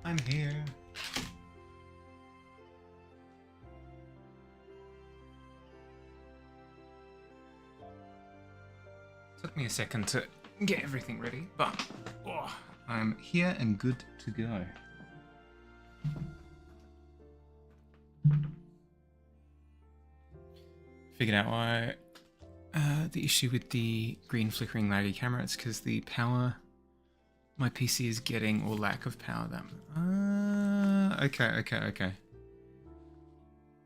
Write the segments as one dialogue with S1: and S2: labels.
S1: I'm here. Took me a second to get everything ready, but I'm here and good to go. Figured out why the issue with the green flickering laggy camera is because the power my PC is getting, or lack of power, okay.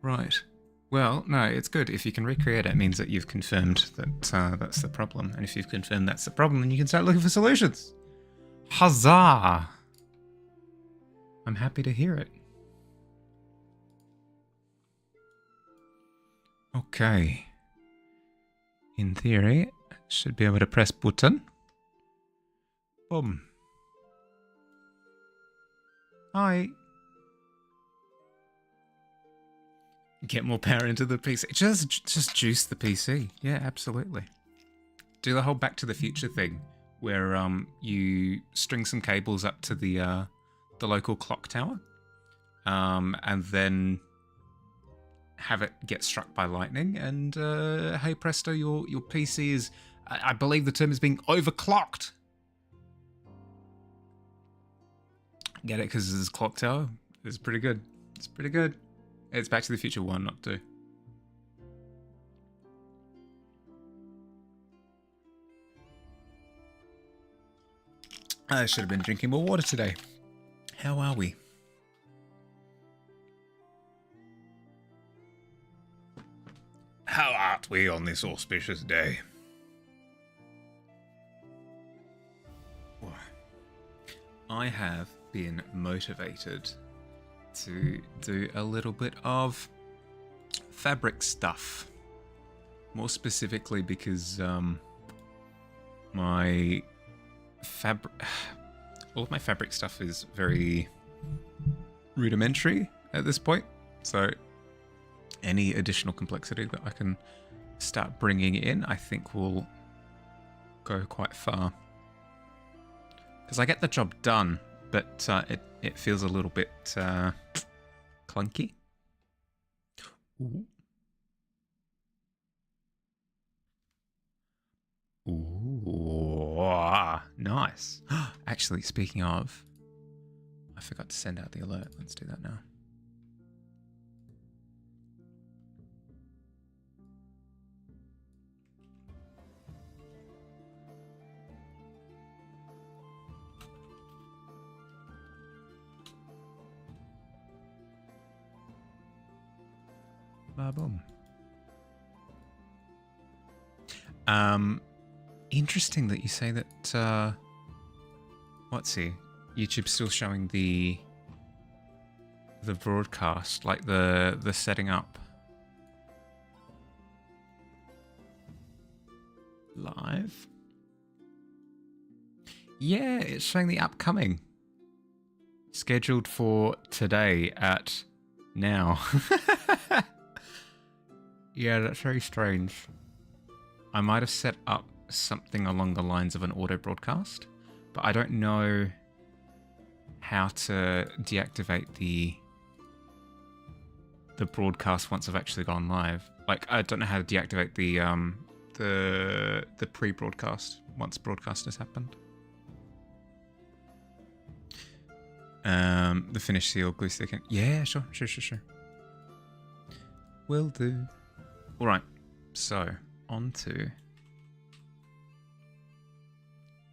S1: Right. Well, no, it's good. If you can recreate it, it means that you've confirmed that that's the problem. And if you've confirmed that's the problem, then you can start looking for solutions. Huzzah! I'm happy to hear it. Okay. In theory, I should be able to press button. Boom. Hi. Get more power into the PC. Just juice the PC. Yeah, absolutely. Do the whole Back to the Future thing, where you string some cables up to the local clock tower, and then have it get struck by lightning, and hey presto, your PC is, I believe the term is being overclocked. Get it? Because this clock tower is pretty good. It's pretty good. It's Back to the Future 1, not 2. I should have been drinking more water today. How are we? How art we on this auspicious day? I have been motivated to do a little bit of fabric stuff. More specifically because all of my fabric stuff is very rudimentary at this point. So any additional complexity that I can start bringing in, I think will go quite far. Because I get the job done, but it feels a little bit clunky. Ooh. Ooh, nice. Actually, speaking of, I forgot to send out the alert. Let's do that now. Ba-boom. Interesting that you say that, what's he? YouTube's still showing the broadcast, like the setting up live. Yeah, it's showing the upcoming. Scheduled for today at now. Yeah, that's very strange. I might have set up something along the lines of an auto broadcast, but I don't know how to deactivate the broadcast once I've actually gone live. Like, I don't know how to deactivate the pre-broadcast once broadcast has happened. The finish seal glue stick. Yeah, sure. Will do. All right, so on to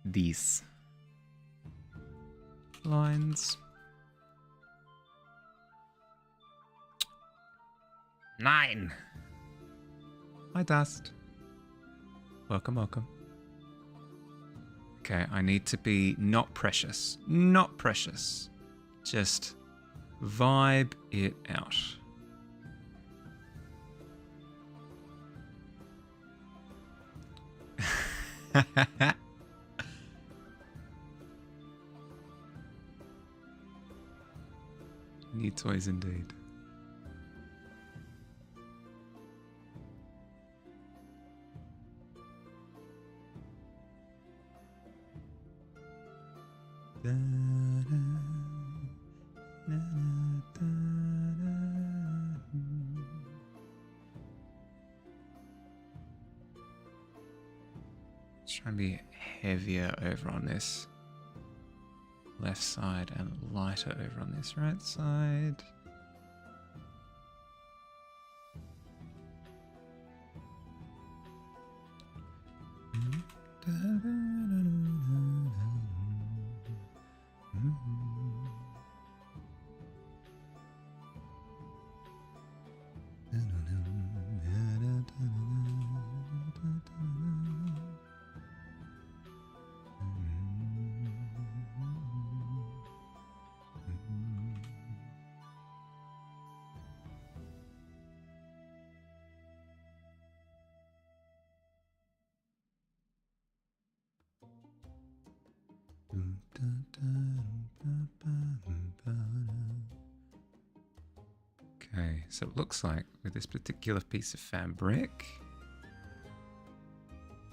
S1: these lines. 9. Hi, Dust. Welcome. Okay, I need to be not precious. Not precious. Just vibe it out. New toys indeed. Let's try and be heavier over on this left side and lighter over on this right side. Okay, so it looks like with this particular piece of fabric,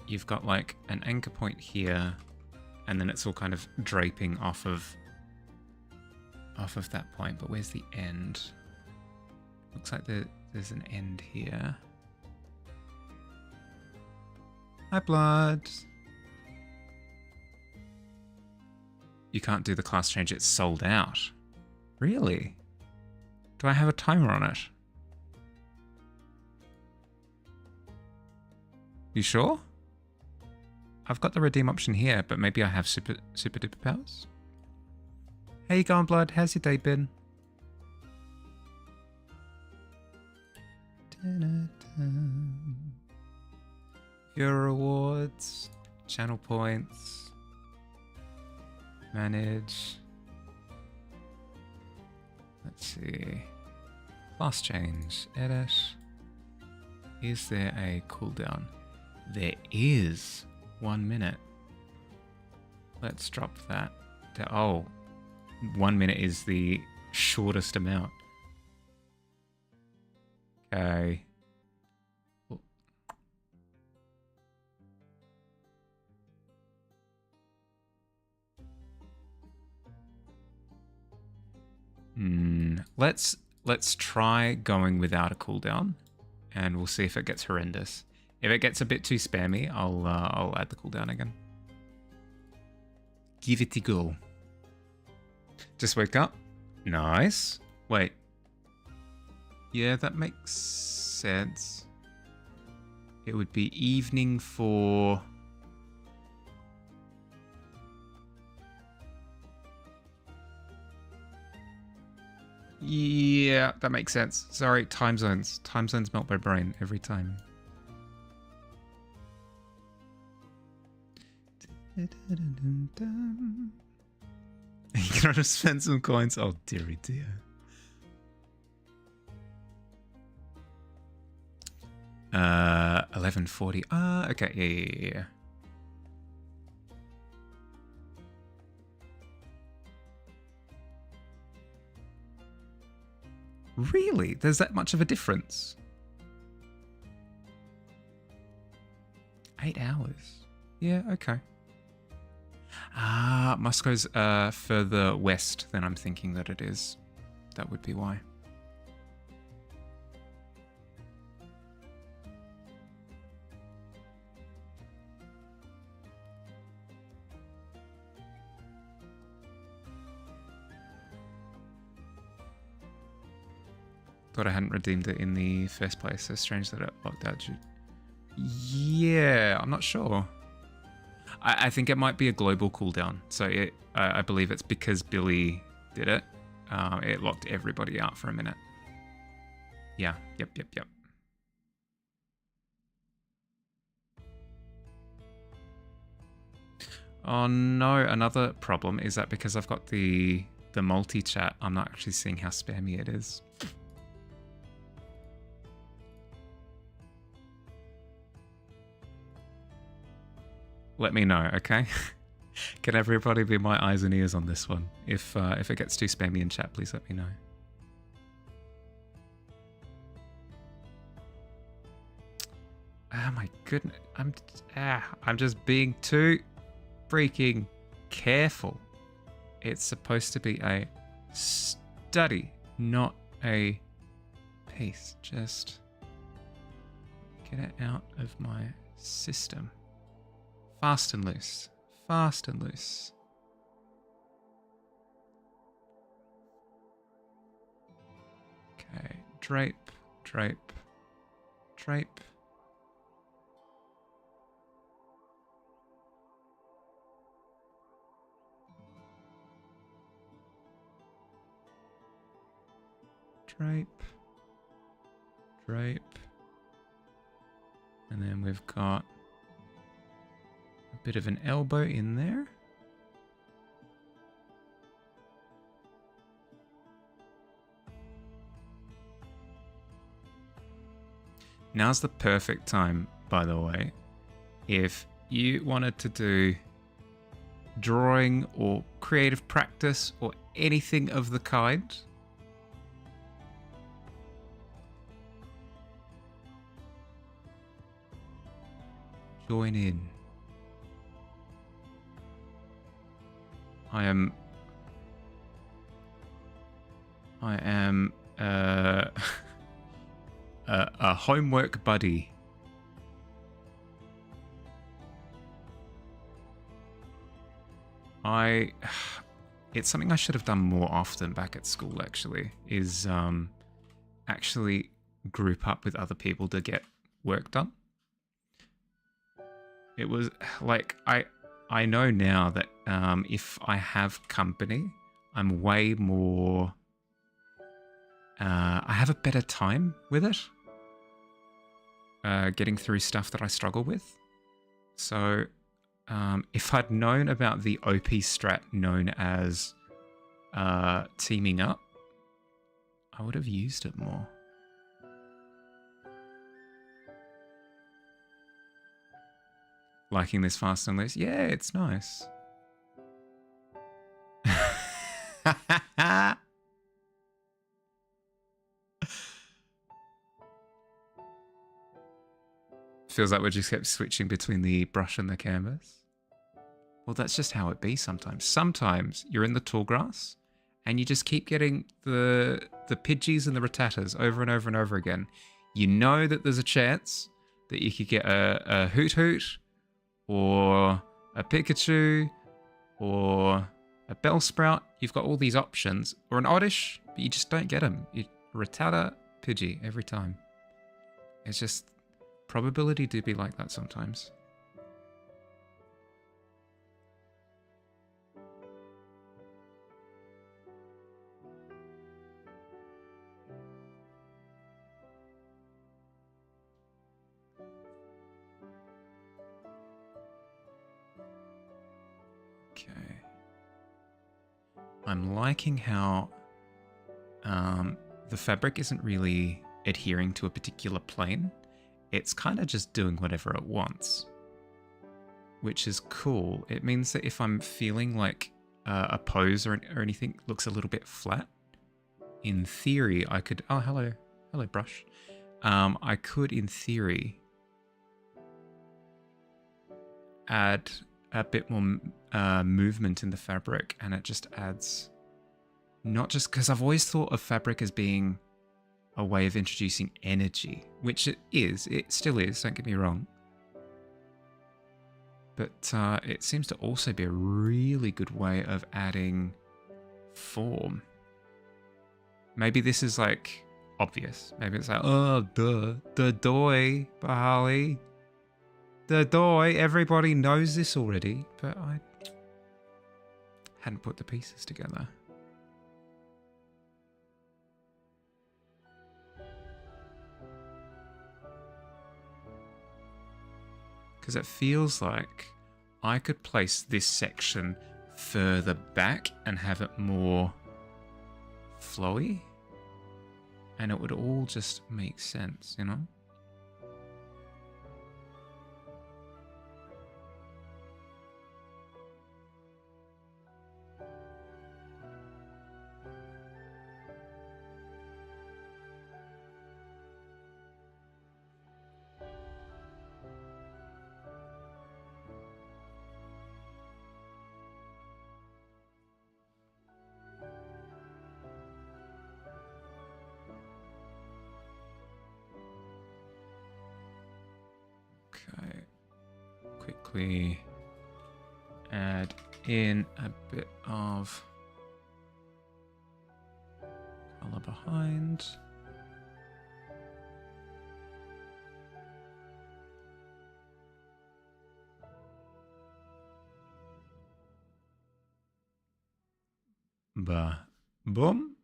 S1: you've got like an anchor point here, and then it's all kind of draping off of that point. But where's the end? Looks like there's an end here. Hi, Blood. You can't do the class change, it's sold out. Really? Do I have a timer on it? You sure? I've got the redeem option here, but maybe I have super duper powers. How you going, Blood? How's your day been? Your rewards, channel points, manage. Let's see. Class change, edit. Is there a cooldown? There is 1 minute. Let's drop that. Oh, 1 minute is the shortest amount. Okay. Let's try going without a cooldown, and we'll see if it gets horrendous. If it gets a bit too spammy, I'll add the cooldown again. Give it a go. Just wake up. Nice. Wait. Yeah, that makes sense. It would be evening for... Yeah, that makes sense. Sorry, time zones. Time zones melt my brain every time. You gotta spend some coins. Oh, dearie dear. Uh, 11:40. Okay, yeah. Really? There's that much of a difference? 8 hours. Yeah, okay. Moscow's further west than I'm thinking that it is. That would be why. Thought I hadn't redeemed it in the first place. So strange that it locked out. Yeah, I'm not sure. I think it might be a global cooldown. So I believe it's because Billy did it. It locked everybody out for a minute. Yeah, yep. Oh no, another problem is that because I've got the multi-chat, I'm not actually seeing how spammy it is. Let me know, okay? Can everybody be my eyes and ears on this one? If it gets too spammy in chat, please let me know. Oh my goodness, I'm just being too freaking careful. It's supposed to be a study, not a piece. Just get it out of my system. Fast and loose. Fast and loose. Okay. Drape. Drape. Drape. Drape. Drape. And then we've got a bit of an elbow in there. Now's the perfect time, by the way, if you wanted to do drawing or creative practice or anything of the kind. Join in. I am a homework buddy. It's something I should have done more often back at school, actually, is actually group up with other people to get work done. It was like, I know now that if I have company, I'm way more, I have a better time with it. Getting through stuff that I struggle with. So if I'd known about the OP strat known as teaming up, I would have used it more. Liking this fast and loose? Yeah, it's nice. Feels like we just kept switching between the brush and the canvas. Well, that's just how it be sometimes. Sometimes you're in the tall grass and you just keep getting the Pidgeys and the Rattatas over and over and over again. You know that there's a chance that you could get a Hoot Hoot or a Pikachu or a Bellsprout. You've got all these options. Or an Oddish, but you just don't get them. Rattata, Pidgey every time. It's just... probability do be like that sometimes. Okay. I'm liking how the fabric isn't really adhering to a particular plane. It's kind of just doing whatever it wants, which is cool. It means that if I'm feeling like a pose or anything looks a little bit flat, in theory, I could... Oh, hello. Hello, brush. I could, in theory, add a bit more movement in the fabric, and it just adds... Not just... Because I've always thought of fabric as being a way of introducing energy, which it is. It still is, don't get me wrong. But it seems to also be a really good way of adding form. Maybe this is like obvious. Maybe it's like, oh, duh, the doy, Bahali. The doy, everybody knows this already, but I hadn't put the pieces together. Because it feels like I could place this section further back and have it more flowy, and it would all just make sense, you know? Okay, quickly add in a bit of color behind. Boom.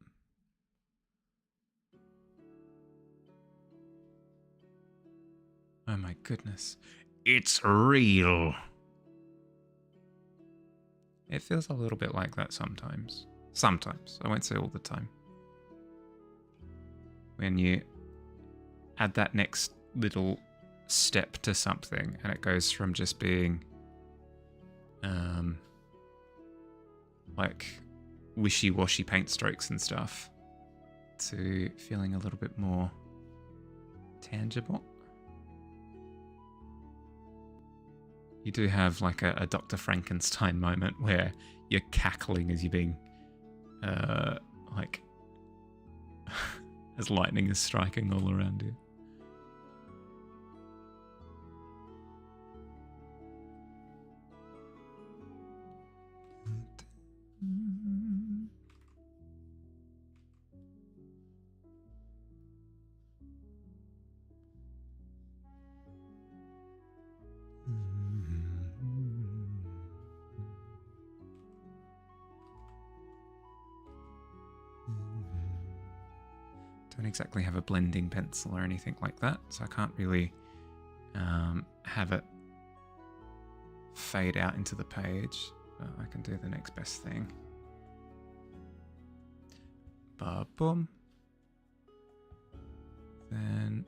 S1: Oh my goodness. It's real. It feels a little bit like that sometimes. Sometimes. I won't say all the time. When you add that next little step to something and it goes from just being like wishy-washy paint strokes and stuff to feeling a little bit more tangible. You do have like a Dr. Frankenstein moment where you're cackling as you're being like as lightning is striking all around you. Don't exactly have a blending pencil or anything like that, so I can't really have it fade out into the page, but I can do the next best thing. Boom. Then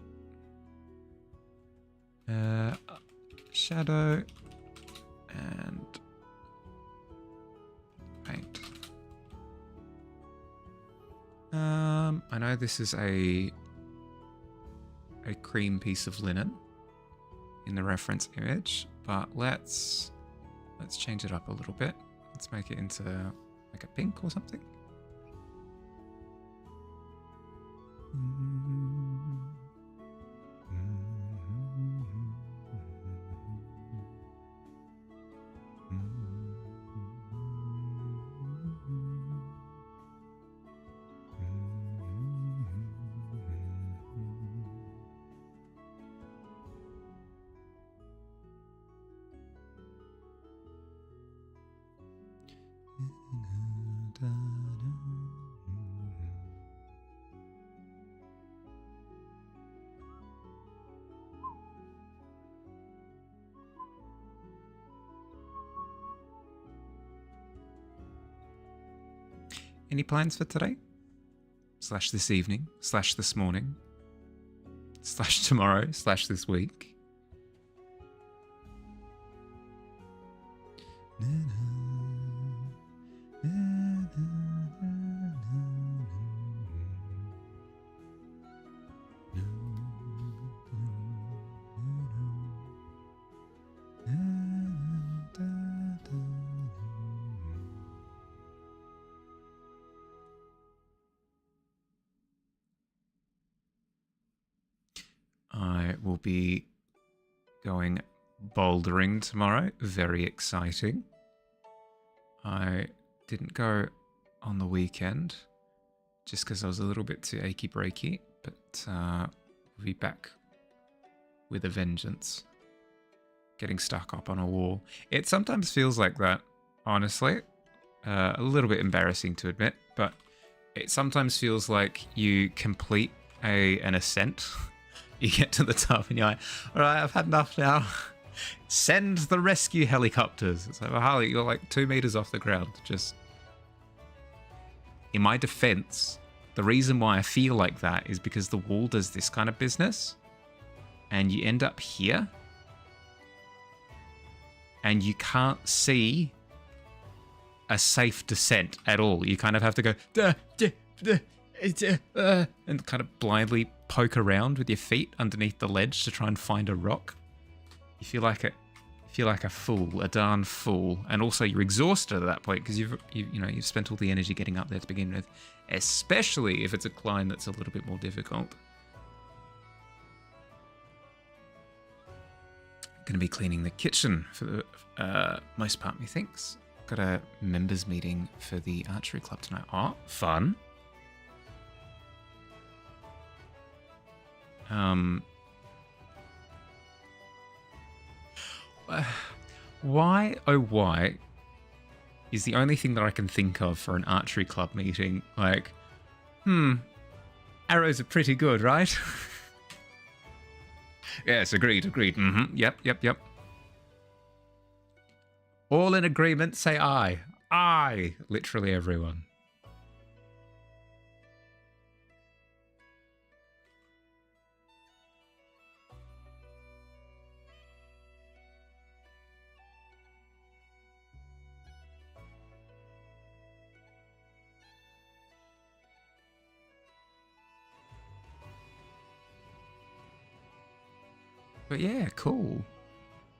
S1: shadow and paint. I know this is a cream piece of linen in the reference image, but let's change it up a little bit. Let's make it into like a pink or something. Any plans for today? / this evening? / this morning? / tomorrow? / this week? I will be going bouldering tomorrow. Very exciting. I didn't go on the weekend just because I was a little bit too achy breaky, but we'll be back with a vengeance. Getting stuck up on a wall. It sometimes feels like that, honestly. A little bit embarrassing to admit, but it sometimes feels like you complete an ascent. You get to the top and you're like, all right, I've had enough now. Send the rescue helicopters. It's like, well, Harley, you're like 2 meters off the ground. Just, in my defense, the reason why I feel like that is because the wall does this kind of business and you end up here and you can't see a safe descent at all. You kind of have to go and kind of blindly poke around with your feet underneath the ledge to try and find a rock. You feel like a fool, a darn fool, and also you're exhausted at that point because you've spent all the energy getting up there to begin with, especially if it's a climb that's a little bit more difficult. Gonna be cleaning the kitchen for the most part, methinks. Got a members meeting for the archery club tonight. Oh, fun. Why, oh why, is the only thing that I can think of for an archery club meeting. Like, arrows are pretty good, right? Yes, agreed. Yep. All in agreement, say aye. Aye, literally everyone. But yeah, cool.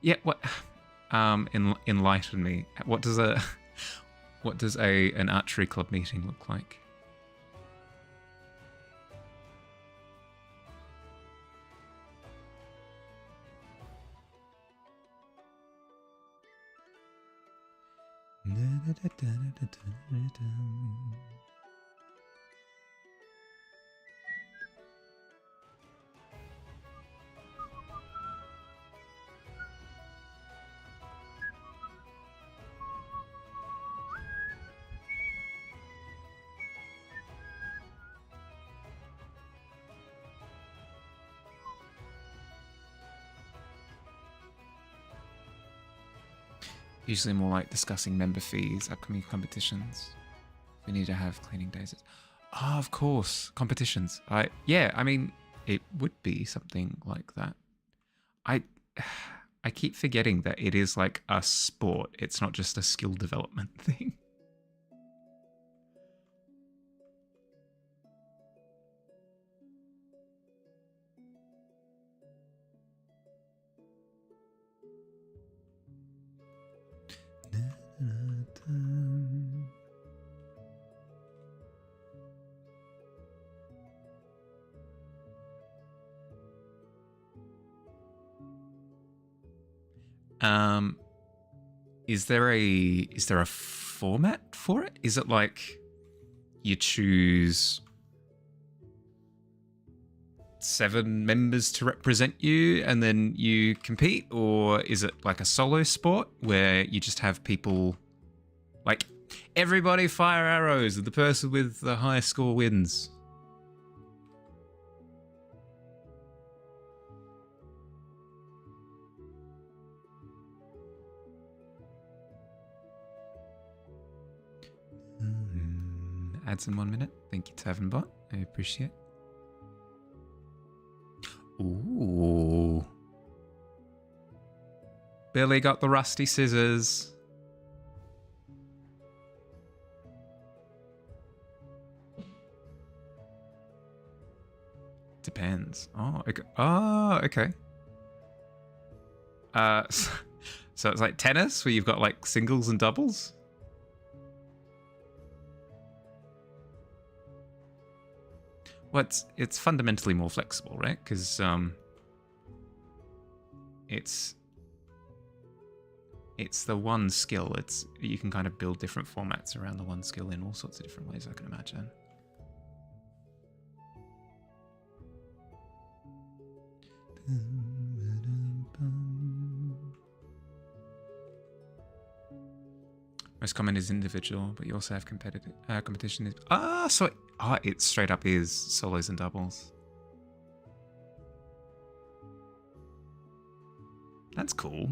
S1: Yeah, what? Enlighten me. What does an archery club meeting look like? Usually more like discussing member fees, upcoming competitions. We need to have cleaning days. Oh, of course, competitions. Yeah, I mean, it would be something like that. I keep forgetting that it is like a sport. It's not just a skill development thing. Is there a format for it? Is it like you choose 7 members to represent you and then you compete, or is it like a solo sport where you just have people like everybody fire arrows and the person with the highest score wins? Ads in 1 minute. Thank you, Tavern bot. I appreciate. Ooh. Billy got the rusty scissors. Depends. Oh, okay. Oh, okay. So it's like tennis where you've got like singles and doubles? Well, it's fundamentally more flexible, right? Because it's the one skill. You can kind of build different formats around the one skill in all sorts of different ways, I can imagine. Most common is individual, but you also have competitive competition. So it straight up is solos and doubles. That's cool.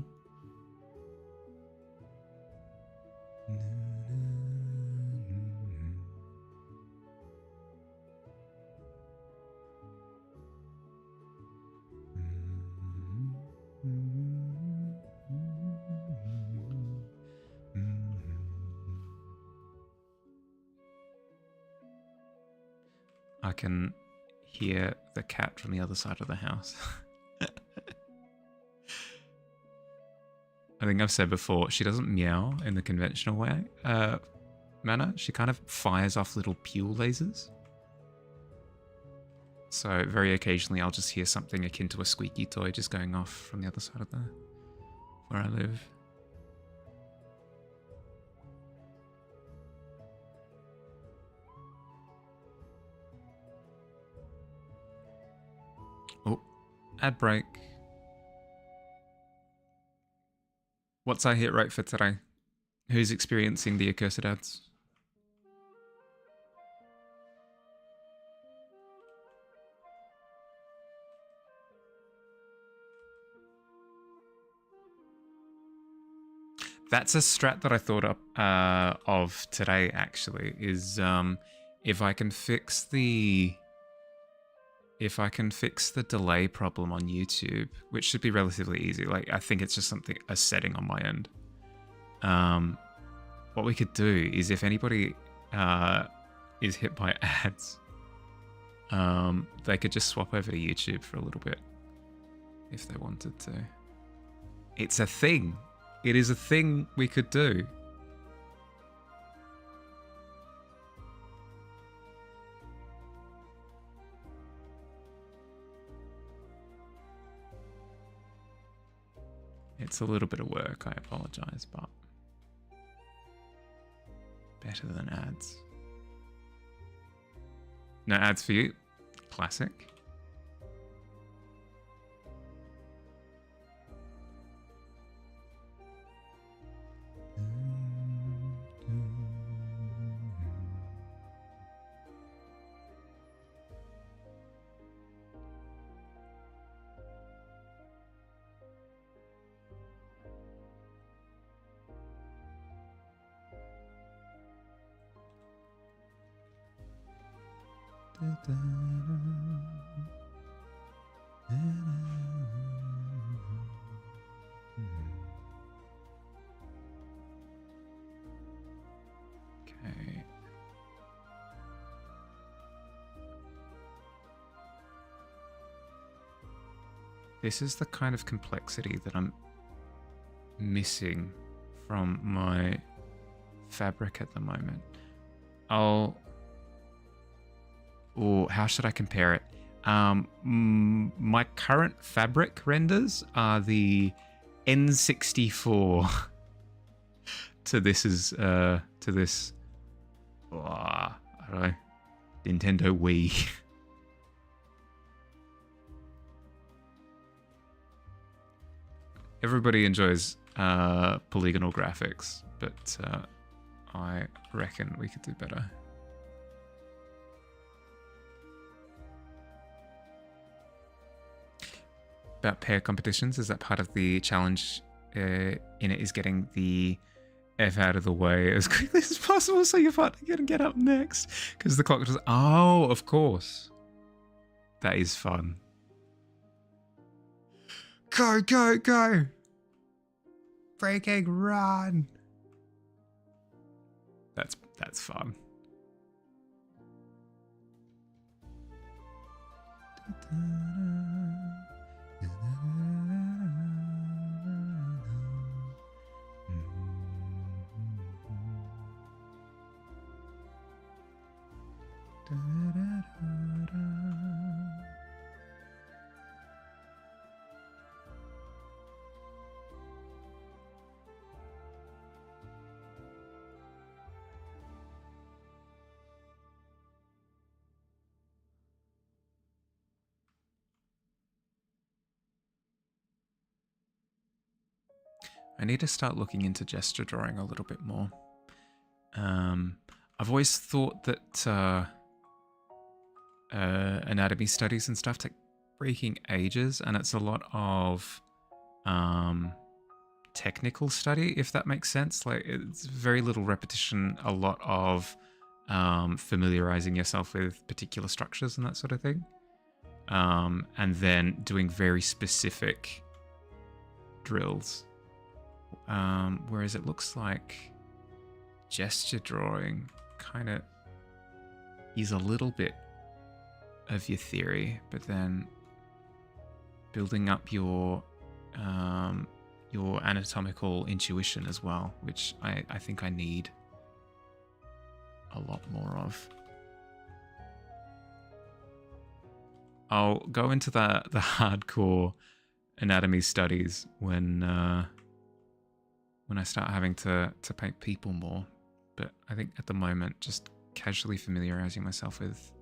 S1: I can hear the cat from the other side of the house. I think I've said before, she doesn't meow in the conventional way manner. She kind of fires off little pule lasers. So very occasionally I'll just hear something akin to a squeaky toy just going off from the other side of the where I live. Oh, ad break. What's our hit rate for today? Who's experiencing the accursed ads? That's a strat that I thought up of today. Actually, is if I can fix the delay problem on YouTube, which should be relatively easy. Like I think it's just a setting on my end. What we could do is if anybody is hit by ads, they could just swap over to YouTube for a little bit if they wanted to. It's a thing. It is a thing we could do. It's a little bit of work, I apologize, but better than ads. No ads for you. Classic. Okay. This is the kind of complexity that I'm missing from my fabric at the moment. Or how should I compare it? My current fabric renders are the N64 to this I don't know, Nintendo Wii. Everybody enjoys polygonal graphics, but I reckon we could do better. About pair competitions, is that part of the challenge in it is getting the F out of the way as quickly as possible so your partner can get up next? Because the clock just... Oh, of course. That is fun. Go, go, go! Breaking run! That's fun. I need to start looking into gesture drawing a little bit more. I've always thought that anatomy studies and stuff take freaking ages, and it's a lot of technical study, if that makes sense. Like, it's very little repetition, a lot of familiarizing yourself with particular structures and that sort of thing. And then doing very specific drills. Whereas it looks like gesture drawing kind of is a little bit of your theory, but then building up your anatomical intuition as well, which I think I need a lot more of. I'll go into the hardcore anatomy studies when when I start having to paint people more. But I think at the moment, just casually familiarizing myself with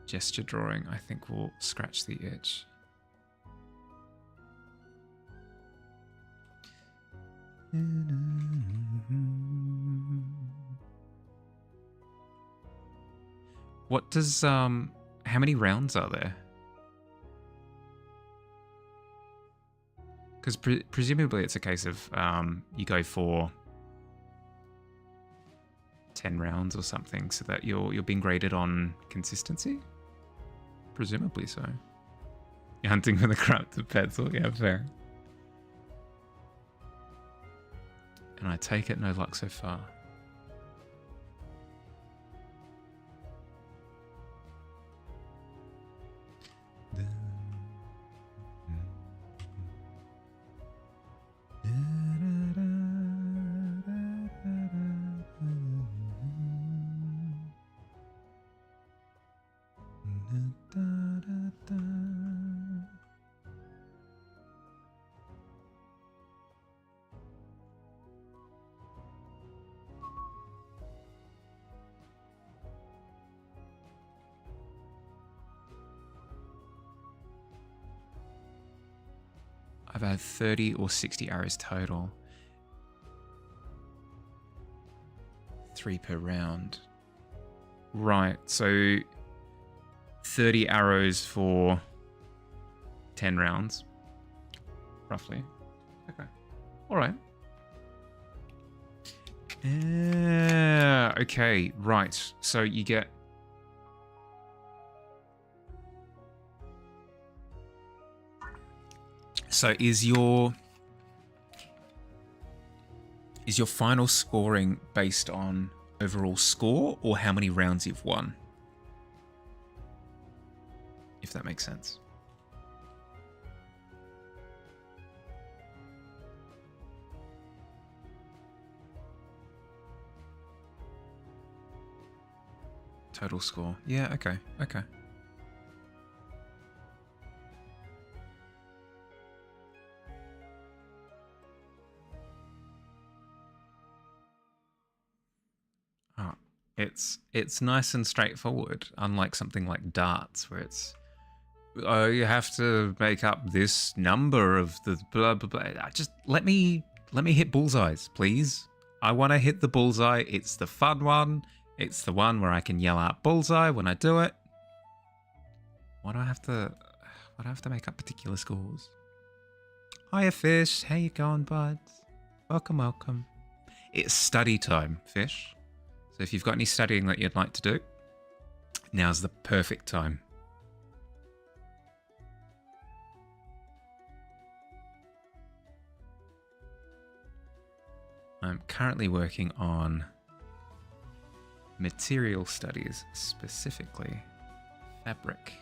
S1: gesture drawing, I think will scratch the itch. What does, how many rounds are there? Because presumably it's a case of you go for 10 rounds or something so that you're being graded on consistency? Presumably so. You're hunting for the corrupted pencil, yeah, fair. And I take it no luck so far. I've had 30 or 60 arrows total. 3 per round. Right, so 30 arrows for 10 rounds, roughly. Okay, all right. Okay, right. So you get... So is your final scoring based on overall score or how many rounds you've won? If that makes sense. Total score. Yeah, okay, okay. It's nice and straightforward, unlike something like darts, where it's, oh, you have to make up this number of the blah blah blah. Just let me hit bullseyes, please. I want to hit the bullseye. It's the fun one. It's the one where I can yell out bullseye when I do it. Why do I have to make up particular scores? Hiya, Fish. How you going, bud? Welcome, welcome. It's study time, Fish. So if you've got any studying that you'd like to do, now's the perfect time. I'm currently working on material studies, specifically fabric.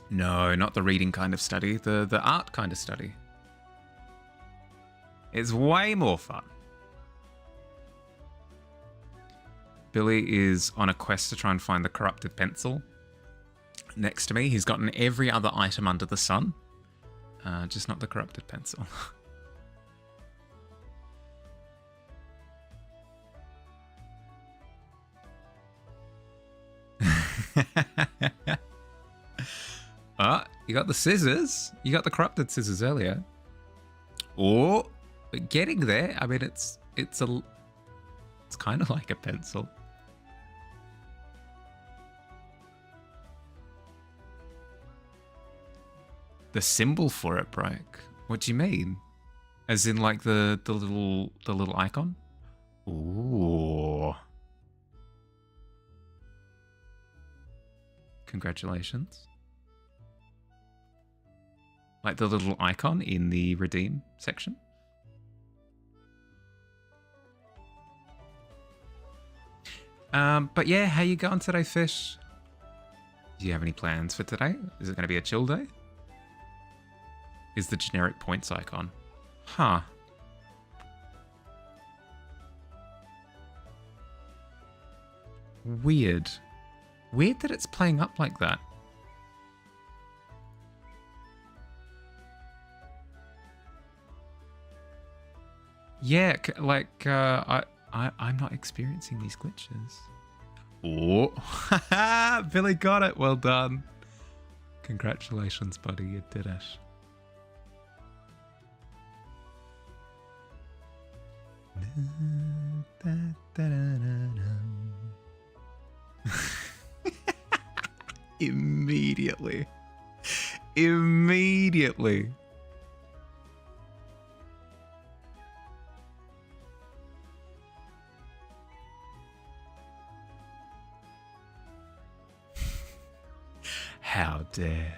S1: No, not the reading kind of study, the art kind of study. It's way more fun. Billy is on a quest to try and find the corrupted pencil. Next to me, he's gotten every other item under the sun, just not the corrupted pencil. You got the scissors. You got the corrupted scissors earlier. Or getting there. I mean, it's kind of like a pencil. The symbol for it, Bryke. What do you mean? As in, like the little icon? Ooh. Congratulations. Like the little icon in the redeem section? But yeah, how you going today, Fish? Do you have any plans for today? Is it going to be a chill day? Is the generic points icon? Huh. Weird. Weird that it's playing up like that. Yeah, I'm not experiencing these glitches. Oh, Billy got it. Well done. Congratulations, buddy. You did it. Immediately. Immediately. How dare.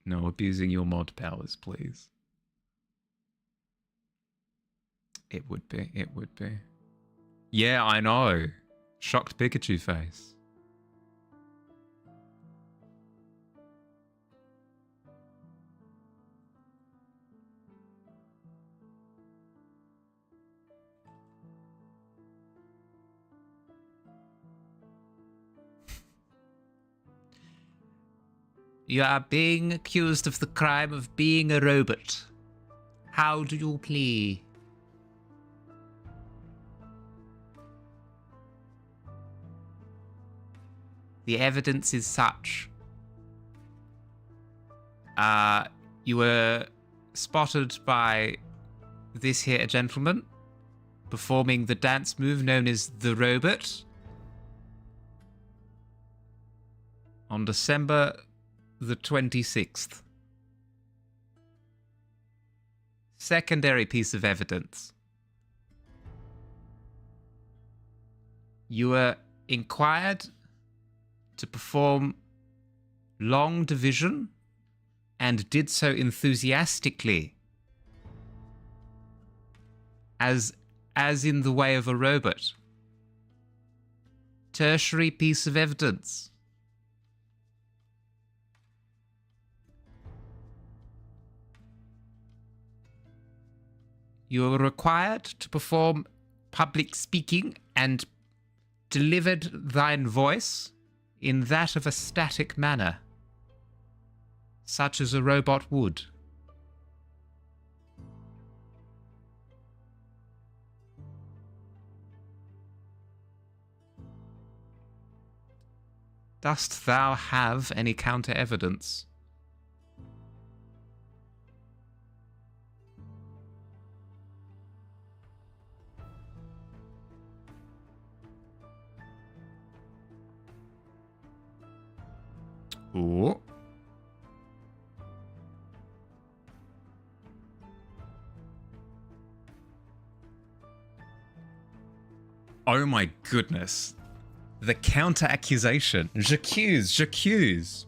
S1: No abusing your mod powers, please. It would be. It would be. Yeah, I know. Shocked Pikachu face. You are being accused of the crime of being a robot. How do you plea? The evidence is such. You were spotted by this here gentleman performing the dance move known as the robot on December the 26th. Secondary piece of evidence. You were inquired to perform long division and did so enthusiastically, as in the way of a robot. Tertiary piece of evidence. You were required to perform public speaking and delivered thine voice in that of a static manner, such as a robot would. Dost thou have any counter evidence? Ooh. Oh my goodness. The counter accusation. J'accuse.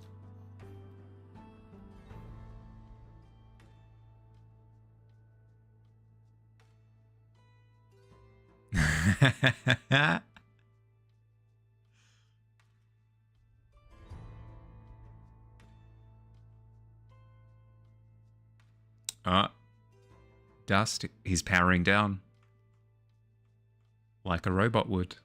S1: Dust, he's powering down. Like a robot would.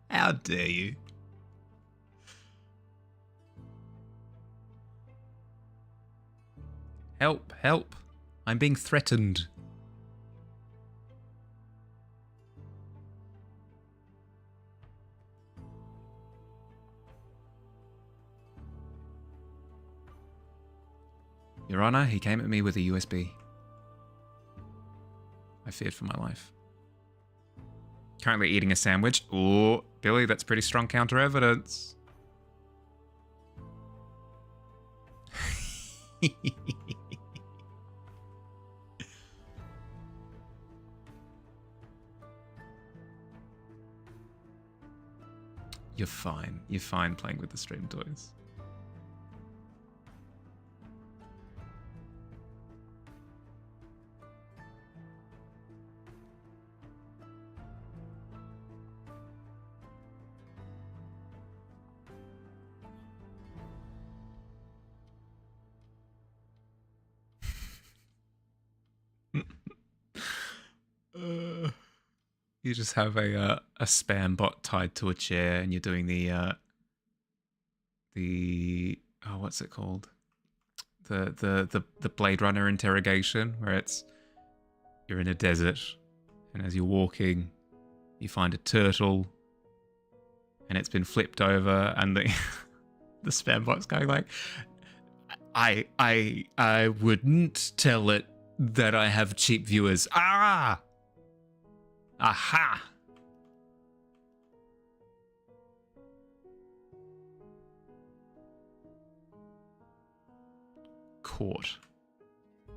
S1: How dare you? Help, help. I'm being threatened. Your Honor, he came at me with a USB. I feared for my life. Currently eating a sandwich. Ooh, Billy, that's pretty strong counter evidence. You're fine. You're fine playing with the stream toys. You just have a spam bot tied to a chair, and you're doing the oh, what's it called? The Blade Runner interrogation, where you're in a desert, and as you're walking, you find a turtle, and it's been flipped over, and the the spam bot's going like, I wouldn't tell it that I have cheap viewers. Ah, aha. Caught.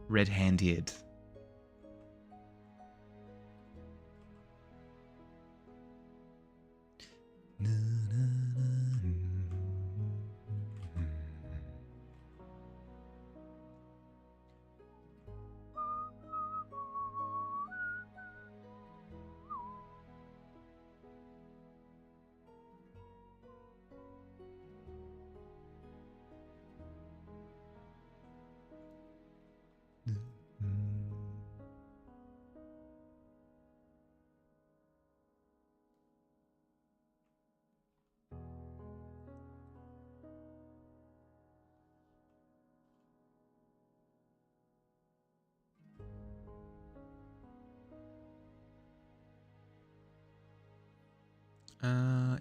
S1: Red-handed.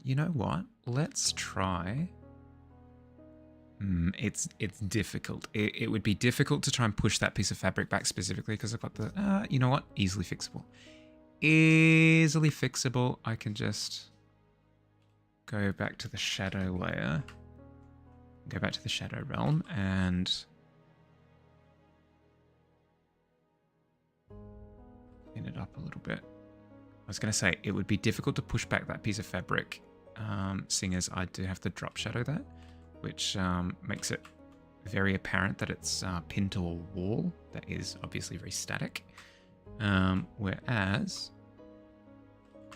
S1: You know what? Let's try. It's difficult. It would be difficult to try and push that piece of fabric back specifically because I've got the. You know what? Easily fixable. Easily fixable. I can just go back to the shadow layer. Go back to the shadow realm and clean it up a little bit. I was going to say it would be difficult to push back that piece of fabric, seeing as I do have the drop shadow there, which makes it very apparent that it's pinned to a wall that is obviously very static. Whereas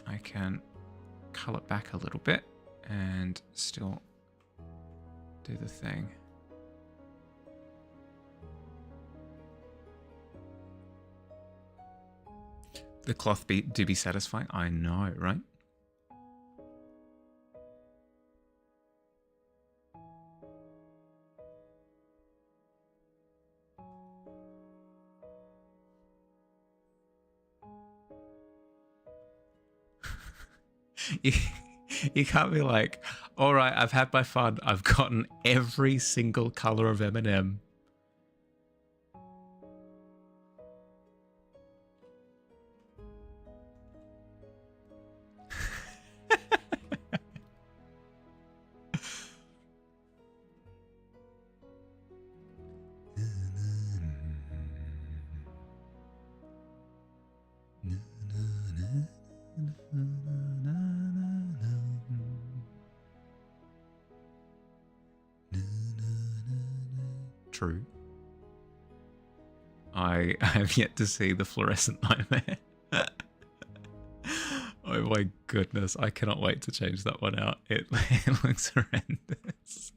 S1: I can cull it back a little bit and still do the thing. The cloth do be satisfying. I know, right? You can't be like, all right, I've had my fun. I've gotten every single color of M&M. True. I have yet to see the fluorescent nightmare. Oh my goodness, I cannot wait to change that one out. It looks horrendous.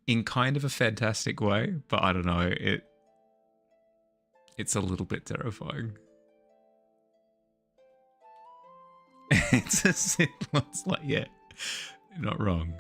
S1: In kind of a fantastic way, but I don't know, it's a little bit terrifying. It's as simple as like, yeah, you're not wrong.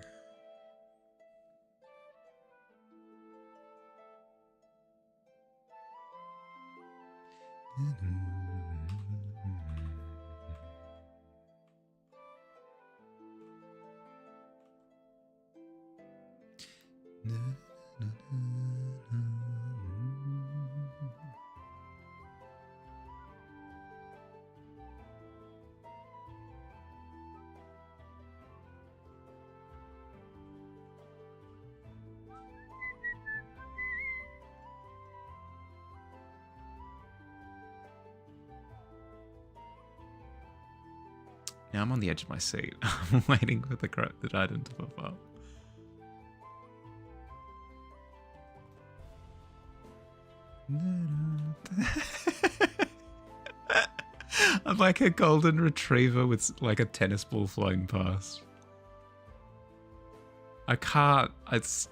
S1: Now I'm on the edge of my seat. I'm waiting for the corrupted item to pop up. I'm like a golden retriever with like a tennis ball flying past. I can't. It's.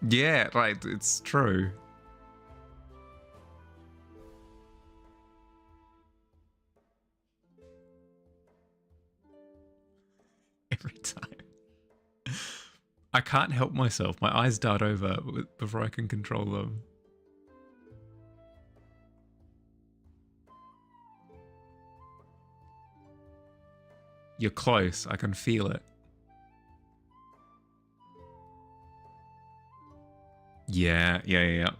S1: Yeah, like, it's true. Every time. I can't help myself. My eyes dart over before I can control them. You're close. I can feel it. Yeah. Yep.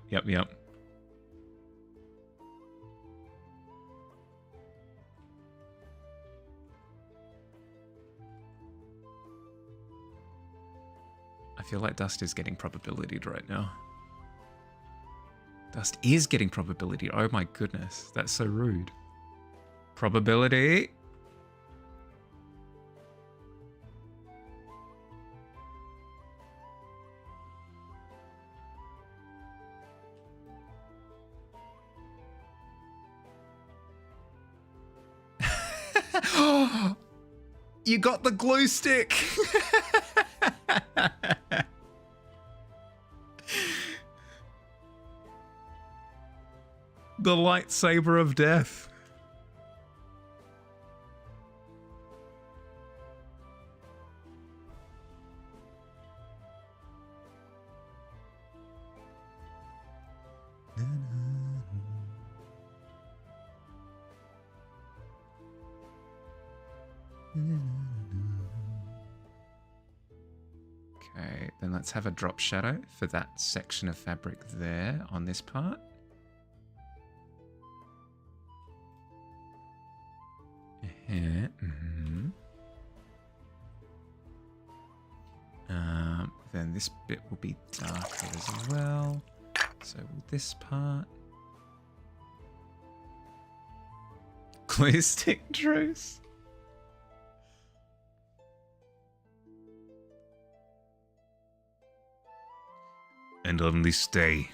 S1: I feel like Dust is getting probabilityed right now. Dust is getting probability. Oh my goodness. That's so rude. Probability. You got the glue stick. The lightsaber of death. Okay, then let's have a drop shadow for that section of fabric there on this part. Then this bit will be darker as well. So will this part. Glue stick truce. And on this day,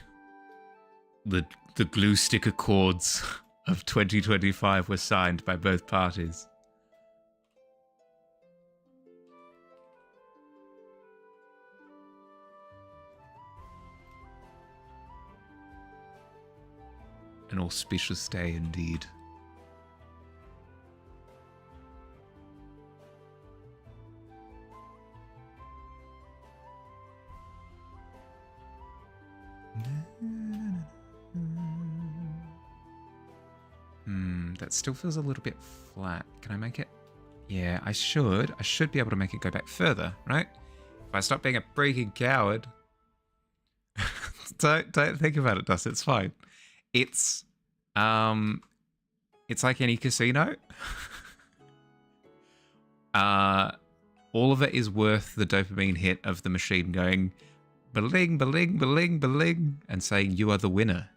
S1: the glue stick accords of 2025 were signed by both parties. An auspicious day indeed. That still feels a little bit flat. Can I make it? Yeah, I should. I should be able to make it go back further, right? If I stop being a freaking coward. Don't think about it, Dust. It's fine. It's like any casino. All of it is worth the dopamine hit of the machine going baling, baling, baling, baling, and saying you are the winner.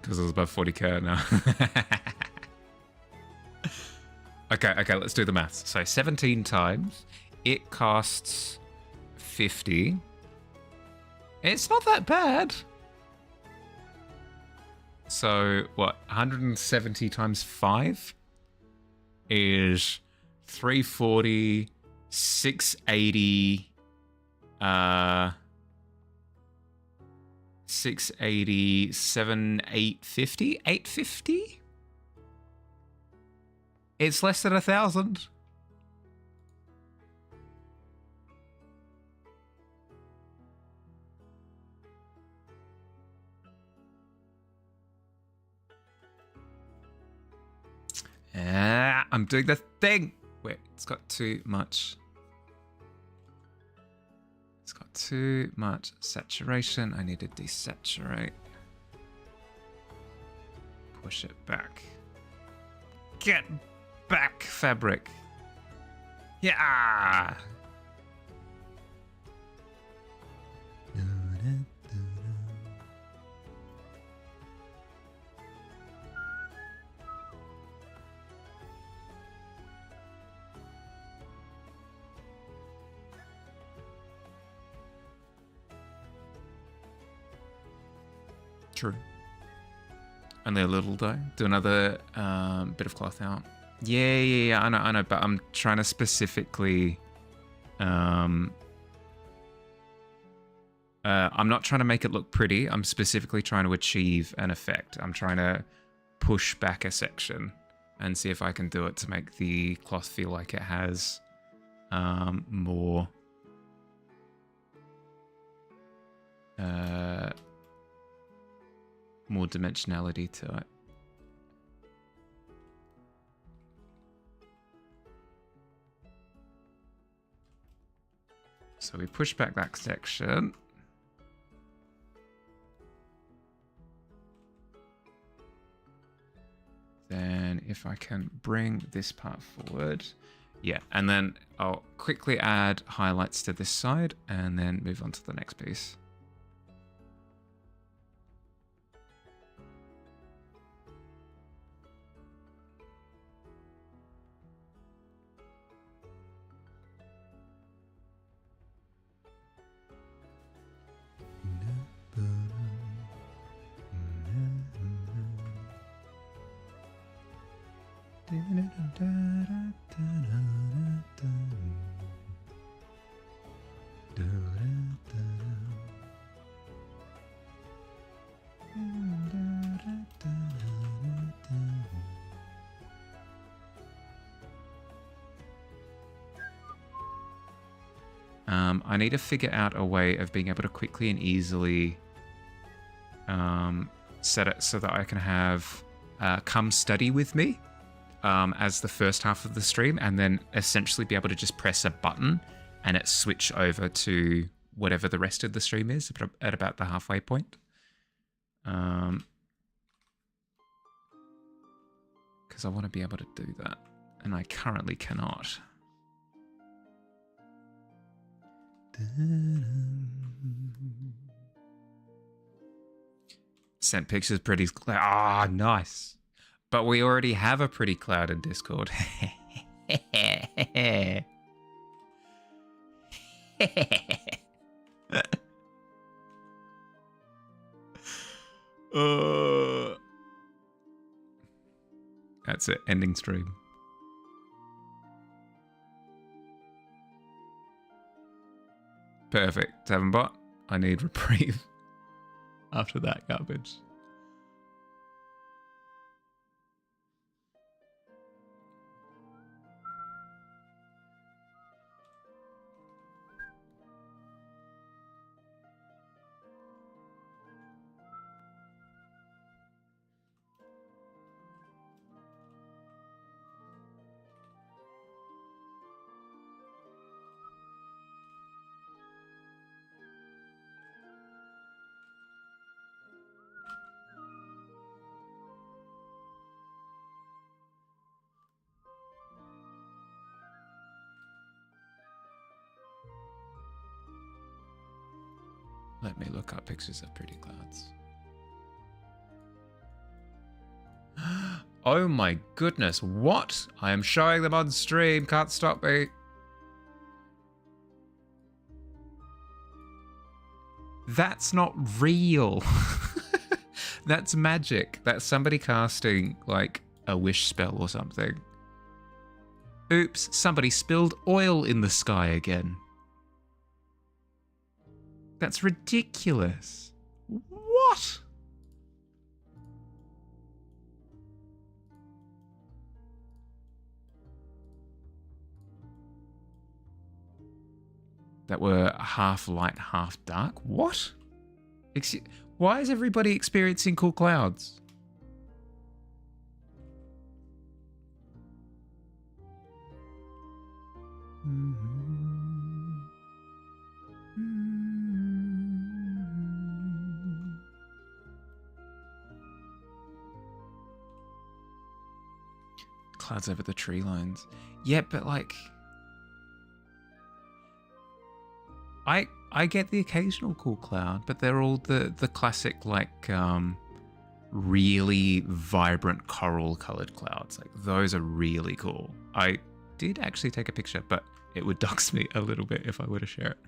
S1: Because it was above 40k now. Okay, let's do the maths. So 17 times, it costs 50. It's not that bad. So, what, 170 times 5 is 340, 680, 680, 850? 850? It's less than 1,000. I'm doing the thing. Wait, it's got too much. It's got too much saturation. I need to desaturate. Push it back. Get back, fabric. Yeah. True. Only a little though. Do another bit of cloth out. Yeah. I know. But I'm trying to specifically. I'm not trying to make it look pretty. I'm specifically trying to achieve an effect. I'm trying to push back a section and see if I can do it to make the cloth feel like it has more dimensionality to it. So we push back that section. Then if I can bring this part forward. Yeah, and then I'll quickly add highlights to this side and then move on to the next piece. I need to figure out a way of being able to quickly and easily set it so that I can have come study with me as the first half of the stream, and then essentially be able to just press a button and it switch over to whatever the rest of the stream is at about the halfway point. Because I want to be able to do that, and I currently cannot. Sent pictures pretty cloud. Ah, nice. But we already have a pretty cloud in Discord. That's it. Ending stream. Perfect. Tavern bot. I need reprieve after that garbage. Let me look up pictures of pretty clouds. Oh my goodness, what? I am showing them on stream, can't stop me. That's not real. That's magic. That's somebody casting like a wish spell or something. Oops, somebody spilled oil in the sky again. That's ridiculous. What? That were half light, half dark? What? Why is everybody experiencing cool clouds? Clouds over the tree lines. Yeah, but like... I get the occasional cool cloud, but they're all the classic, like, really vibrant coral-coloured clouds. Like, those are really cool. I did actually take a picture, but it would dox me a little bit if I were to share it.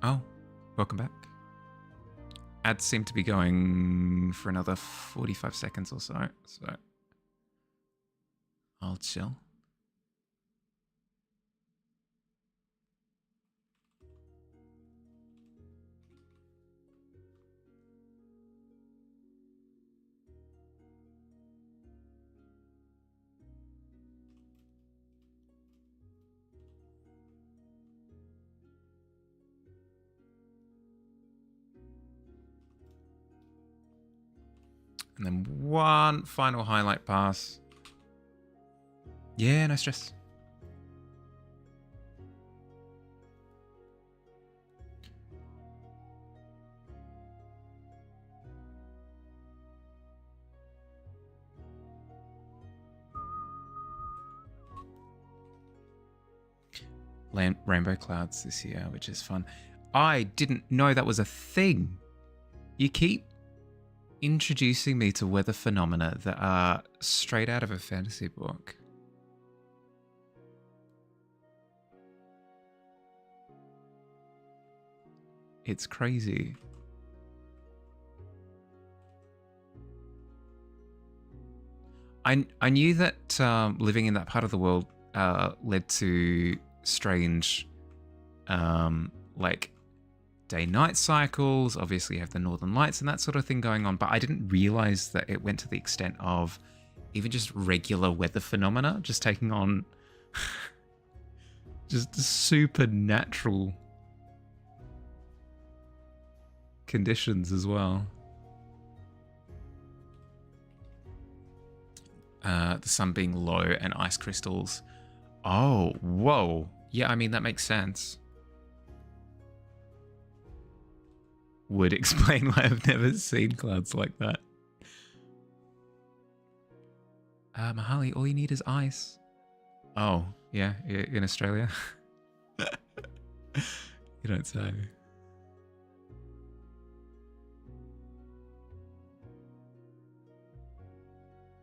S1: Oh, welcome back. Ads seem to be going for another 45 seconds or so, so I'll chill. And then one final highlight pass. Yeah, no stress. Rainbow clouds this year, which is fun. I didn't know that was a thing. You keep introducing me to weather phenomena that are straight out of a fantasy book. It's crazy. I knew that living in that part of the world led to strange like day-night cycles. Obviously you have the northern lights and that sort of thing going on, but I didn't realize that it went to the extent of even just regular weather phenomena just taking on just supernatural conditions as well. The sun being low and ice crystals. Oh, whoa. Yeah, I mean, that makes sense. Would explain why I've never seen clouds like that. Mahali, all you need is ice. Oh, yeah, in Australia? You don't say.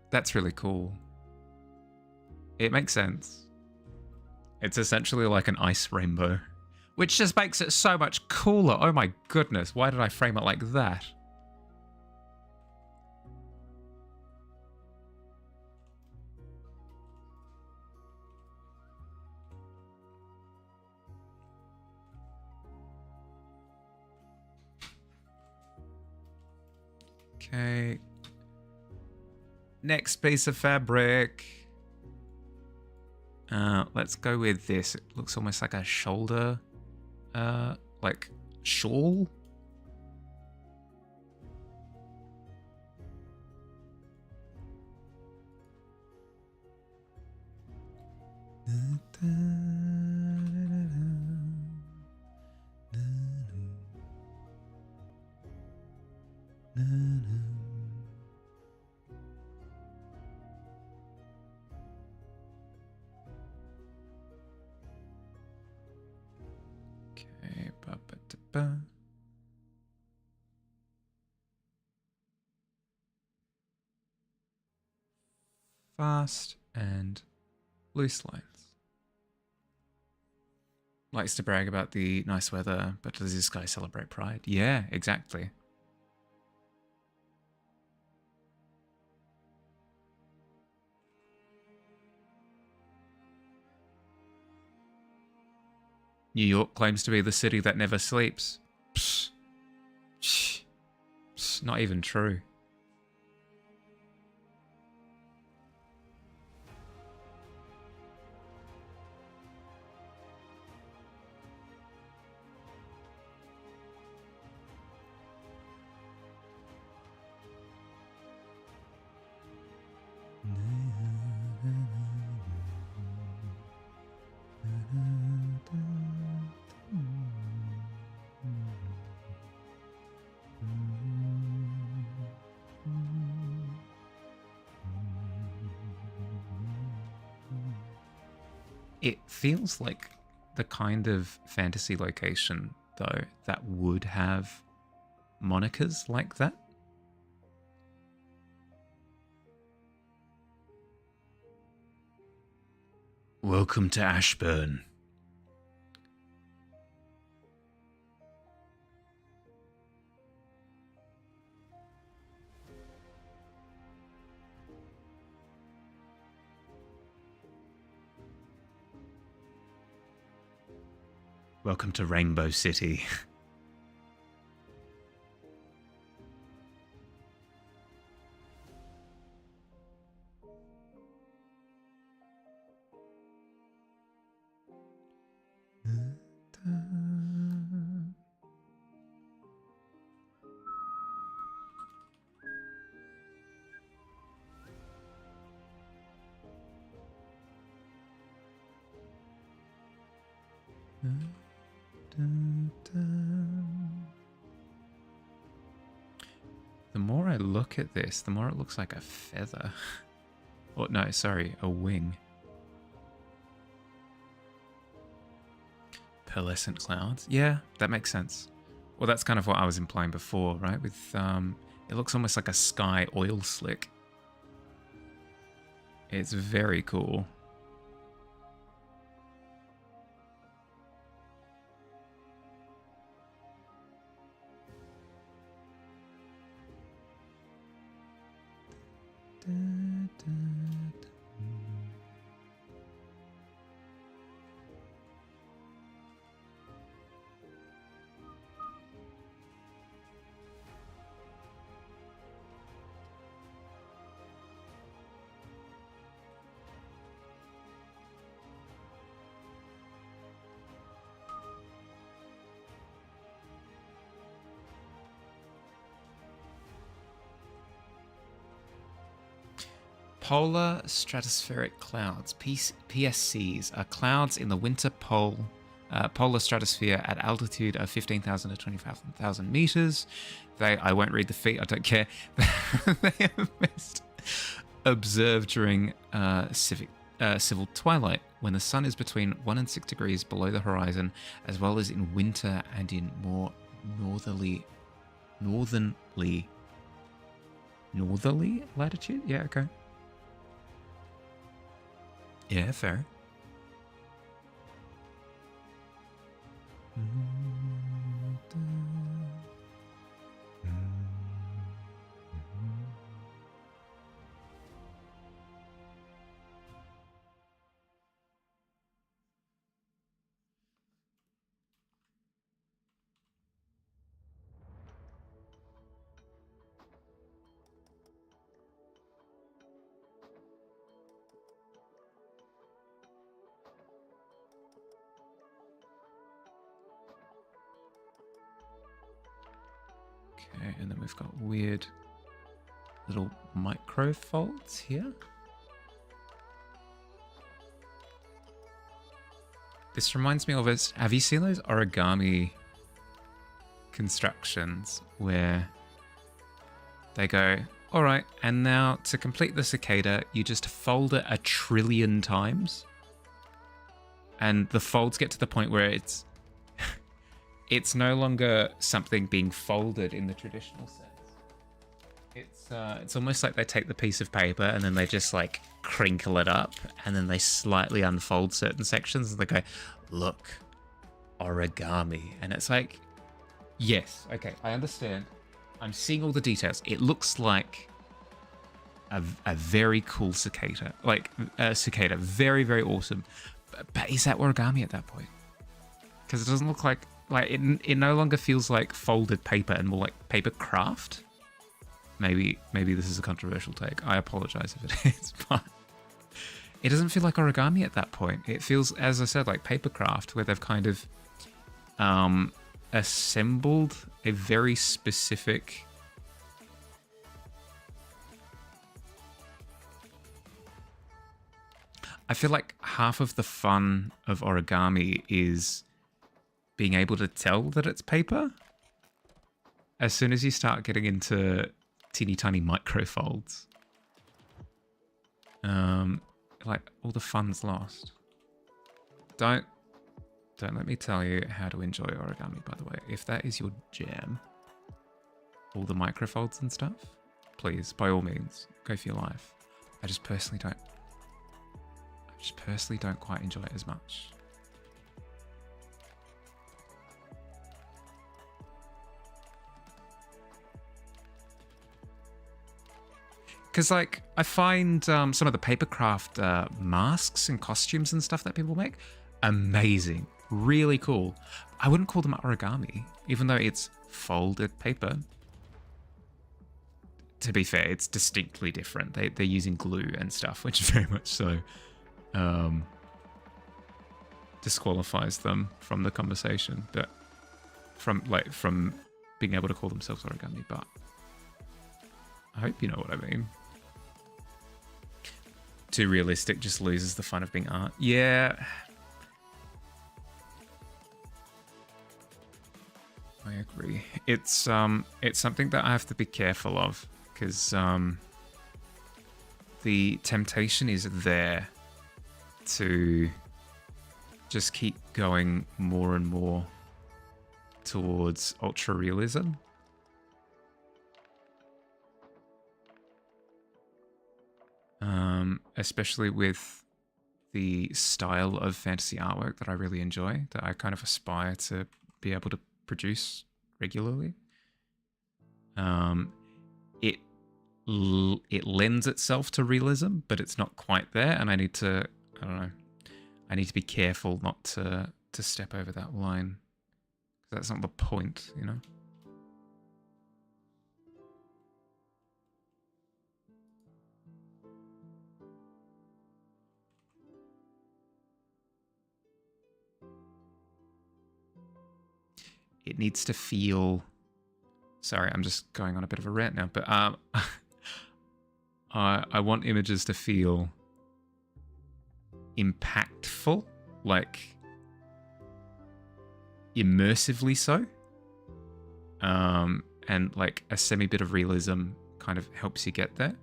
S1: That's really cool. It makes sense. It's essentially like an ice rainbow, which just makes it so much cooler. Oh my goodness, why did I frame it like that? Okay. Next piece of fabric. Let's go with this. It looks almost like a shoulder, like shawl. Okay, ba-ba-da-ba. Fast and loose lines. Likes to brag about the nice weather, but does this guy celebrate pride? Yeah, exactly. New York claims to be the city that never sleeps. Psh. Psh. Psh. Not even true. It feels like the kind of fantasy location, though, that would have monikers like that. Welcome to Ashburn. Welcome to Rainbow City. The more I look at this, the more it looks like a feather. Or no, sorry, a wing. Pearlescent clouds. Yeah, that makes sense. Well, that's kind of what I was implying before, right? With it looks almost like a sky oil slick. It's very cool. Polar stratospheric clouds, PSCs, are clouds in the winter polar stratosphere at altitude of 15,000 to 25,000 meters. I won't read the feet, I don't care. They are best observed during civil twilight, when the sun is between 1 and 6 degrees below the horizon, as well as in winter and in more northerly latitude? Yeah, okay. Yeah, fair. Okay, and then we've got weird little micro folds here. This reminds me of it. Have you seen those origami constructions where they go, all right, and now to complete the cicada, you just fold it 1 trillion times, and the folds get to the point where it's no longer something being folded in the traditional sense. It's almost like they take the piece of paper and then they just like crinkle it up and then they slightly unfold certain sections and they go, look, origami. And it's like, yes, okay, I understand. I'm seeing all the details. It looks like a very cool cicada, like a cicada, very, very awesome. But is that origami at that point? Because it doesn't look like it no longer feels like folded paper and more like paper craft. Maybe this is a controversial take. I apologize if it is, but it doesn't feel like origami at that point. It feels, as I said, like paper craft, where they've kind of assembled a very specific I feel like half of the fun of origami is being able to tell that it's paper. As soon as you start getting into teeny tiny micro folds, like all the fun's lost. Don't let me tell you how to enjoy origami, by the way. If that is your jam, all the micro folds and stuff, please, by all means, go for your life. I just personally don't quite enjoy it as much. Because, like, I find some of the papercraft masks and costumes and stuff that people make amazing. really cool. I wouldn't call them origami, even though it's folded paper. To be fair, it's distinctly different. They're using glue and stuff, which very much so disqualifies them from the conversation. But from being able to call themselves origami. But I hope you know what I mean. Too realistic just loses the fun of being art. Yeah. I agree. It's something that I have to be careful of, because the temptation is there to just keep going more and more towards ultra realism. Especially with the style of fantasy artwork that I really enjoy, that I kind of aspire to be able to produce regularly. It lends itself to realism, but it's not quite there, and I need to be careful not to step over that line. That's not the point, you know? It needs to feel... Sorry, I'm just going on a bit of a rant now, but I want images to feel impactful, like immersively so. And like a semi-bit of realism kind of helps you get there.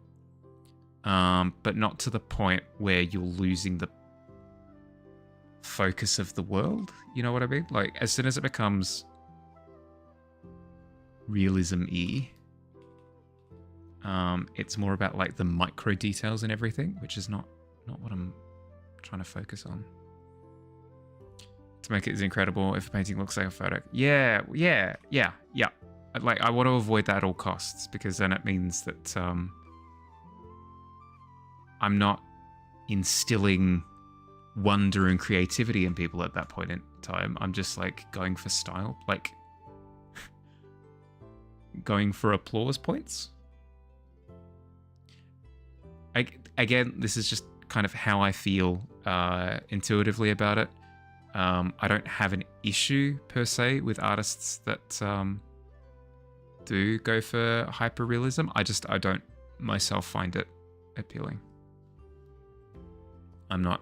S1: But not to the point where you're losing the focus of the world. You know what I mean? Like, as soon as it becomes realism-y, it's more about like the micro details and everything, which is not what I'm trying to focus on. To make it as incredible if a painting looks like a photo. Yeah. Like, I want to avoid that at all costs, because then it means that I'm not instilling wonder and creativity in people at that point in time. I'm just like going for style, like going for applause points. Again, this is just kind of how I feel intuitively about it. I don't have an issue per se with artists that do go for hyperrealism. I don't myself find it appealing. I'm not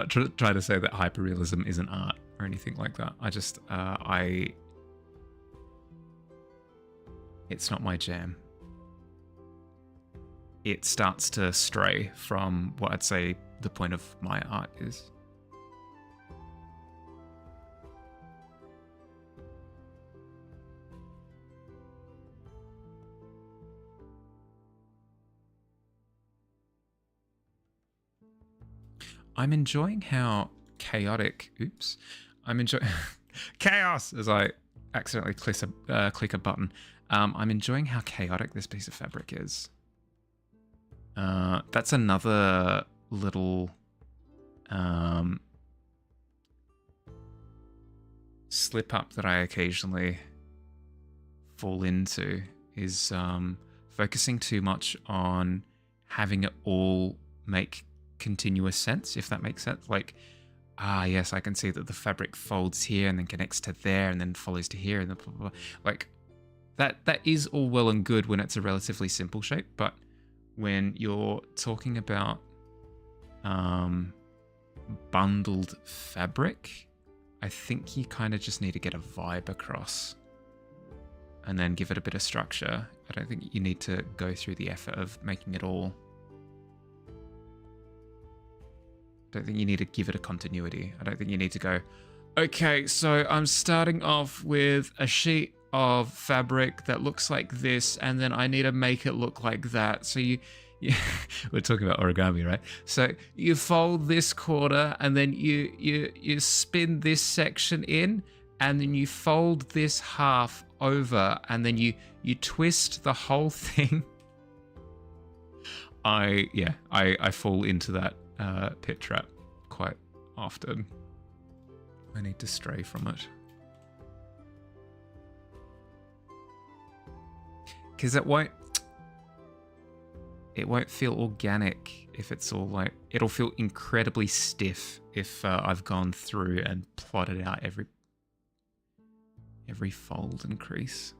S1: trying to say that hyperrealism isn't art or anything like that. I just it's not my jam. It starts to stray from what I'd say the point of my art is. I'm enjoying how chaotic... Oops. I'm enjoying... Chaos! As I accidentally click a button. I'm enjoying how chaotic this piece of fabric is. That's another little slip up that I occasionally fall into, is focusing too much on having it all make continuous sense, if that makes sense. Like, yes, I can see that the fabric folds here and then connects to there and then follows to here and then blah, blah, blah. Like, that is all well and good when it's a relatively simple shape, but when you're talking about bundled fabric, I think you kind of just need to get a vibe across and then give it a bit of structure. I don't think you need to go through the effort of making it all. I don't think you need to give it a continuity. I don't think you need to go, okay, so I'm starting off with a sheet of fabric that looks like this, and then I need to make it look like that. So you we're talking about origami, right? So you fold this quarter, and then you spin this section in, and then you fold this half over, and then you twist the whole thing. I fall into that pit trap quite often. I need to stray from it. Because it won't feel organic if it's all like... It'll feel incredibly stiff if I've gone through and plotted out every fold and crease.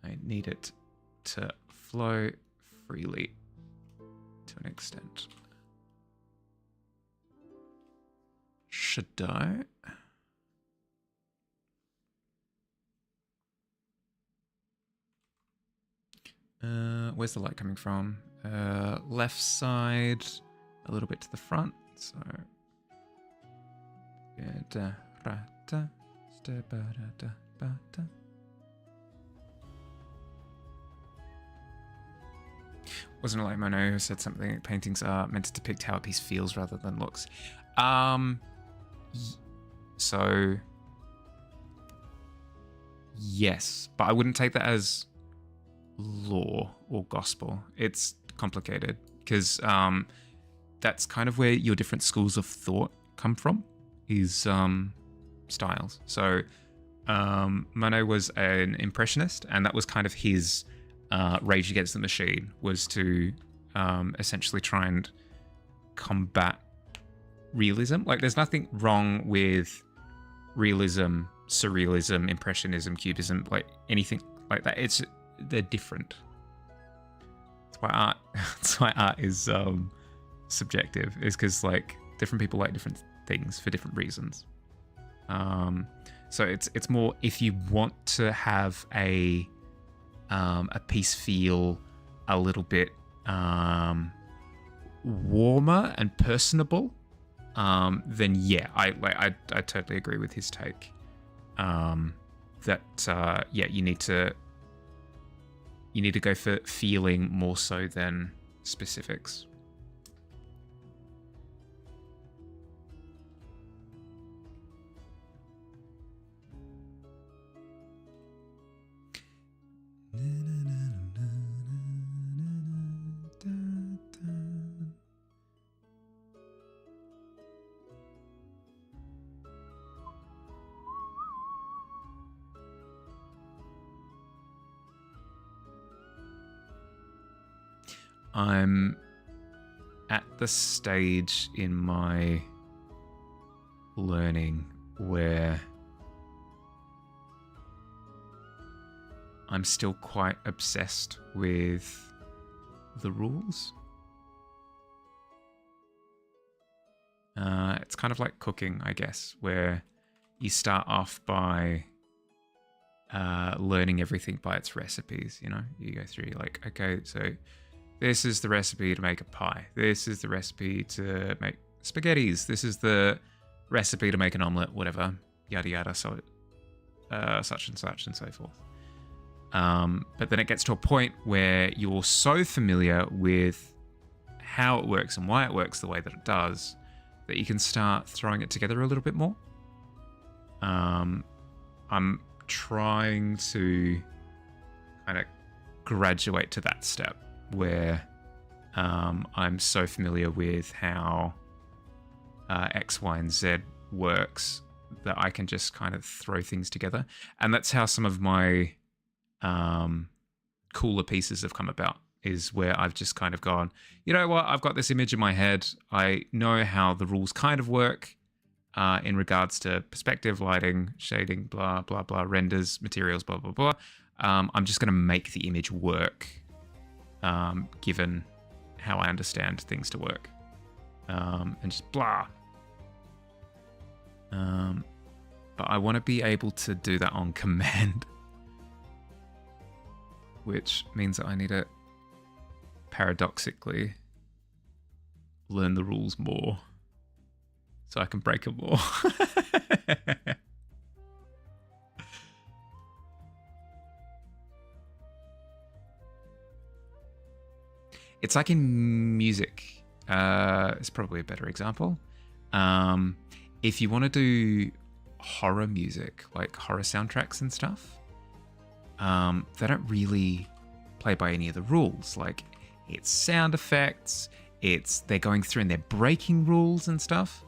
S1: I need it to flow freely to an extent. Should I? Where's the light coming from? Left side, a little bit to the front. So, wasn't it like Mono who said something? Paintings are meant to depict how a piece feels rather than looks. So yes, but I wouldn't take that as law or gospel. It's complicated because that's kind of where your different schools of thought come from, is styles. So Mono was an impressionist, and that was kind of his Rage Against the Machine, was to essentially try and combat realism. Like, there's nothing wrong with realism, surrealism, impressionism, cubism, like anything like that. They're different. That's why art is subjective, is because like different people like different things for different reasons. So it's more, if you want to have a piece feel a little bit warmer and personable, then yeah, I totally agree with his take. That yeah, you need to go for feeling more so than specifics. I'm at the stage in my learning where I'm still quite obsessed with the rules. It's kind of like cooking, I guess, where you start off by learning everything by its recipes, you know? You go through, you're like, okay, so this is the recipe to make a pie. This is the recipe to make spaghettis. This is the recipe to make an omelette, whatever, yada yada, so such and such and so forth. But then it gets to a point where you're so familiar with how it works and why it works the way that it does that you can start throwing it together a little bit more. I'm trying to kind of graduate to that step where I'm so familiar with how X, Y, and Z works that I can just kind of throw things together. And that's how some of my cooler pieces have come about, is where I've just kind of gone, you know what, I've got this image in my head. I know how the rules kind of work in regards to perspective, lighting, shading, blah, blah, blah, renders, materials, blah, blah, blah. I'm just going to make the image work given how I understand things to work. And just blah. But I want to be able to do that on command. Which means that I need to paradoxically learn the rules more so I can break them more. It's like in music. It's probably a better example. If you want to do horror music, like horror soundtracks and stuff, they don't really play by any of the rules. Like, it's sound effects, they're going through and they're breaking rules and stuff.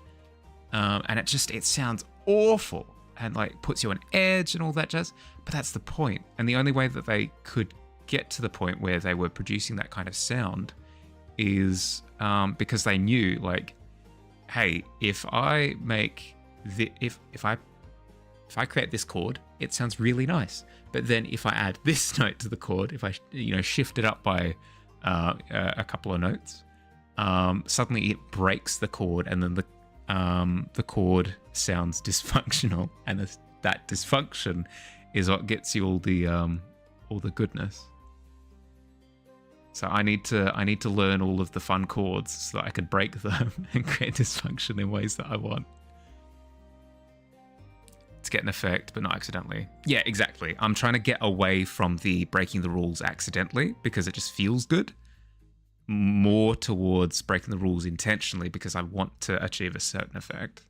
S1: And it sounds awful and like puts you on edge and all that jazz. But that's the point. And the only way that they could get to the point where they were producing that kind of sound is because they knew, like, hey, if I make if I create this chord, it sounds really nice. But then if I add this note to the chord, if I shift it up by a couple of notes, suddenly it breaks the chord, and then the chord sounds dysfunctional, and that dysfunction is what gets you all the goodness. So I need to learn all of the fun chords so that I can break them and create dysfunction in ways that I want. To get an effect, but not accidentally. Yeah, exactly. I'm trying to get away from the breaking the rules accidentally because it just feels good, more towards breaking the rules intentionally because I want to achieve a certain effect.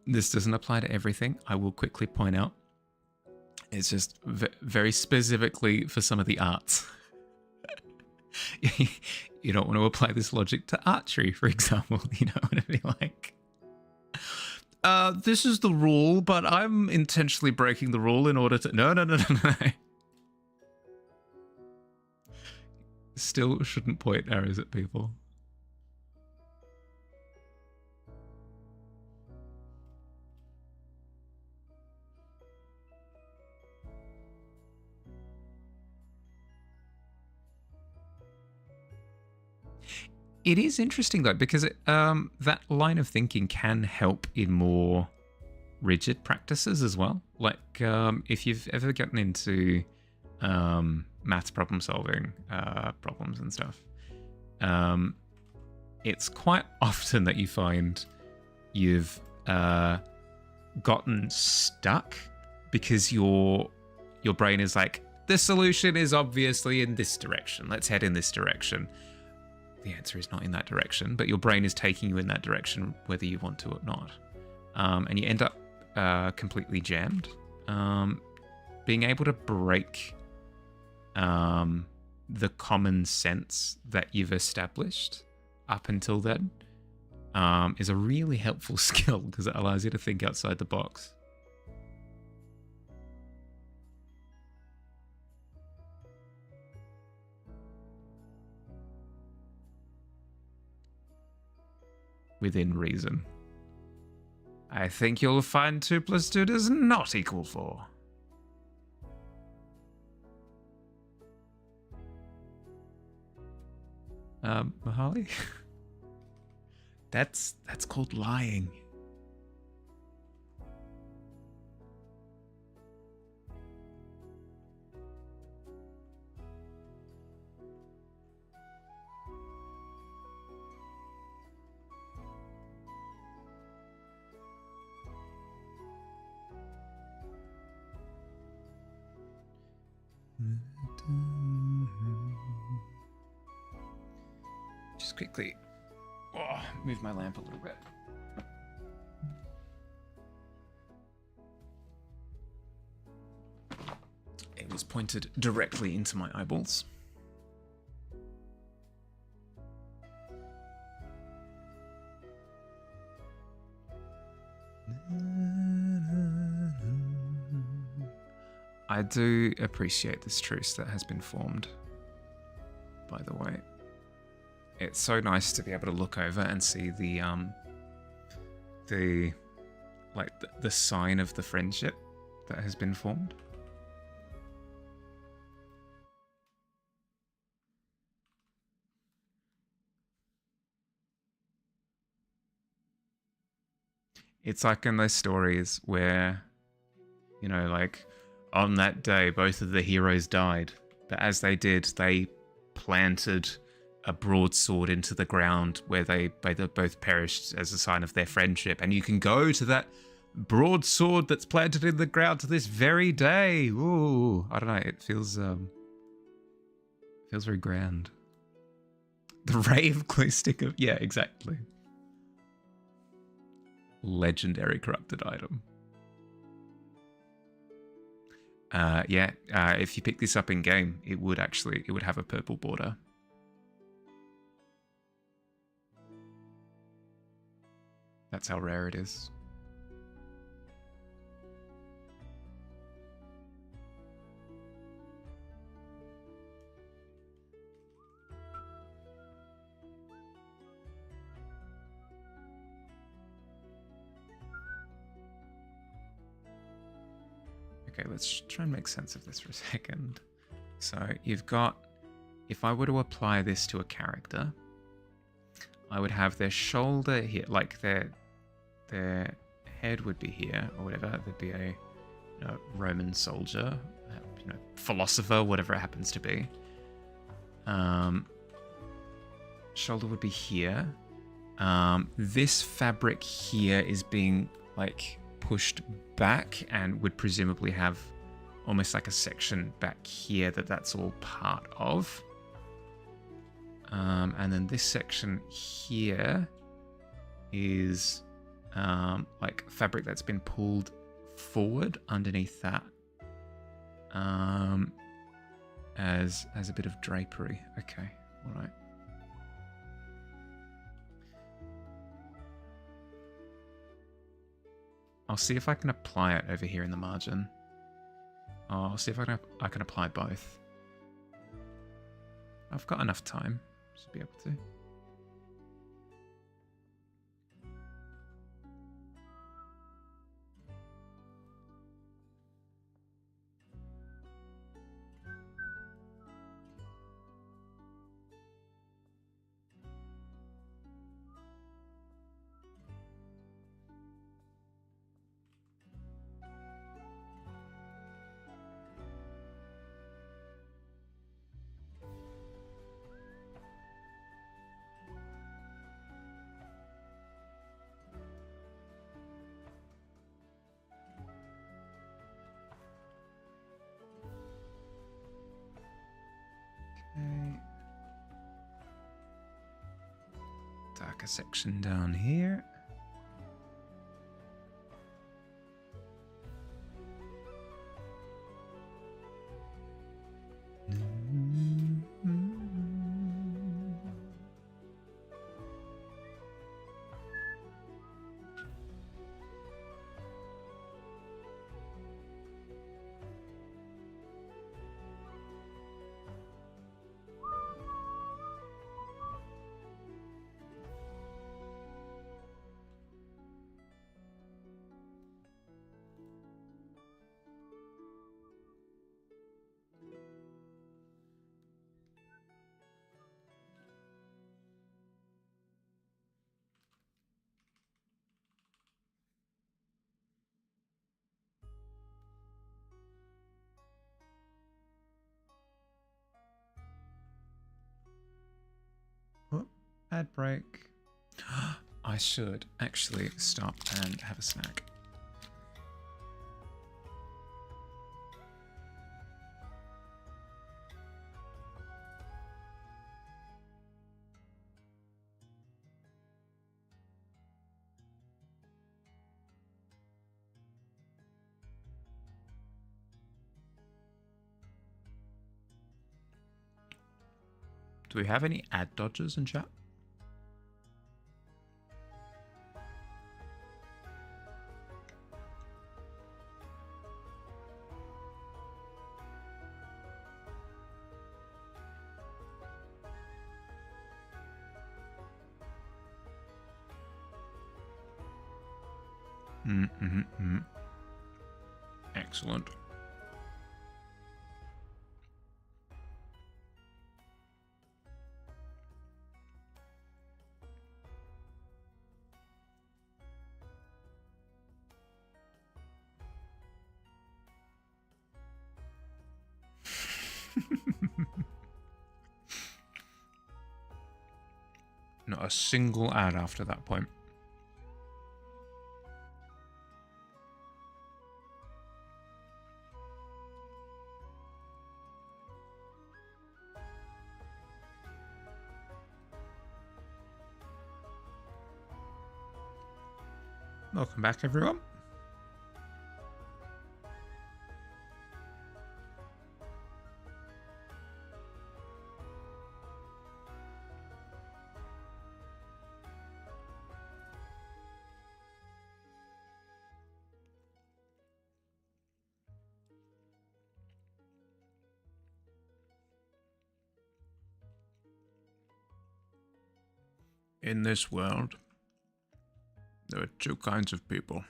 S1: This doesn't apply to everything, I will quickly point out. It's just very specifically for some of the arts. You don't want to apply this logic to archery, for example. You know what I mean? Like, this is the rule, but I'm intentionally breaking the rule in order to... No. Still shouldn't point arrows at people. It is interesting though, because that line of thinking can help in more rigid practices as well. Like if you've ever gotten into maths problem solving problems and stuff, it's quite often that you find you've gotten stuck because your brain is like, the solution is obviously in this direction. Let's head in this direction. The answer is not in that direction, but your brain is taking you in that direction whether you want to or not. And you end up completely jammed. Being able to break the common sense that you've established up until then is a really helpful skill because it allows you to think outside the box. Within reason. I think you'll find 2 + 2 does not equal 4. Mahali? That's called lying. Just quickly move my lamp a little bit. It was pointed directly into my eyeballs. I do appreciate this truce that has been formed, by the way. It's so nice to be able to look over and see the the the sign of the friendship that has been formed. It's like in those stories where, you know, like on that day, both of the heroes died. But as they did, they planted a broadsword into the ground where they both perished as a sign of their friendship. And you can go to that broadsword that's planted in the ground to this very day. Ooh, I don't know. It feels very grand. The ray of glow stick of, yeah, exactly. Legendary corrupted item. If you pick this up in game, it would have a purple border. That's how rare it is. Okay, let's try and make sense of this for a second. So you've got, if I were to apply this to a character, I would have their shoulder here, like their head would be here or whatever. There'd be a Roman soldier, philosopher, whatever it happens to be. Shoulder would be here. This fabric here is being like pushed back and would presumably have almost like a section back here that's all part of. And then this section here is like fabric that's been pulled forward underneath that as a bit of drapery. Okay, all right. I'll see if I can apply it over here in the margin. I'll see if I can apply both. I've got enough time. Should be able to. Darker section down here. Oh, ad break. I should actually stop and have a snack. Do we have any ad dodgers in chat? Excellent. Not a single ad after that point. Welcome back, everyone. In this world, there are two kinds of people.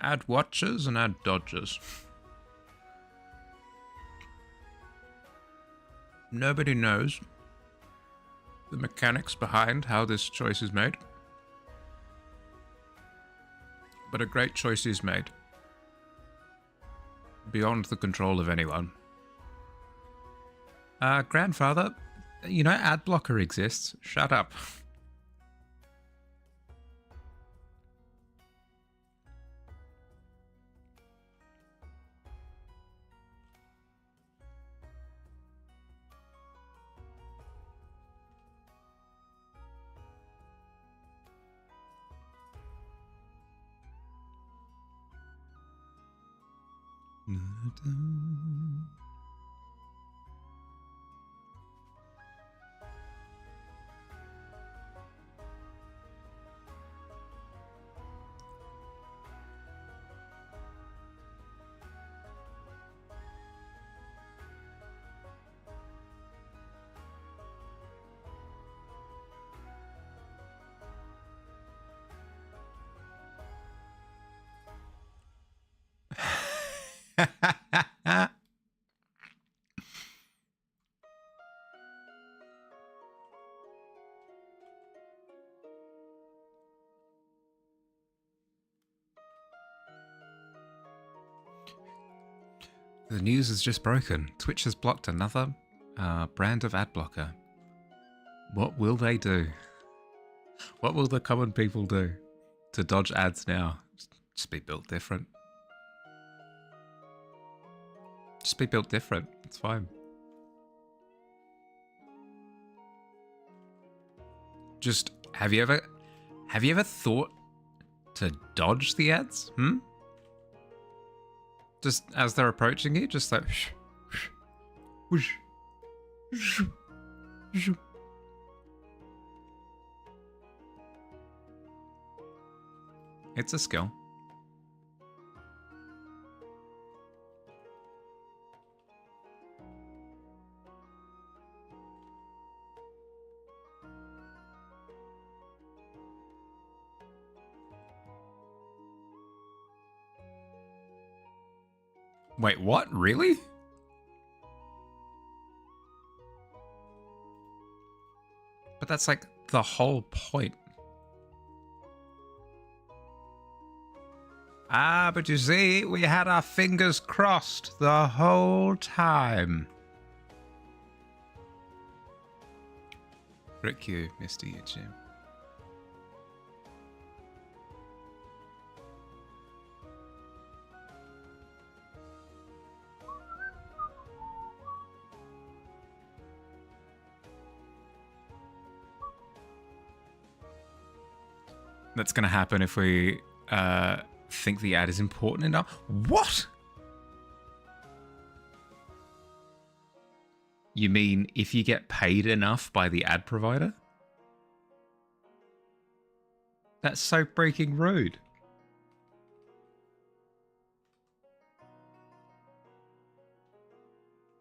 S1: Ad watchers and ad dodgers. Nobody knows the mechanics behind how this choice is made. But a great choice is made. Beyond the control of anyone. Grandfather, you know ad blocker exists. Shut up. The news has just broken. Twitch has blocked another brand of ad blocker. What will they do? What will the common people do to dodge ads now? Just be built different. Just be built different. It's fine. Just have you ever thought to dodge the ads? Just as they're approaching you, just like whoosh, whoosh, whoosh. It's a skill. Wait, what? Really? But that's like the whole point. Ah, but you see, we had our fingers crossed the whole time. Frick you, Mr. YouTube. That's going to happen if we think the ad is important enough. What? You mean if you get paid enough by the ad provider? That's so freaking rude.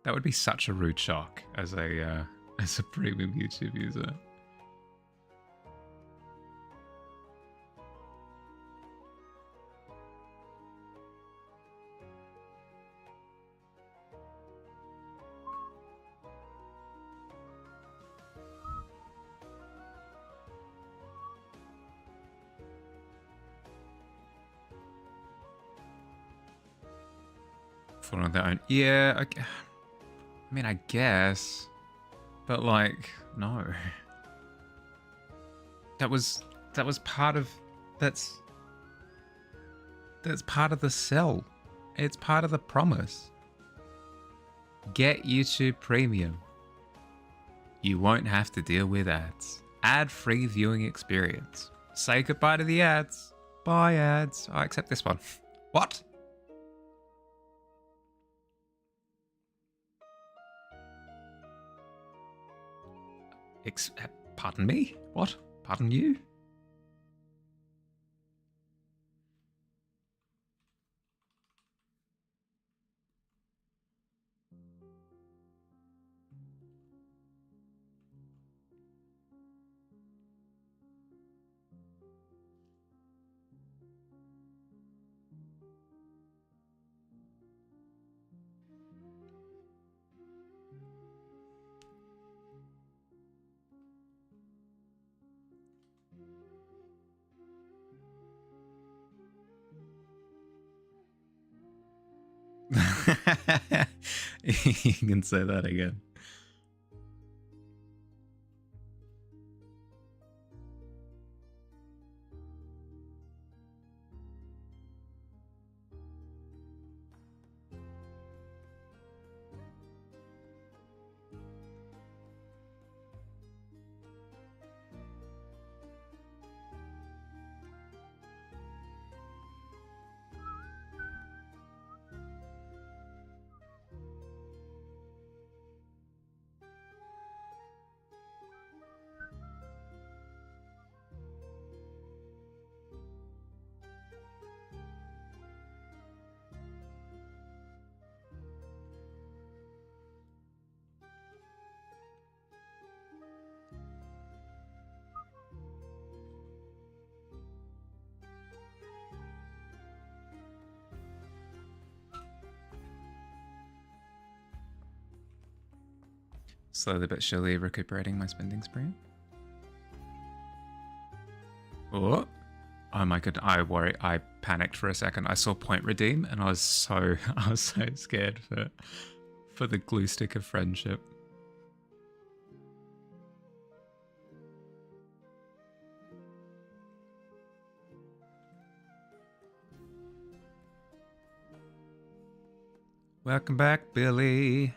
S1: That would be such a rude shock as a premium YouTube user. For on their own. Yeah, I mean, I guess. But like, no. That was part of that's part of the sell. It's part of the promise. Get YouTube Premium. You won't have to deal with ads. Ad-free viewing experience. Say goodbye to the ads. Bye ads. I accept this one. What? Pardon me? What? Pardon you? You can say that again. Slowly but surely recuperating my spending spree. Oh my god! I panicked for a second. I saw point redeem, and I was so scared for the glue stick of friendship. Welcome back, Billy.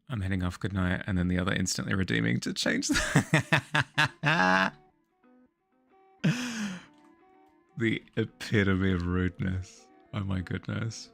S1: I'm heading off, good night, and then the other instantly redeeming to change the the epitome of rudeness. Oh my goodness.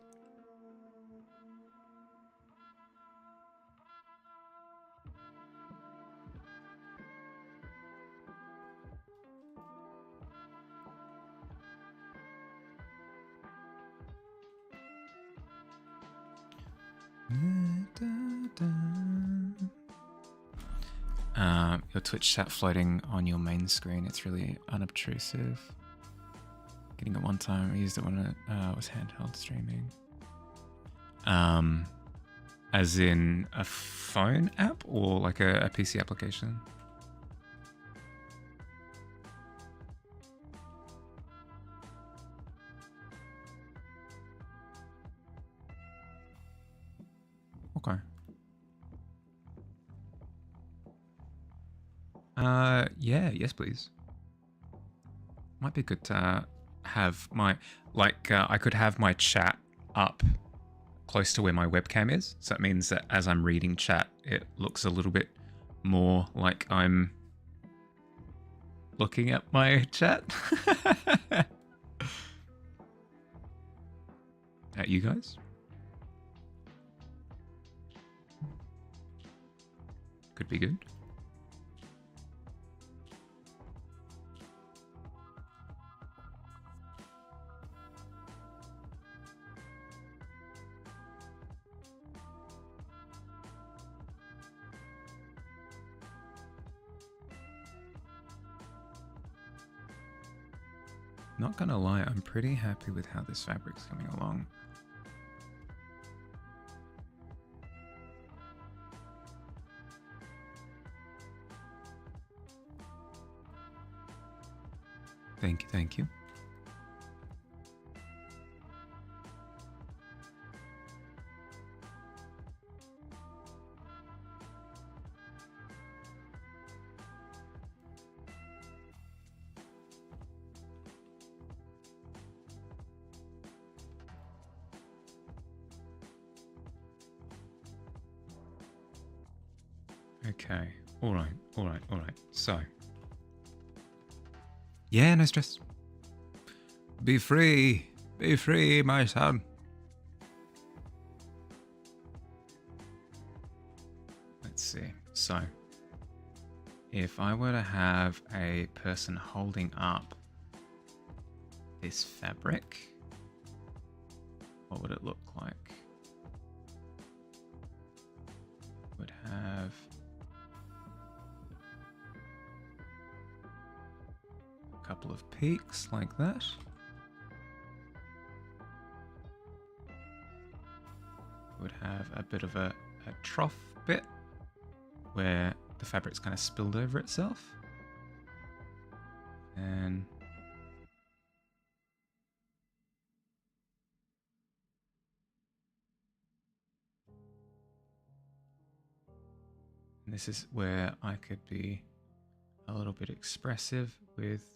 S1: Your Twitch chat floating on your main screen. It's really unobtrusive. Getting it one time. I used it when it was handheld streaming. As in a phone app or like a PC application? Okay. Yeah, yes, please. Might be good to have my, I could have my chat up close to where my webcam is. So that means that as I'm reading chat, it looks a little bit more like I'm looking at my chat. At you guys? Could be good. Not gonna lie, I'm pretty happy with how this fabric's coming along. Thank you, thank you. Okay, all right. So, yeah, no stress. Be free, my son. Let's see. So, if I were to have a person holding up this fabric, what would it look like? Would have a couple of peaks like that. Would have a bit of a trough bit where the fabric's kind of spilled over itself. And this is where I could be a little bit expressive with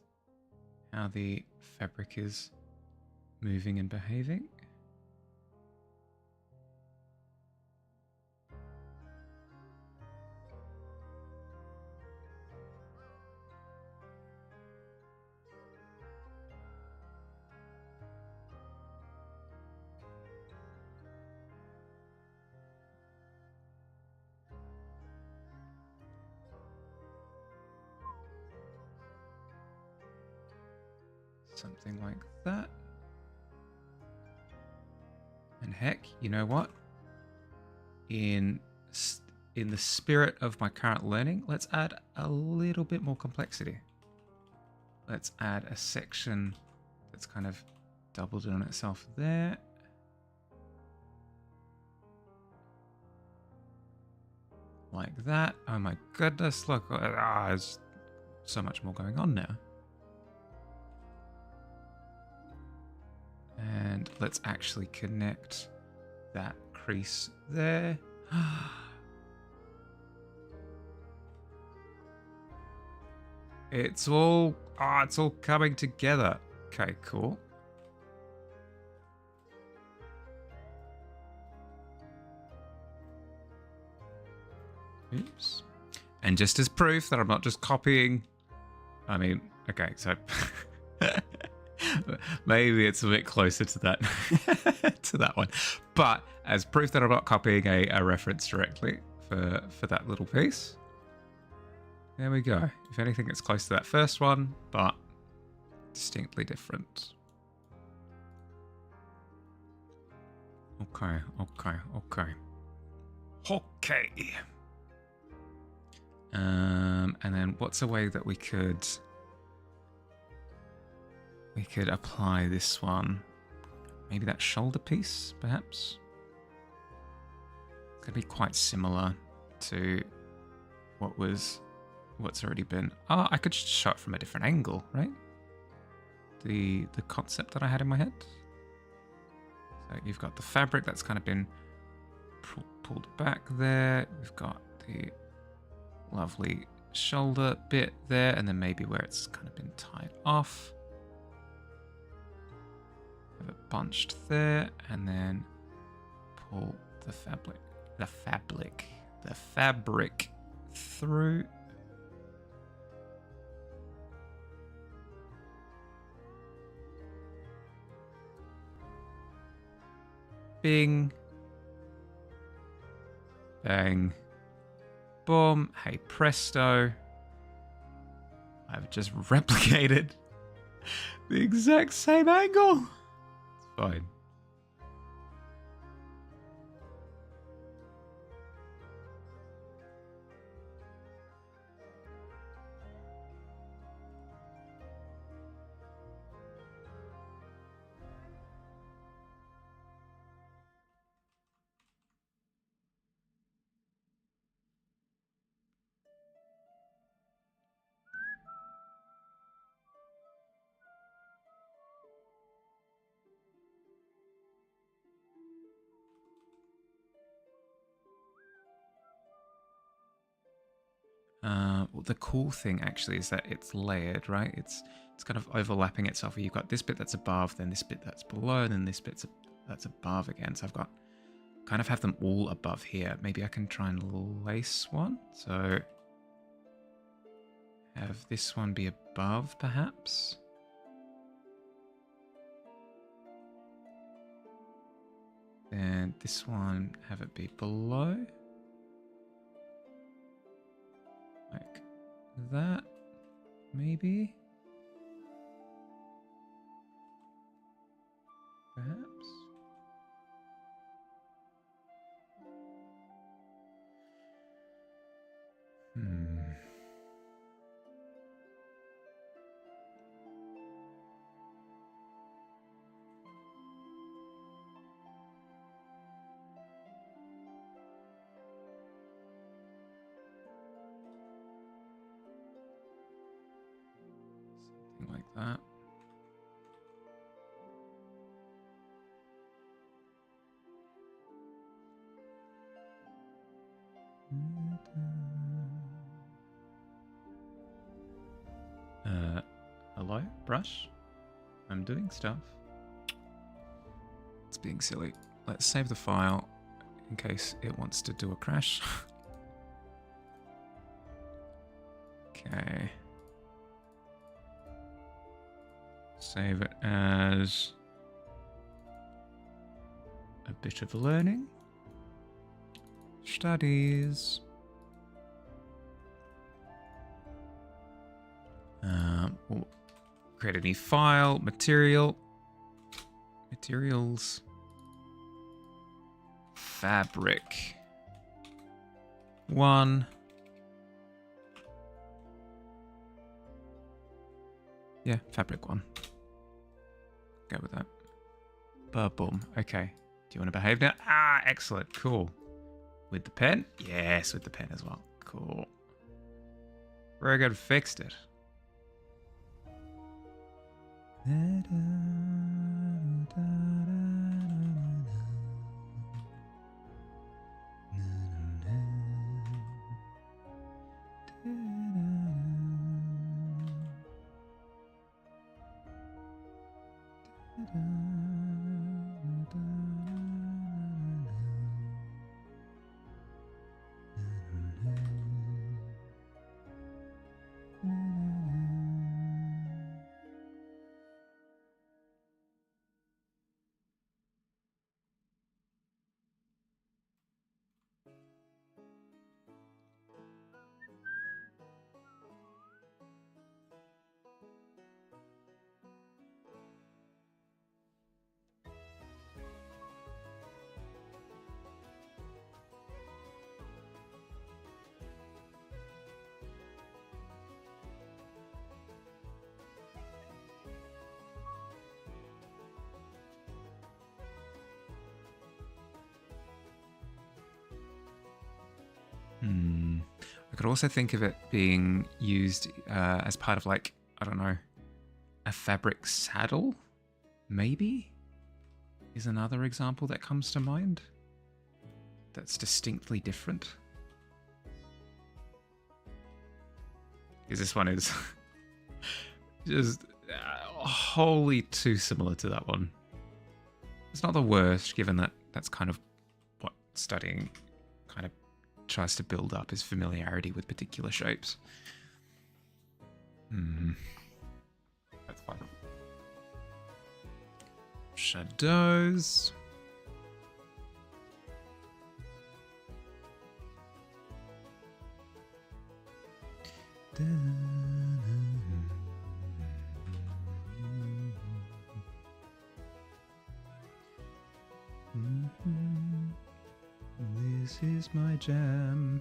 S1: how the fabric is moving and behaving. Something like that. And heck, you know what? In the spirit of my current learning, let's add a little bit more complexity. Let's add a section that's kind of doubled in on itself there. Like that. Oh my goodness, look. There's so much more going on now. And let's actually connect that crease there. It's all coming together. Okay, cool. Oops. And just as proof that I'm not just copying, I mean, okay, so maybe it's a bit closer to that to that one. But as proof that I'm not copying a reference directly for that little piece. There we go. If anything, it's close to that first one, but distinctly different. Okay. And then what's a way that we could apply this one? Maybe that shoulder piece, perhaps? going to be quite similar to what's already been. Oh, I could show it from a different angle, right? The concept that I had in my head. So you've got the fabric that's kind of been pulled back there. We've got the lovely shoulder bit there, and then maybe where it's kind of been tied off. Have it bunched there, and then pull the fabric through. Bing. Bang. Boom. Hey presto. I've just replicated the exact same angle. It's fine. Well, the cool thing actually is that it's layered, right? It's kind of overlapping itself. You've got this bit that's above, then this bit that's below, and then this bit that's above again. So I've got kind of have them all above here. Maybe I can try and lace one. So have this one be above, perhaps. And this one have it be below. Like that, maybe. Perhaps. Something like that. Hello, brush? I'm doing stuff. It's being silly. Let's save the file in case it wants to do a crash. Okay. Save it as a bit of learning. Studies. We'll create a new file. Materials. Fabric. 1. Yeah, fabric 1. Go with that. Boom. Okay. Do you want to behave now? Ah, excellent. Cool. With the pen? Yes, with the pen as well. Cool. Very good. Fixed it. I could also think of it being used as part of, like, I don't know, a fabric saddle, maybe, is another example that comes to mind that's distinctly different. Because this one is just wholly too similar to that one. It's not the worst, given that that's kind of what studying kind of tries to build up, is familiarity with particular shapes. That's fine. Shadows. This is my jam.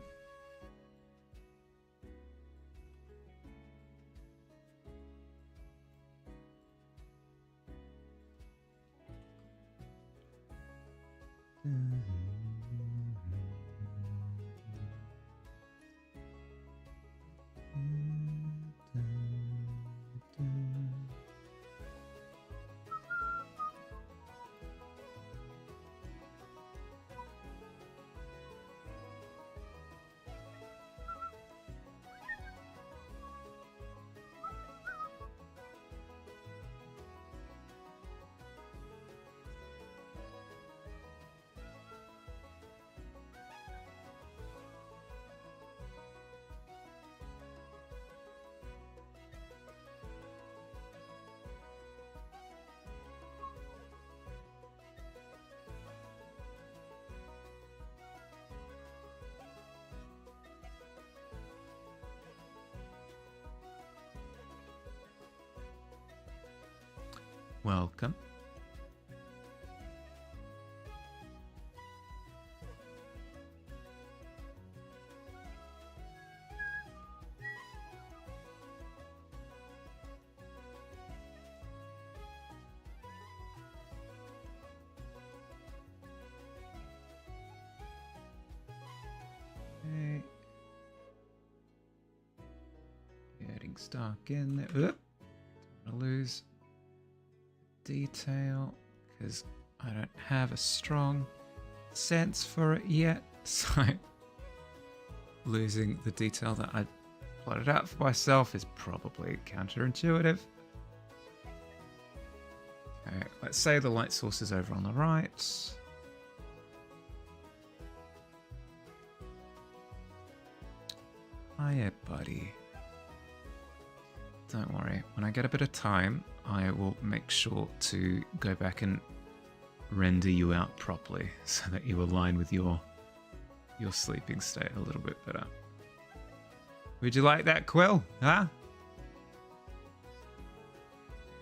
S1: Welcome. Okay. Getting stuck in there. Don't want to lose detail because I don't have a strong sense for it yet, so losing the detail that I plotted out for myself is probably counterintuitive. Okay, let's say the light source is over on the right. Hiya, buddy. Don't worry, when I get a bit of time, I will make sure to go back and render you out properly so that you align with your sleeping state a little bit better. Would you like that, Quill? Huh?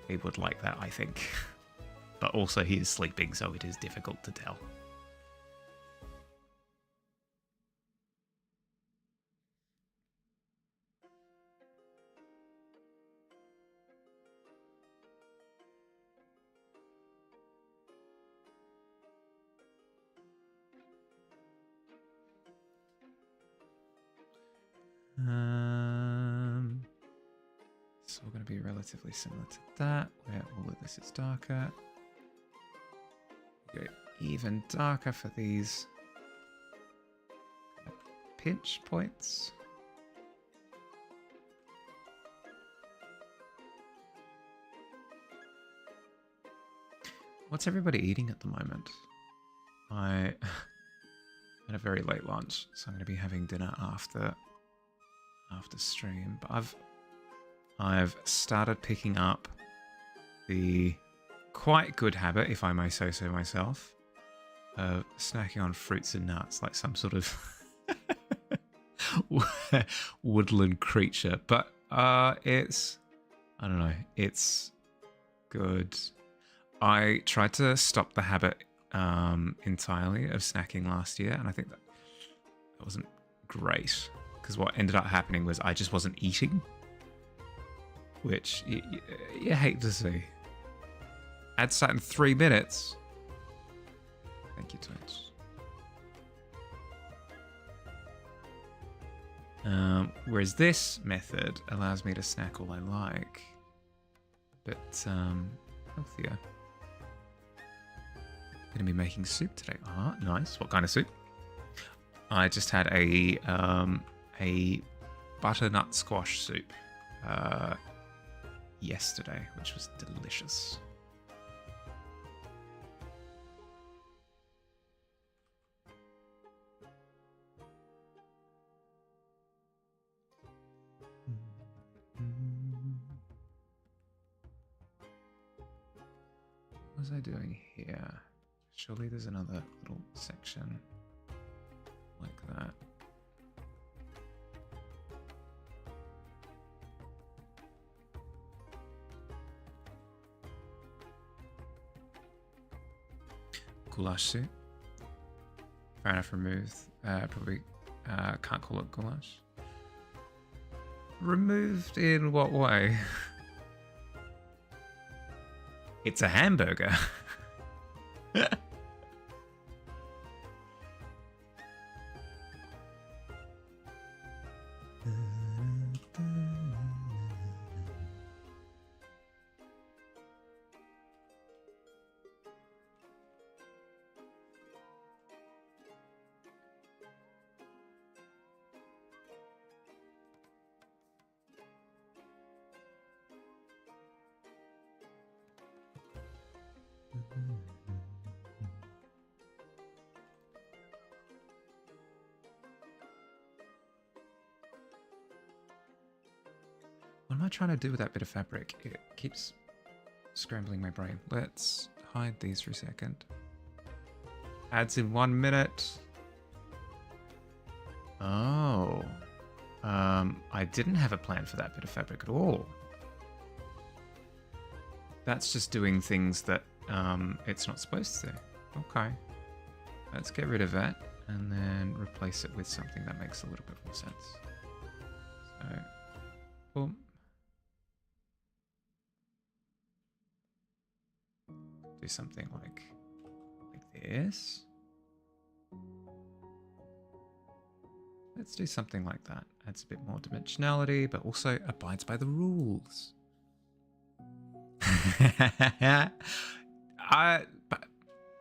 S1: He would like that, I think. But also he is sleeping, so it is difficult to tell. It's all going to be relatively similar to that, where all of this is darker. Go even darker for these pinch points. What's everybody eating at the moment? I had a very late lunch, so I'm going to be having dinner after stream. But I've started picking up the quite good habit, if I may say so myself, of snacking on fruits and nuts like some sort of woodland creature. But it's, I don't know, it's good. I tried to stop the habit entirely of snacking last year, and I think that wasn't great, because what ended up happening was I just wasn't eating, which you hate to see. I'd sat in 3 minutes. Thank you, Twitch. Whereas this method allows me to snack all I like, but healthier. Gonna be making soup today. Ah, nice. What kind of soup? I just had a butternut squash soup yesterday, which was delicious. What was I doing here? Surely there's another little section like that. Goulash soup. Fair enough, removed. Probably can't call it goulash. Removed in what way? It's a hamburger. What am I trying to do with that bit of fabric? It keeps scrambling my brain. Let's hide these for a second. Ads in 1 minute. Oh. I didn't have a plan for that bit of fabric at all. That's just doing things that it's not supposed to. Okay. Let's get rid of that and then replace it with something that makes a little bit more sense. So, boom. Do something like this. Let's do something like that. Adds a bit more dimensionality, but also abides by the rules.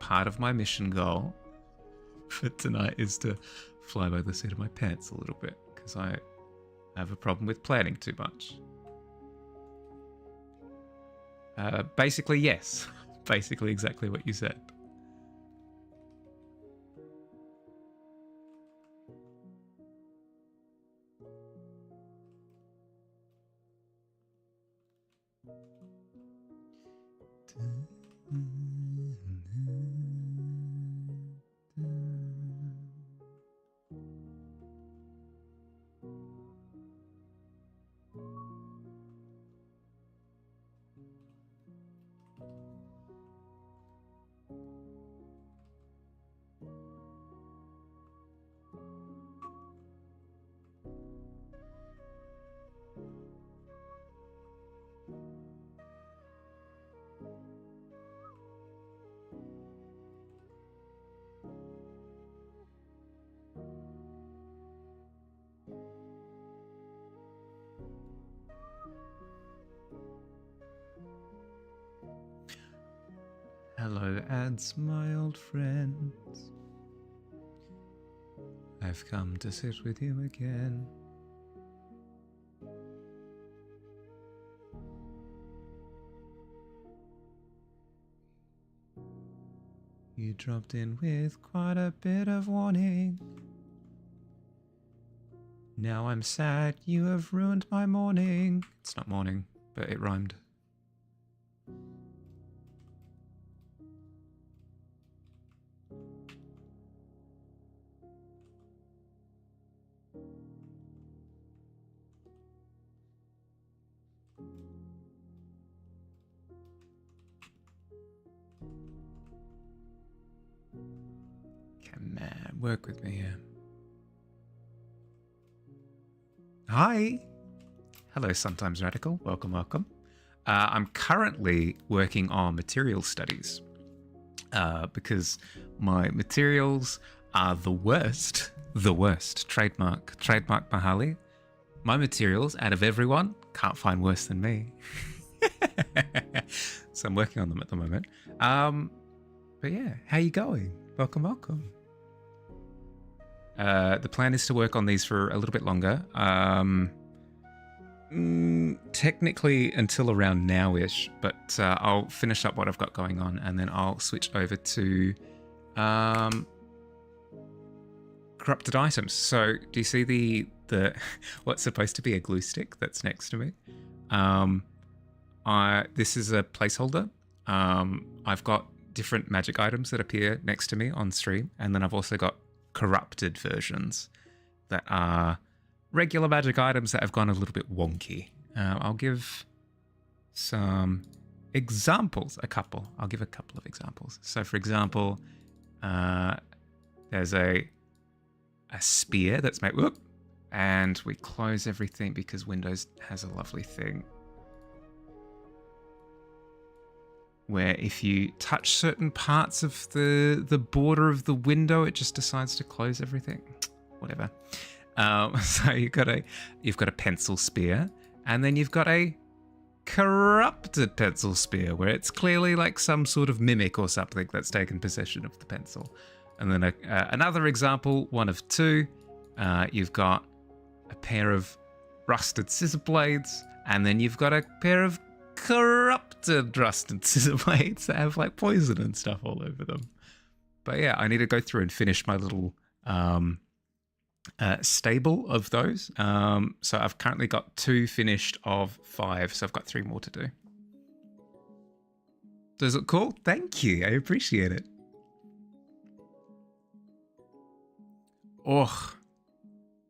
S1: Part of my mission goal for tonight is to fly by the seat of my pants a little bit, because I have a problem with planning too much. Basically, yes. Basically exactly what you said. Hello, ads, my old friends. I've come to sit with you again. You dropped in with quite a bit of warning. Now I'm sad you have ruined my morning. It's not morning, but it rhymed. Come on, work with me here. Hi! Hello, Sometimes Radical. Welcome, welcome. I'm currently working on material studies because my materials are the worst. Trademark Mahali. My materials, out of everyone, can't find worse than me. So I'm working on them at the moment. But yeah, how you going? Welcome, welcome. The plan is to work on these for a little bit longer. Technically until around now-ish, but I'll finish up what I've got going on and then I'll switch over to corrupted items. So do you see the what's supposed to be a glue stick that's next to me? This is a placeholder. I've got different magic items that appear next to me on stream, and then I've also got corrupted versions that are regular magic items that have gone a little bit wonky. I'll give some examples, I'll give a couple of examples. So for example, there's a spear that's made, whoop, and we close everything because Windows has a lovely thing where if you touch certain parts of the border of the window, it just decides to close everything. Whatever. So you've got a pencil spear, and then you've got a corrupted pencil spear where it's clearly like some sort of mimic or something that's taken possession of the pencil. And then another example, one of two, you've got a pair of rusted scissor blades, and then you've got a pair of corrupted rusted scissor blades that have like poison and stuff all over them. But yeah, I need to go through and finish my little stable of those. So I've currently got 2 finished of 5, so I've got 3 more to do. Does it look cool? Thank you, I appreciate it. Oh,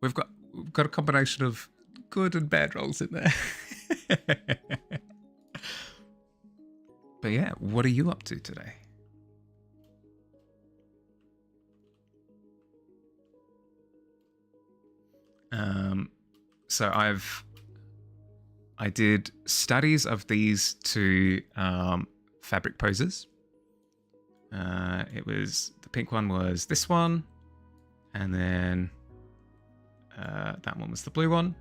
S1: we've got a combination of good and bad rolls in there. But yeah, what are you up to today? So I did studies of these 2 fabric poses. The pink one was this one, and then that one was the blue one.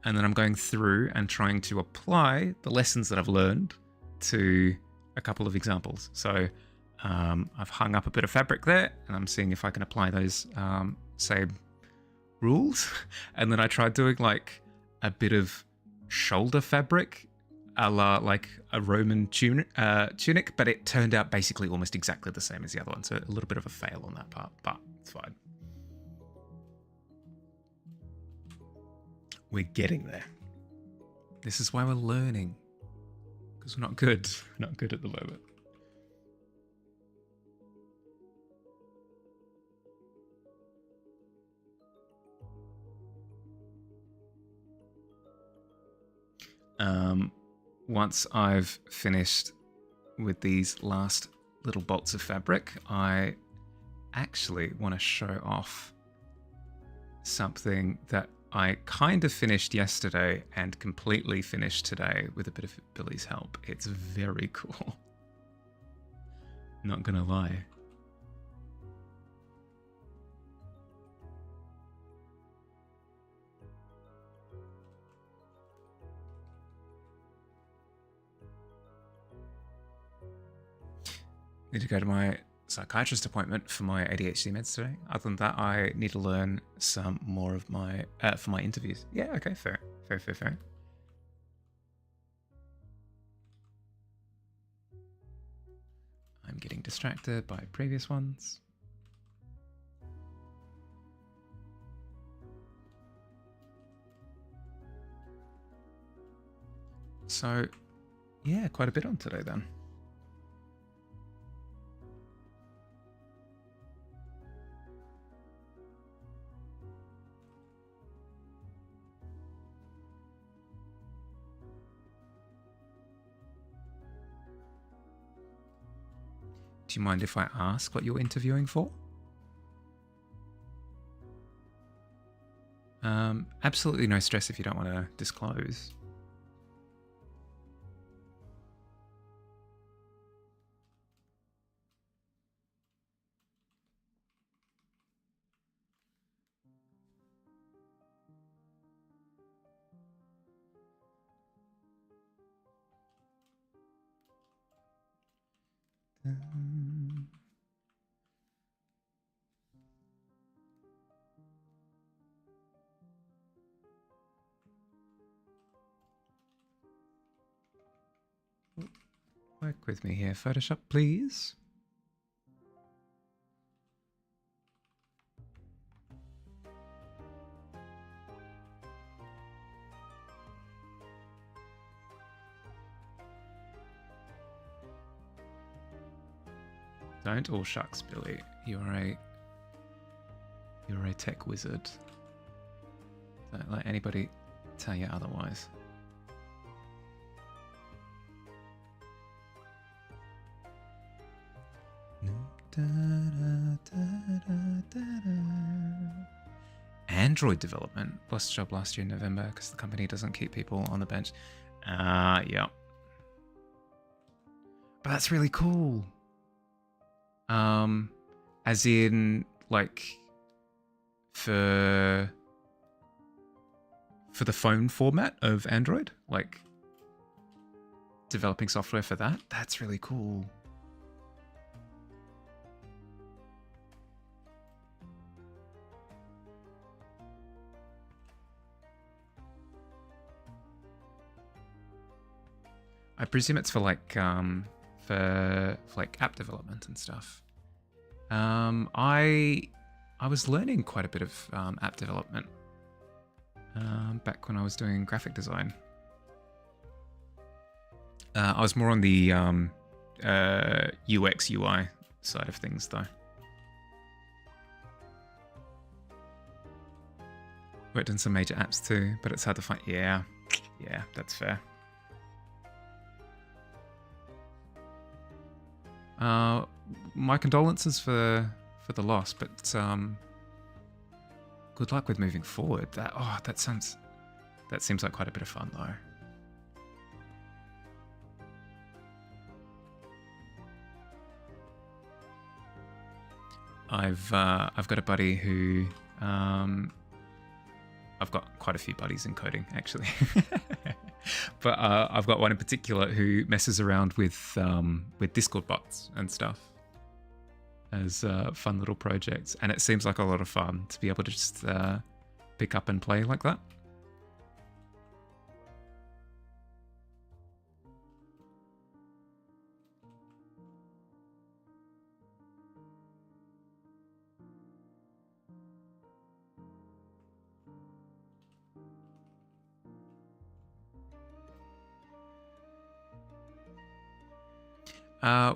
S1: And then I'm going through and trying to apply the lessons that I've learned to a couple of examples. So I've hung up a bit of fabric there, and I'm seeing if I can apply those same rules. And then I tried doing like a bit of shoulder fabric a la like a Roman tunic, but it turned out basically almost exactly the same as the other one. So a little bit of a fail on that part, but it's fine. We're getting there. This is why we're learning, because we're not good. We're not good at the moment. Once I've finished with these last little bolts of fabric, I actually want to show off something that I kind of finished yesterday and completely finished today with a bit of Billy's help. It's very cool. Not gonna lie. Need to go to my psychiatrist appointment for my ADHD meds today. Other than that, I need to learn some more of my for my interviews. Yeah, okay, fair. I'm getting distracted by previous ones. So, yeah, quite a bit on today then. Do you mind if I ask what you're interviewing for? Absolutely no stress if you don't want to disclose. Work with me here, Photoshop, please. Don't. Oh shucks, Billy. You're a tech wizard. Don't let anybody tell you otherwise. Android development. Lost job last year in November because the company doesn't keep people on the bench. Yeah. But that's really cool. As in, like, for the phone format of Android, like developing software for that. That's really cool. I presume it's for like for like app development and stuff. I was learning quite a bit of app development back when I was doing graphic design. I was more on the UX UI side of things though. Worked on some major apps too, but it's hard to find. Yeah, that's fair. My condolences for the loss, but good luck with moving forward. That seems like quite a bit of fun though. I've got a buddy who I've got quite a few buddies in coding actually. But I've got one in particular who messes around with Discord bots and stuff as fun little projects, and it seems like a lot of fun to be able to just pick up and play like that.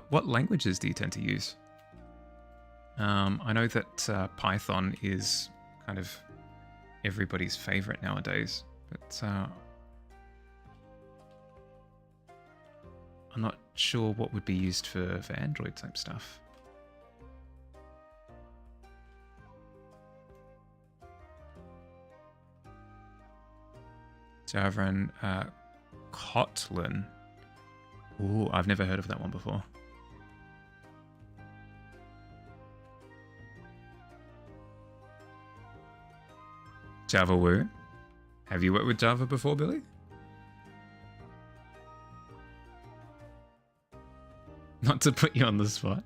S1: What languages do you tend to use? I know that Python is kind of everybody's favorite nowadays, but I'm not sure what would be used for Android type stuff. Tavern, Kotlin. Ooh, I've never heard of that one before. Java Woo. Have you worked with Java before, Billy? Not to put you on the spot.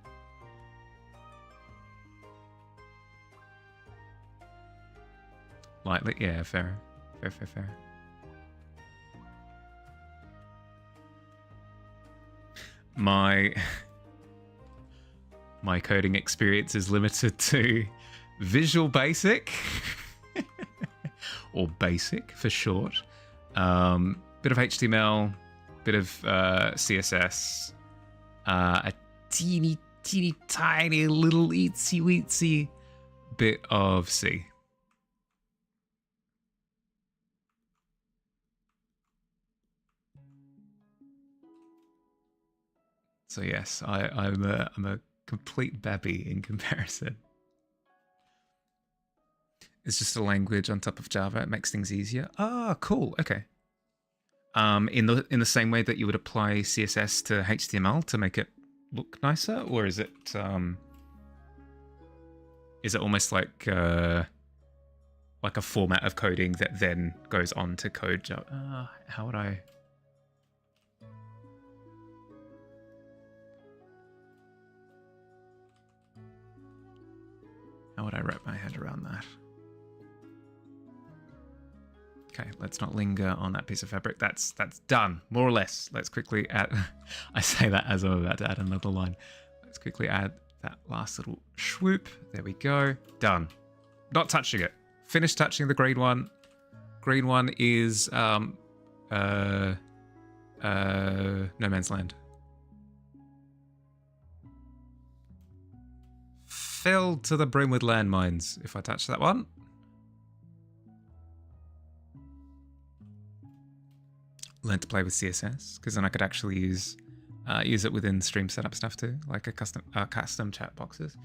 S1: Lightly, yeah, fair. Fair. My coding experience is limited to Visual Basic, or Basic for short. Bit of HTML, bit of CSS, a teeny tiny little itsy weetsy bit of C. So yes, I'm a complete babby in comparison. It's just a language on top of Java. It makes things easier. Ah, cool. Okay. In the same way that you would apply CSS to HTML to make it look nicer, or is it almost like a format of coding that then goes on to code Java? How would I? How would I wrap my head around that? Okay, let's not linger on that piece of fabric. That's done, more or less. Let's quickly add... I say that as I'm about to add another line. Let's quickly add that last little swoop. There we go. Done. Not touching it. Finished touching the green one. Green one is No Man's Land. Filled to the brim with landmines if I touch that one. Learn to play with CSS, because then I could actually use it within stream setup stuff too, like a custom chat boxes.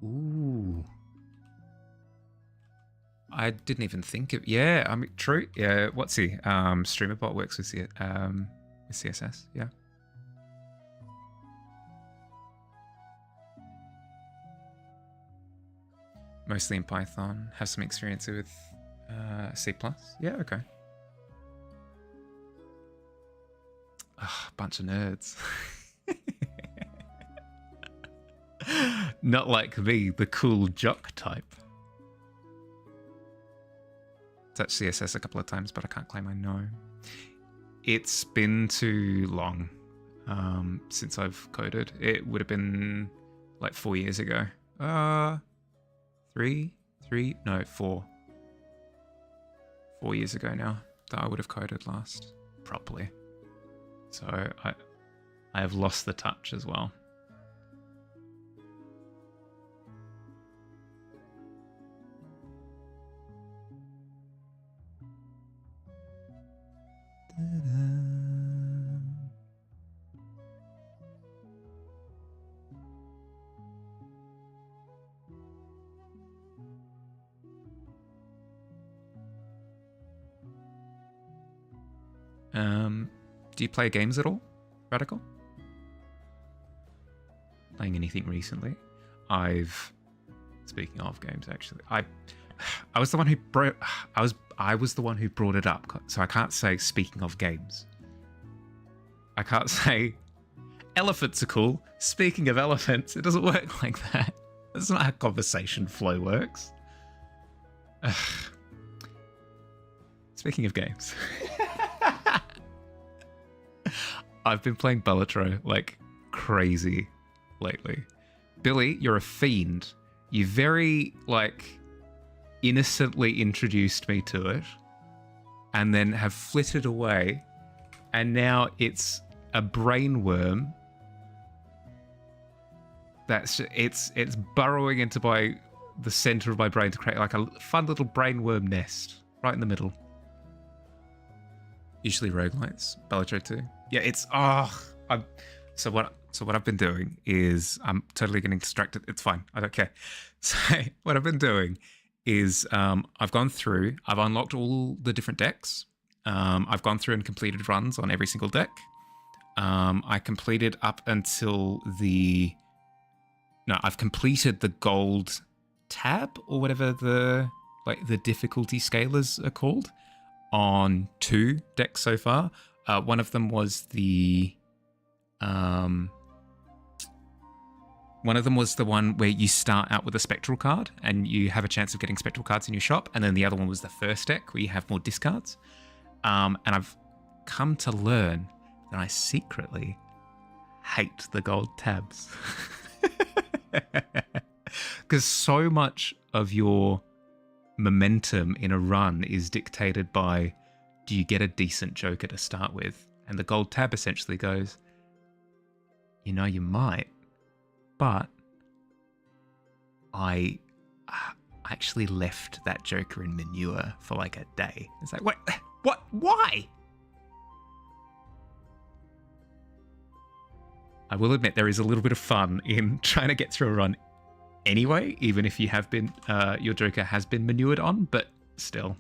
S1: Ooh. I didn't even think of... Yeah, I mean, true. Yeah, what's he? StreamerBot works with CSS, yeah. Mostly in Python. Have some experience with C++. Yeah, okay. Bunch of nerds. Not like me, the cool jock type. Touched CSS a couple of times, but I can't claim I know. It's been too long since I've coded. It would have been like 4 years ago. 4 years ago now that I would have coded last properly. So I have lost the touch as well. Do you play games at all, Radical? Playing anything recently? Speaking of games, actually, I was the one who I was the one who brought it up, so I can't say speaking of games. I can't say elephants are cool. Speaking of elephants, it doesn't work like that. That's not how conversation flow works. Speaking of games. I've been playing Bellatro like crazy lately. Billy, you're a fiend. You very, innocently introduced me to it and then have flitted away, and now it's a brain worm it's burrowing into the center of my brain to create like a fun little brain worm nest right in the middle. Usually roguelites, Bellatro too. Yeah, it's so what I've been doing is I'm totally getting distracted. It's fine. I don't care. So what I've been doing is I've gone through, I've unlocked all the different decks. I've gone through and completed runs on every single deck. I completed up until I've completed the gold tab or whatever the difficulty scalars are called on 2 decks so far. One of them was the one where you start out with a spectral card and you have a chance of getting spectral cards in your shop, and then the other one was the first deck where you have more discards. And I've come to learn that I secretly hate the gold tabs. Because so much of your momentum in a run is dictated by, do you get a decent joker to start with? And the gold tab essentially goes, you might, but I actually left that joker in manure for like a day. It's like, what, why? I will admit there is a little bit of fun in trying to get through a run anyway, even if you have been, your joker has been manured on, but still.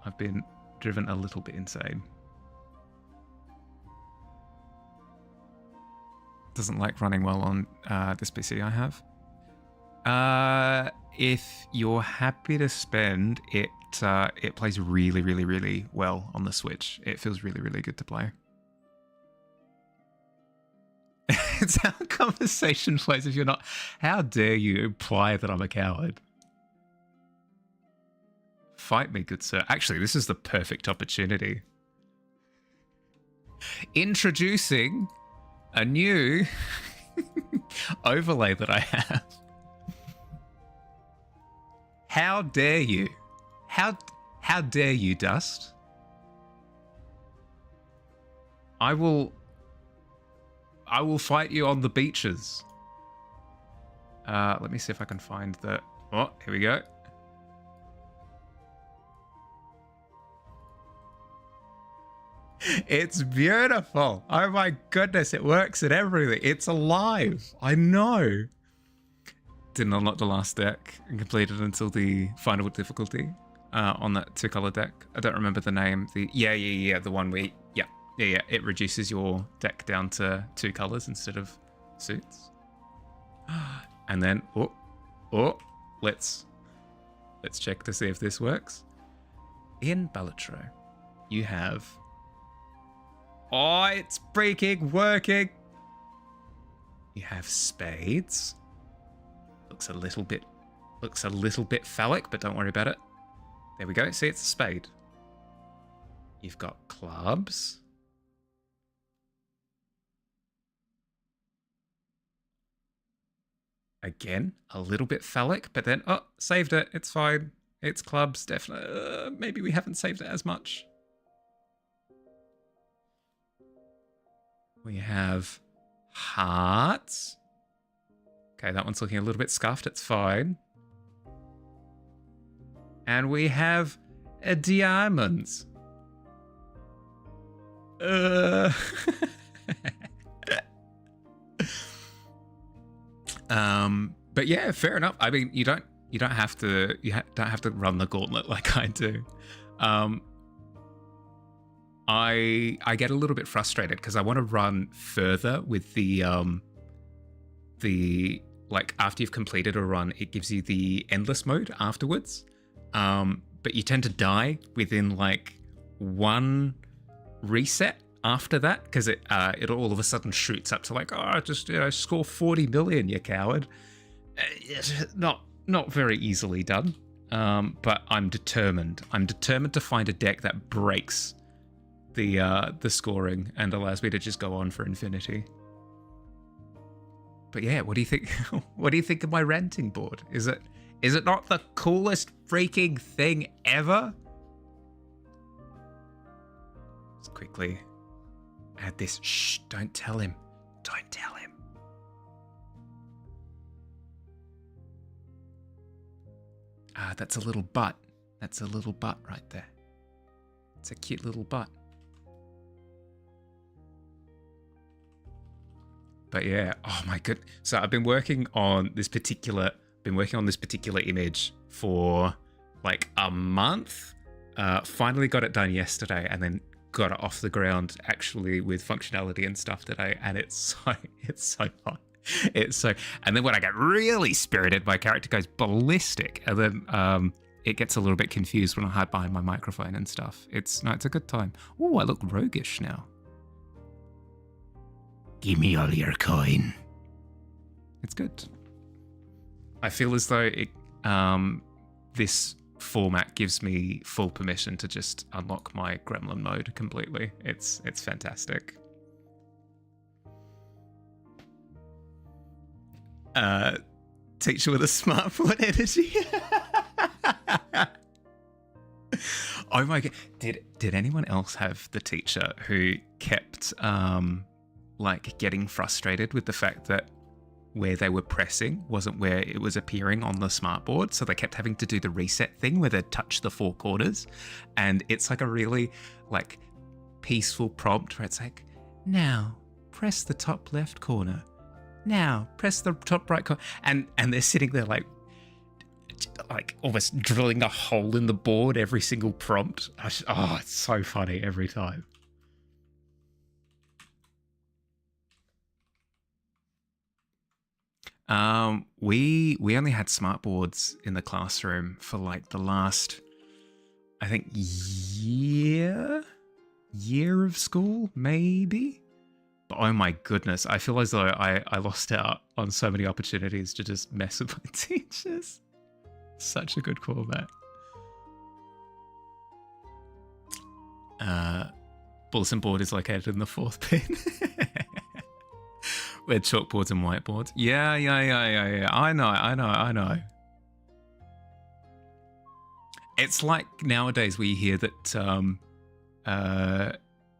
S1: I've been driven a little bit insane. Doesn't like running well on this PC I have. If you're happy to spend, it plays really, really, really well on the Switch. It feels really, really good to play. It's how conversation flows if you're not. How dare you imply that I'm a coward? Fight me, good sir. Actually, this is the perfect opportunity. Introducing a new overlay that I have. How dare you? How dare you, Dust? I will fight you on the beaches. Let me see if I can find the... Oh, here we go. It's beautiful. Oh my goodness, it works and everything. It's alive. I know. Didn't unlock the last deck and completed until the final difficulty on that 2-color deck. I don't remember the name. Yeah. The one where yeah. It reduces your deck down to 2 colors instead of suits. And then let's check to see if this works. In Balatro, you have. Oh, it's freaking working. You have spades. Looks a little bit phallic, but don't worry about it. There we go. See, it's a spade. You've got clubs. Again, a little bit phallic, but then, oh, saved it. It's fine. It's clubs, definitely. Maybe we haven't saved it as much. We have hearts. Okay, that one's looking a little bit scuffed. It's fine. And we have diamonds. But yeah, fair enough. I mean, you don't have to run the gauntlet like I do. I get a little bit frustrated because I want to run further with the like after you've completed a run, it gives you the endless mode afterwards. But you tend to die within like one reset after that because it all of a sudden shoots up to like, oh, just score 40 million, you coward. Not very easily done. But I'm determined. I'm determined to find a deck that breaks the scoring and allows me to just go on for infinity. But yeah, what do you think? What do you think of my renting board? Is it not the coolest freaking thing ever? Let's quickly add this. Shh! Don't tell him. Don't tell him. That's a little butt. That's a little butt right there. It's a cute little butt. But yeah, oh my god. So I've been working on this particular image for like a month. Finally got it done yesterday, and then got it off the ground actually with functionality and stuff today. And it's so fun. And then when I get really spirited, my character goes ballistic, and then it gets a little bit confused when I hide behind my microphone and stuff. It's a good time. Oh, I look roguish now. Give me all your coin. It's good. I feel as though this format gives me full permission to just unlock my gremlin mode completely. It's fantastic. Teacher with a smartphone energy. Oh my god! Did anyone else have the teacher who kept like getting frustrated with the fact that where they were pressing wasn't where it was appearing on the smartboard, so they kept having to do the reset thing where they touch the 4 corners, and it's like a really like peaceful prompt where it's like, now press the top left corner. Now press the top right corner, and they're sitting there like almost drilling a hole in the board every single prompt. Oh, it's so funny every time. We only had smartboards in the classroom for like the last, I think, year of school, maybe. But oh my goodness, I feel as though I lost out on so many opportunities to just mess with my teachers. Such a good call, that. Bulletin board is located in the 4th pin. Where chalkboards and whiteboards. Yeah. I know. It's like nowadays we hear that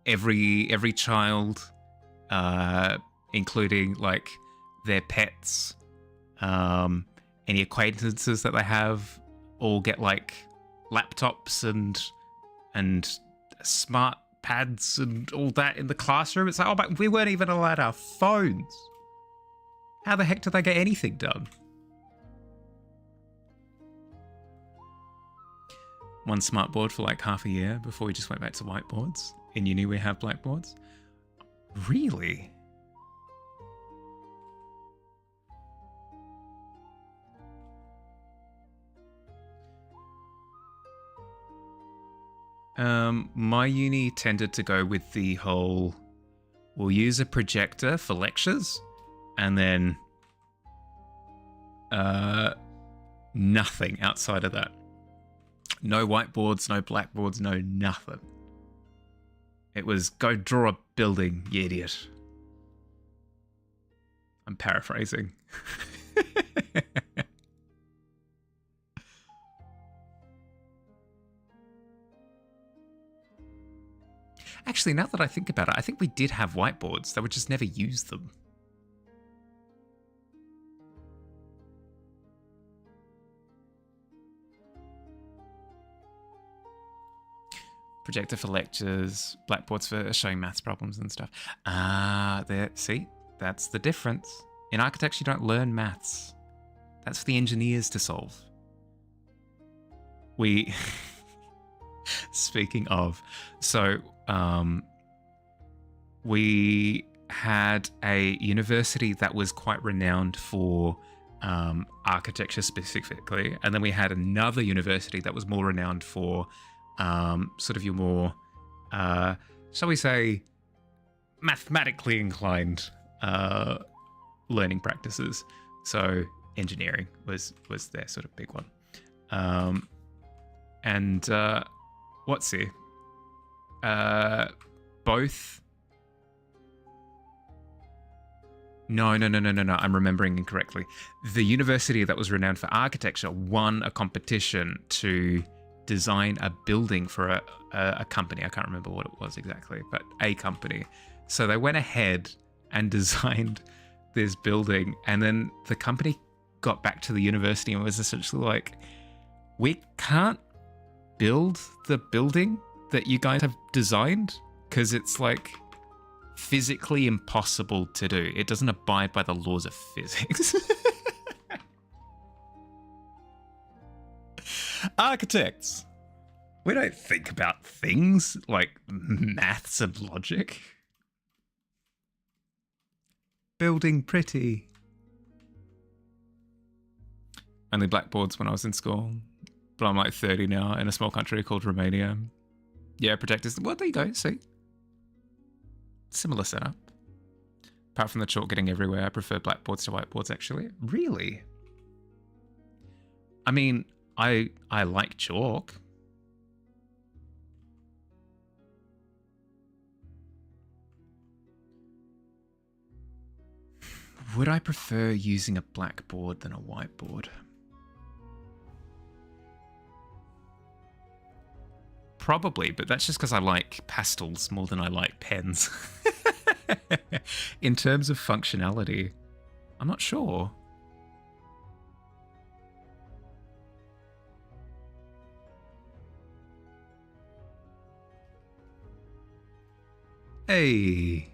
S1: every child, including like their pets, any acquaintances that they have, all get like laptops and smart pads and all that in the classroom. It's like, oh, but we weren't even allowed our phones. How the heck did they get anything done? One smartboard for like half a year before we just went back to whiteboards. In uni we have blackboards. Really? My uni tended to go with the whole, we'll use a projector for lectures, and then nothing outside of that. No whiteboards, no blackboards, no nothing. It was, go draw a building, you idiot. I'm paraphrasing. Actually, now that I think about it, I think we did have whiteboards. They would just never use them. Projector for lectures, blackboards for showing maths problems and stuff. There, see, that's the difference. In architecture, you don't learn maths. That's for the engineers to solve. We, speaking of, so we had a university that was quite renowned for architecture specifically, and then we had another university that was more renowned for sort of your more, shall we say, mathematically inclined learning practices. So engineering was their sort of big one. And what's it? Both. No. I'm remembering incorrectly. The university that was renowned for architecture won a competition to design a building for a company. I can't remember what it was exactly, but a company. So they went ahead and designed this building, and then the company got back to the university and was essentially like, we can't build the building that you guys have designed because it's like physically impossible to do. It doesn't abide by the laws of physics. Architects, we don't think about things like maths and logic. Building pretty. Only blackboards when I was in school, but I'm like 30 now in a small country called Romania. Yeah, projectors. Well, there you go. See, similar setup. Apart from the chalk getting everywhere, I prefer blackboards to whiteboards. Actually, really. I mean, I like chalk. Would I prefer using a blackboard than a whiteboard? Probably, but that's just because I like pastels more than I like pens. In terms of functionality, I'm not sure. Hey.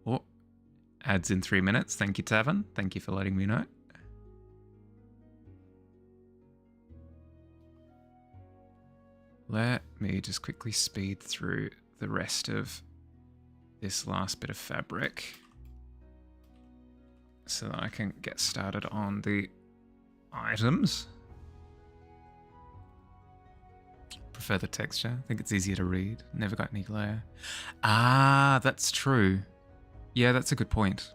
S1: Oh, ads in 3 minutes. Thank you, Tavern. Thank you for letting me know. Let me just quickly speed through the rest of this last bit of fabric. so that I can get started on the items. Prefer the texture. I think it's easier to read. Never got any glare. Ah, that's true. Yeah, that's a good point.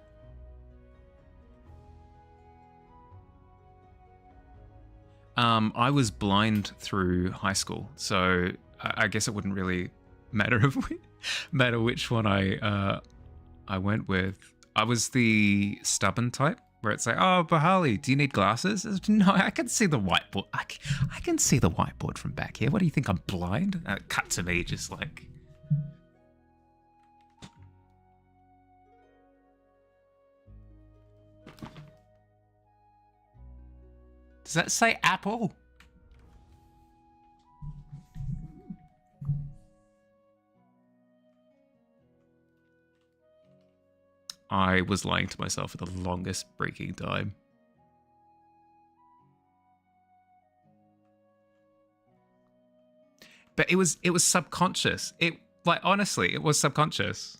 S1: I was blind through high school, so I guess it wouldn't really matter matter which one I went with. I was the stubborn type, where it's like, oh, Bahali, do you need glasses? No, I can see the whiteboard. I can see the whiteboard from back here. What do you think? I'm blind? Cut to me, just like. Does that say apple? I was lying to myself for the longest freaking time. But it was subconscious. It, like, honestly, it was subconscious.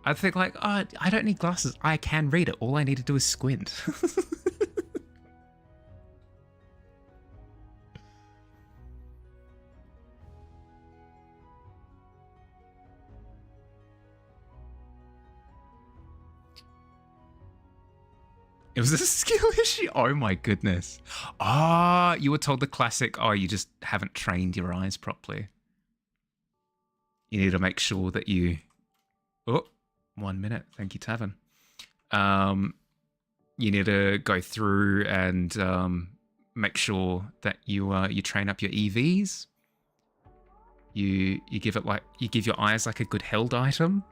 S1: I think like, oh, I don't need glasses. I can read it. All I need to do is squint. It was a skill issue. Oh my goodness. Ah, you were told the classic, oh, you just haven't trained your eyes properly. You need to make sure that you... Oh, 1 minute. Thank you, Tavern. You need to go through and make sure that you train up your EVs. You give it like you give your eyes like a good held item.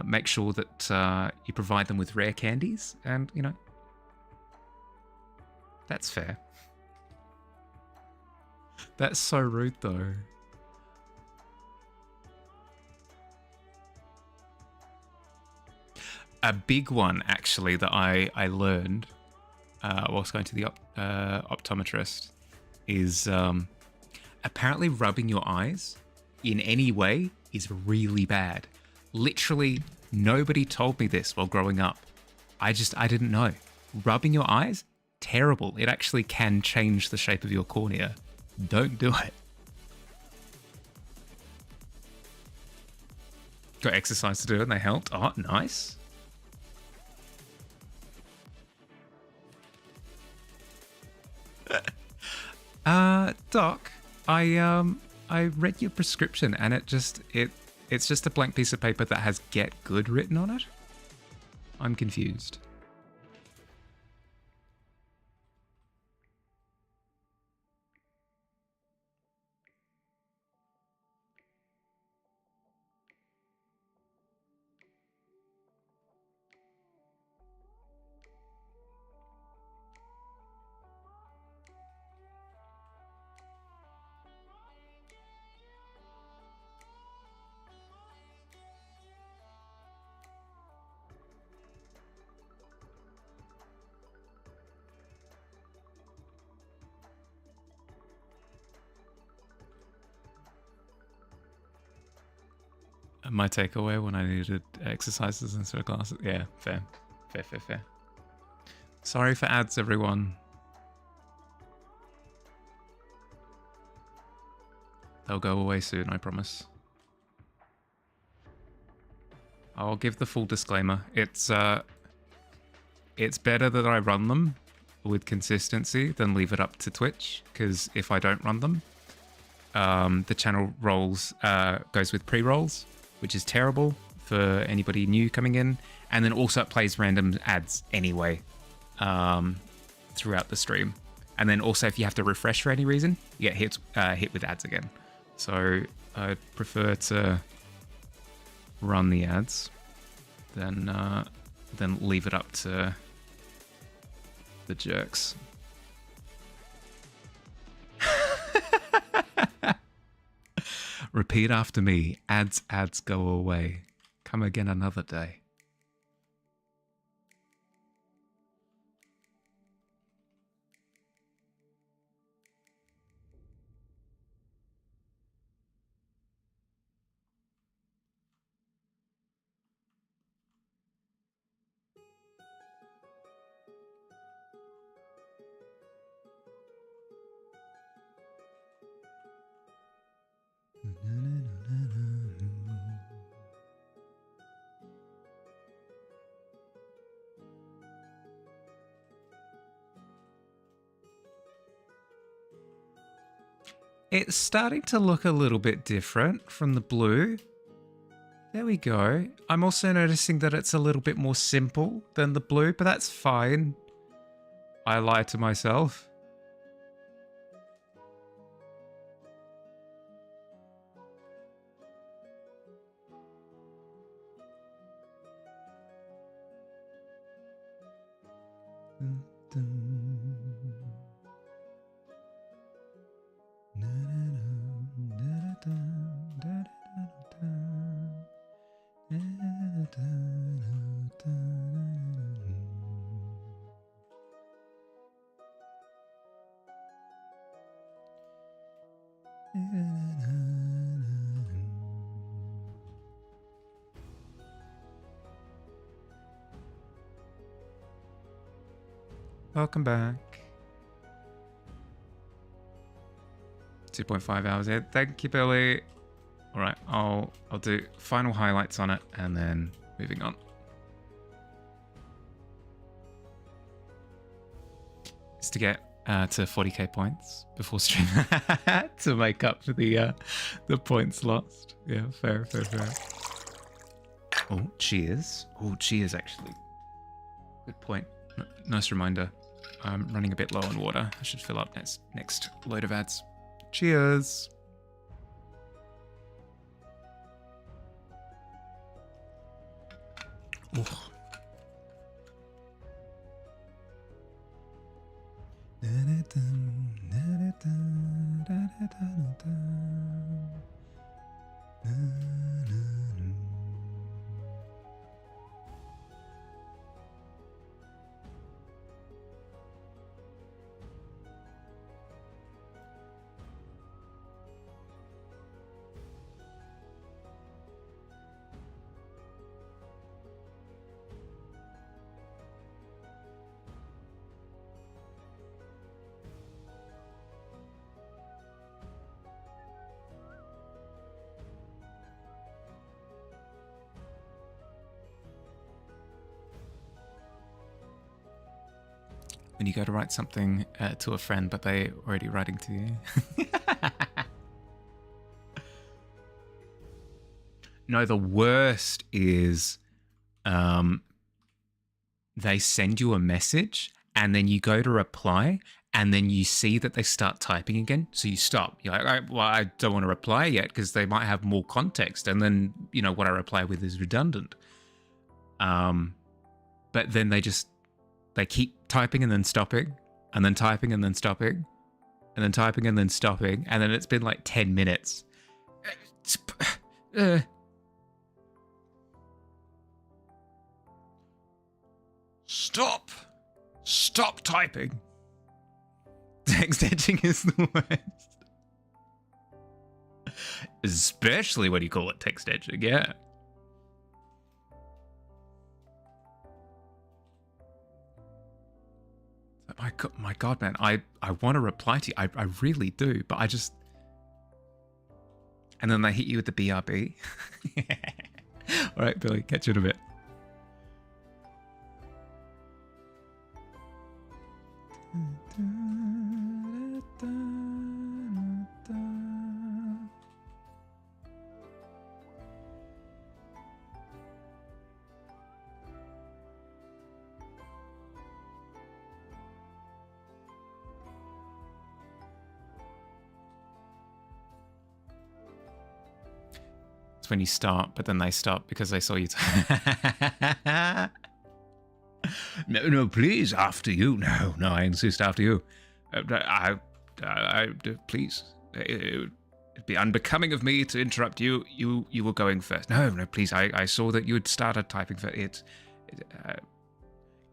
S1: Make sure that you provide them with rare candies, and you know that's fair. That's so rude, though. A big one, actually, that I learned whilst going to the optometrist is apparently rubbing your eyes in any way is really bad. Literally, nobody told me this while growing up. I didn't know. Rubbing your eyes, terrible. It actually can change the shape of your cornea. Don't do it. Got exercise to do and they helped. Oh, nice. Doc, I read your prescription and it's just a blank piece of paper that has "get good" written on it. I'm confused. My takeaway when I needed exercises instead of classes. Yeah, fair. Fair. Sorry for ads, everyone. They'll go away soon, I promise. I'll give the full disclaimer. It's better that I run them with consistency than leave it up to Twitch, because if I don't run them, the channel goes with pre-rolls, which is terrible for anybody new coming in, and then also it plays random ads anyway throughout the stream. And then also if you have to refresh for any reason, you get hit with ads again. So I'd prefer to run the ads than leave it up to the jerks. Repeat after me. Ads go away. Come again another day. It's starting to look a little bit different from the blue. There we go. I'm also noticing that it's a little bit more simple than the blue, but that's fine. I lie to myself. Welcome back. 2.5 hours in. Thank you, Billy. All right, I'll do final highlights on it and then moving on. Is to get to 40k points before stream to make up for the points lost. Yeah, fair. Oh, cheers. Oh, cheers, actually. Good point. Nice reminder. I'm running a bit low on water. I should fill up next load of ads. Cheers. Oh. When you go to write something to a friend, but they're already writing to you. No, the worst is they send you a message and then you go to reply and then you see that they start typing again. So you stop. You're like, well, I don't want to reply yet because they might have more context. And then, you know, what I reply with is redundant. But then they keep typing and then stopping, and then typing and then stopping, and then typing and then stopping, and then it's been like 10 minutes. Stop typing. Text etching is the worst. Especially when you call it text etching, yeah. My God, man, I want to reply to you. I really do, but I just... And then they hit you with the BRB. All right, Billy, catch you in a bit. When you start, but then they stop because they saw you. No, please, after you. No, I insist, after you. Please. It'd be unbecoming of me to interrupt you. You were going first. No, please. I saw that you had started typing first.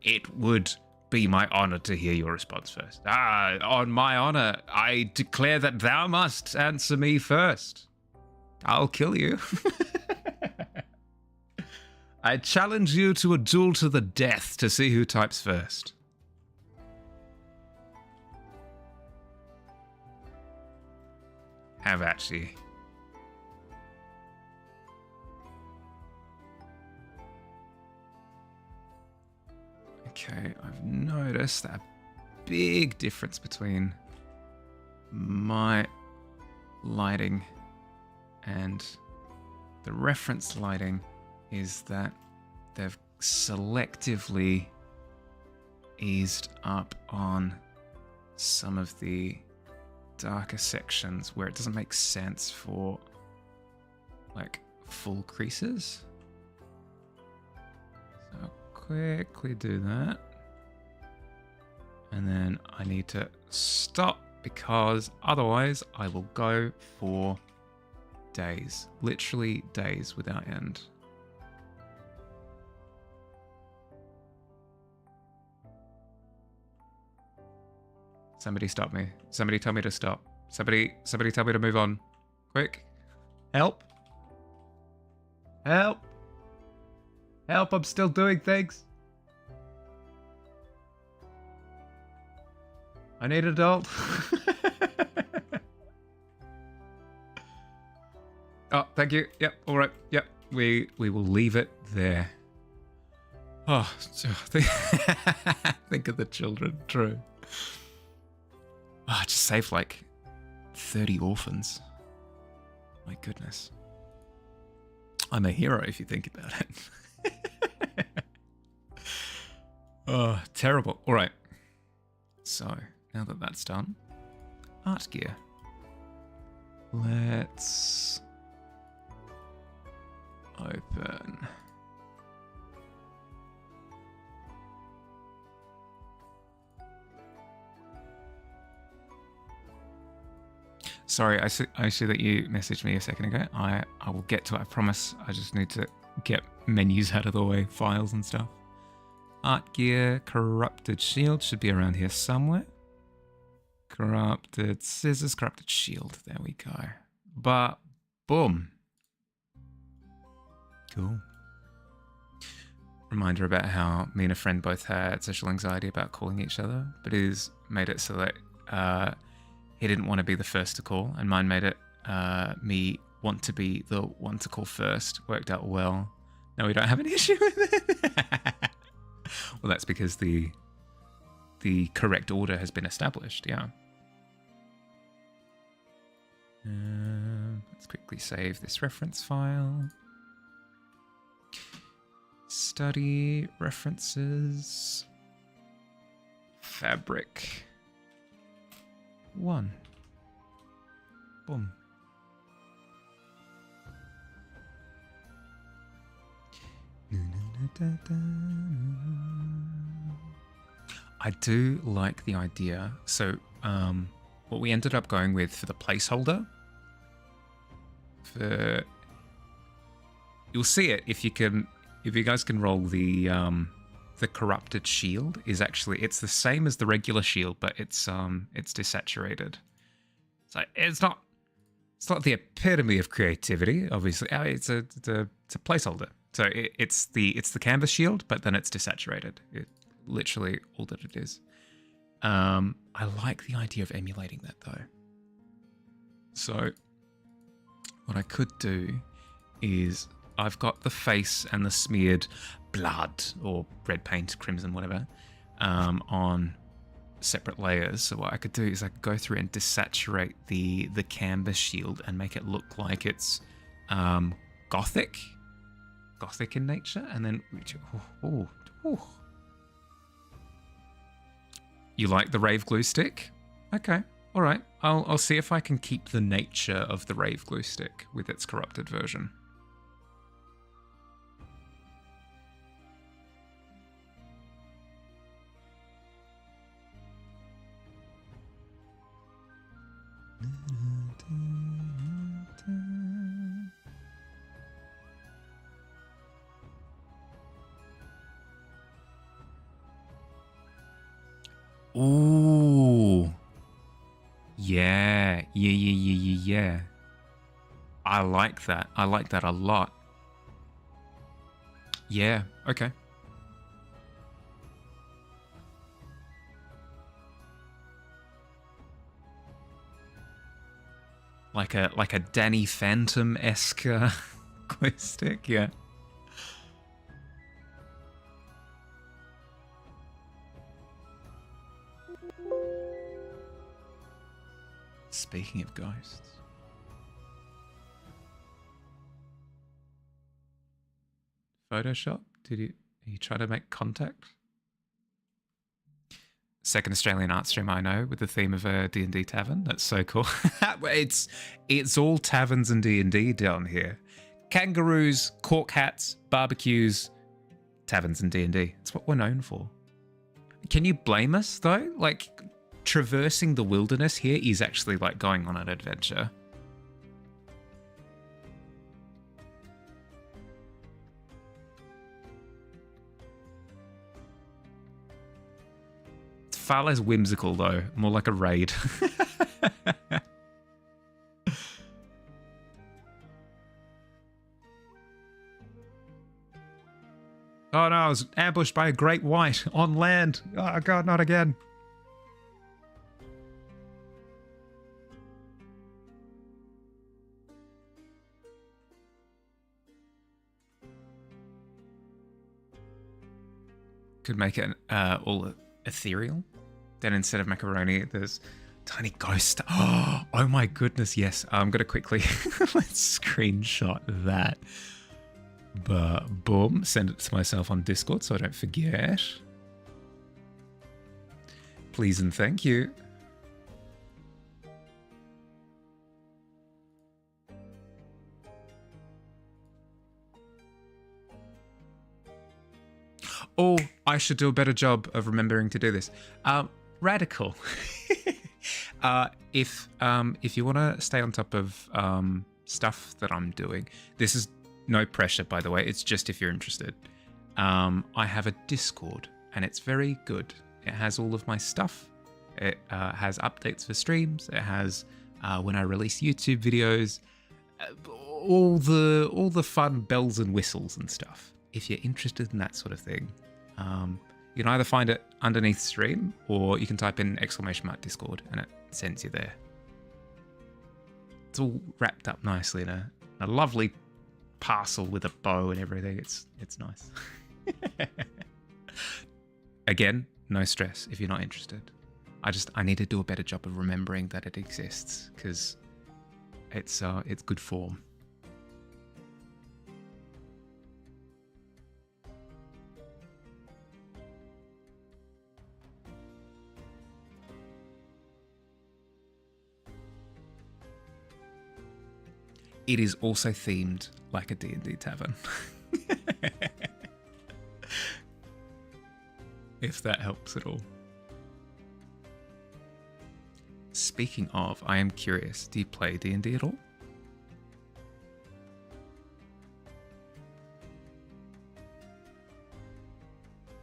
S1: It would be my honor to hear your response first. On my honor, I declare that thou must answer me first. I'll kill you. I challenge you to a duel to the death to see who types first. Have at you. Okay, I've noticed that big difference between my lighting, and the reference lighting is that they've selectively eased up on some of the darker sections where it doesn't make sense for like full creases. So I'll quickly do that. And then I need to stop because otherwise I will go for days, literally days without end. Somebody stop me. Somebody tell me to stop. Somebody tell me to move on. Quick. Help. Help. Help, I'm still doing things. I need an adult. Oh, thank you. Yep, all right. Yep, we will leave it there. Oh, think of the children. True. Oh, I just saved like 30 orphans. My goodness. I'm a hero if you think about it. Oh, terrible. All right. So, now that that's done, art gear. Let's open. Sorry, I see that you messaged me a second ago. I will get to it, I promise. I just need to get menus out of the way, files and stuff. Art gear, corrupted shield should be around here somewhere. Corrupted scissors, corrupted shield. There we go. But boom. Cool. Reminder about how me and a friend both had social anxiety about calling each other, but he's made it so that he didn't want to be the first to call, and mine made it me want to be the one to call first. Worked out well. No, we don't have an issue with it. Well, that's because the correct order has been established, yeah. Let's quickly save this reference file. Study references. Fabric. 1. Boom. I do like the idea. So, what we ended up going with for the placeholder, you'll see it if you guys can roll the corrupted shield. Is actually, it's the same as the regular shield, but it's desaturated. So it's not the epitome of creativity, obviously. It's a placeholder. So it's the canvas shield, but then it's desaturated. It literally all that it is. I like the idea of emulating that though. So what I could do is I've got the face and the smeared blood or red paint, crimson, whatever, on separate layers. So what I could do is I could go through and desaturate the canvas shield and make it look like it's gothic in nature, and then You like the rave glue stick? Okay, all right. I'll see if I can keep the nature of the rave glue stick with its corrupted version. Ooh. Yeah. I like that. I like that a lot. Yeah, okay. Like a Danny Phantom-esque glue stick, yeah. Speaking of ghosts. Photoshop? Did you try to make contact? Second Australian art stream I know with the theme of a D&D tavern. That's so cool. it's all taverns and D&D down here. Kangaroos, cork hats, barbecues, taverns and D&D. It's what we're known for. Can you blame us though? Like, traversing the wilderness here is actually like going on an adventure. It's far less whimsical though, more like a raid. Oh no, I was ambushed by a great white on land. Oh god, not again. Could make it all ethereal. Then instead of macaroni, there's tiny ghost. Oh my goodness, yes. I'm going to quickly let's screenshot that. But boom, send it to myself on Discord so I don't forget. Please and thank you. Oh, I should do a better job of remembering to do this. Radical. If you want to stay on top of stuff that I'm doing, this is no pressure, by the way. It's just if you're interested. I have a Discord, and it's very good. It has all of my stuff. It has updates for streams. It has when I release YouTube videos, all the fun bells and whistles and stuff. If you're interested in that sort of thing, you can either find it underneath stream, or you can type in !Discord, and it sends you there. It's all wrapped up nicely in a lovely parcel with a bow and everything. It's nice. Again, no stress if you're not interested. I need to do a better job of remembering that it exists, because it's good form. It is also themed like a D&D tavern. If that helps at all. Speaking of, I am curious, do you play D&D at all?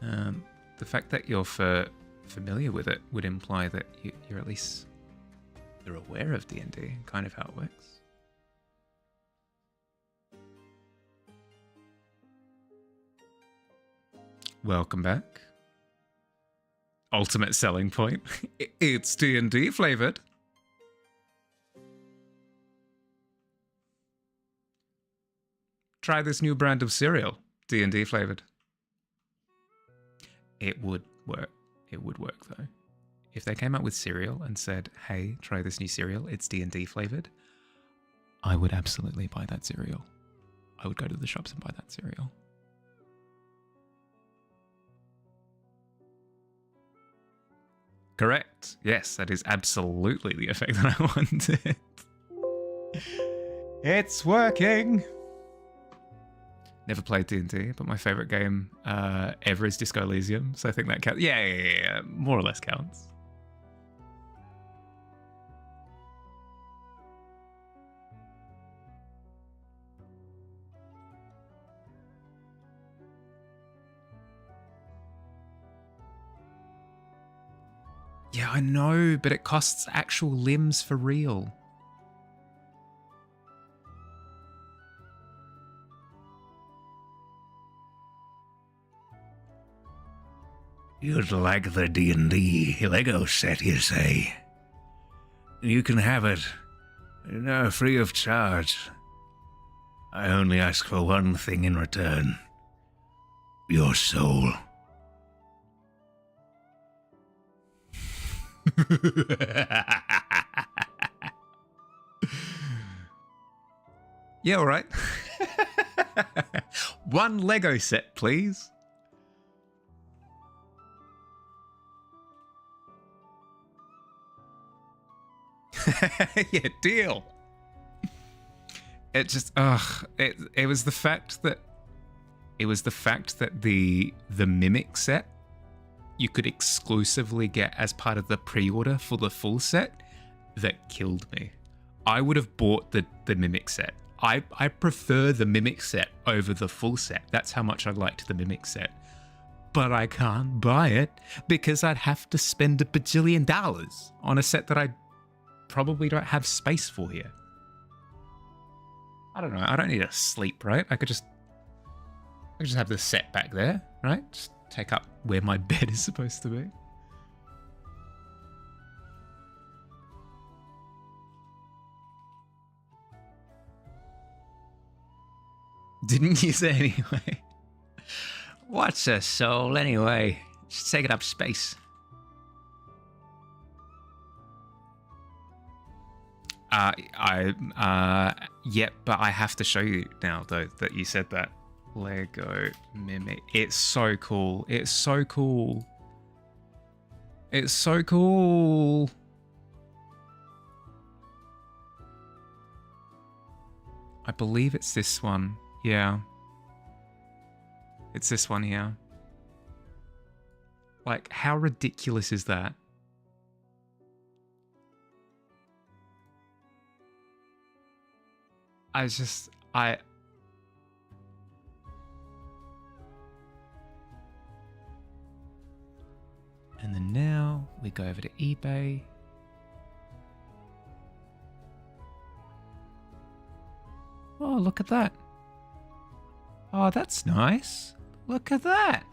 S1: The fact that you're familiar with it would imply that you're at least you're aware of D&D and kind of how it works. Welcome back. Ultimate selling point. It's D&D flavored. Try this new brand of cereal, D&D flavored. It would work. It would work though. If they came out with cereal and said, "Hey, try this new cereal. It's D&D flavored," I would absolutely buy that cereal. I would go to the shops and buy that cereal. Correct. Yes, that is absolutely the effect that I wanted. It's working. Never played D&D, but my favorite game ever is Disco Elysium, so I think that counts. Yeah, more or less counts. Yeah, I know, but it costs actual limbs for real.
S2: You'd like the D&D Lego set, you say? You can have it. No, free of charge. I only ask for one thing in return. Your soul.
S1: Yeah, all right. One Lego set, please. Yeah, deal. It just it was the fact that the mimic set you could exclusively get as part of the pre-order for the full set that killed me. I would have bought the mimic set. I prefer the mimic set over the full set. That's how much I liked the mimic set. But I can't buy it because I'd have to spend $1 bajillion on a set that I probably don't have space for here. I don't know. I don't need to sleep, right? I could just have the set back there, right? Just take up where my bed is supposed to be. Didn't use it anyway.
S2: What's a soul anyway? Just taking up space.
S1: Yep, but I have to show you now though that you said that. Lego mimic. It's so cool. It's so cool. It's so cool. I believe it's this one. Yeah. It's this one here. Like, how ridiculous is that? And then now we go over to eBay. Oh, look at that. Oh, that's nice. Look at that.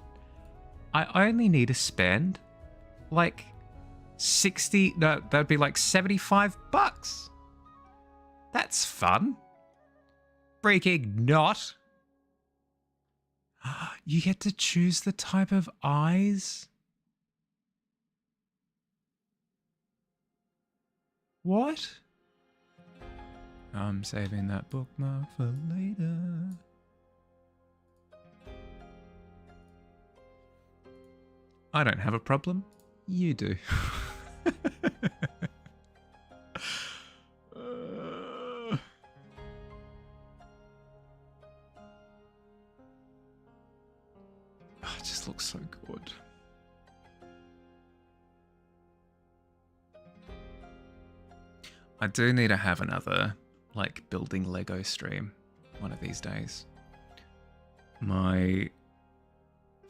S1: I only need to spend like 60, no, that'd be like $75. That's fun. Freaking not. You get to choose the type of eyes. What? I'm saving that bookmark for later. I don't have a problem. You do. It just looks so good. I do need to have another, like, building Lego stream one of these days. My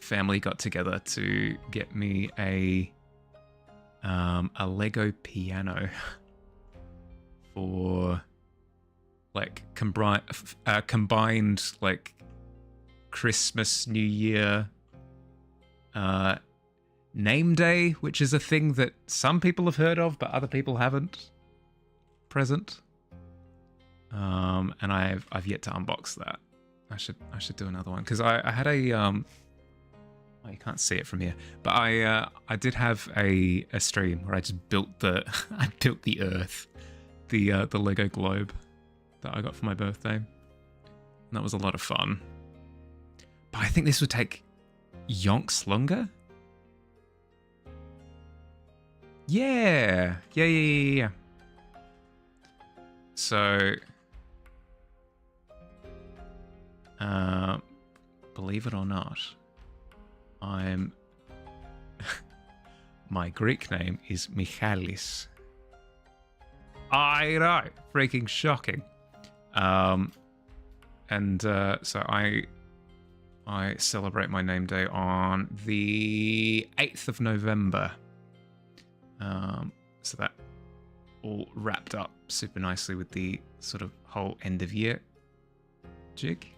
S1: family got together to get me a Lego piano for, like, combined, like, Christmas, New Year, name day, which is a thing that some people have heard of, but other people haven't. Present. And I've yet to unbox that. I should do another one because I had a oh, you can't see it from here, but I did have a stream where I just built the Earth, the Lego globe that I got for my birthday, and that was a lot of fun. But I think this would take yonks longer. Yeah. So, believe it or not, my Greek name is Michalis. I know, freaking shocking. So I celebrate my name day on the 8th of November. So that all wrapped up super nicely with the sort of whole end of year jig.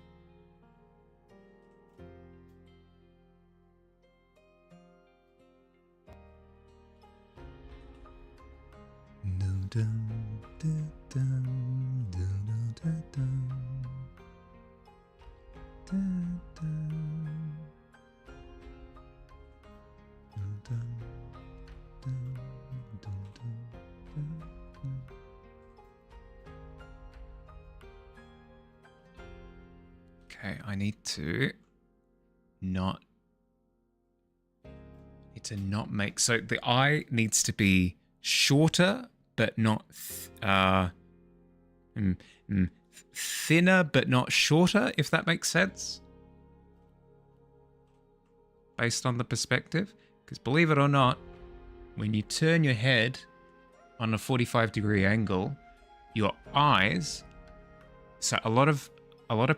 S1: Okay, I need to not make, so the eye needs to be shorter but not thinner but not shorter, if that makes sense, based on the perspective. Because believe it or not, when you turn your head on a 45-degree angle, your eyes, so a lot of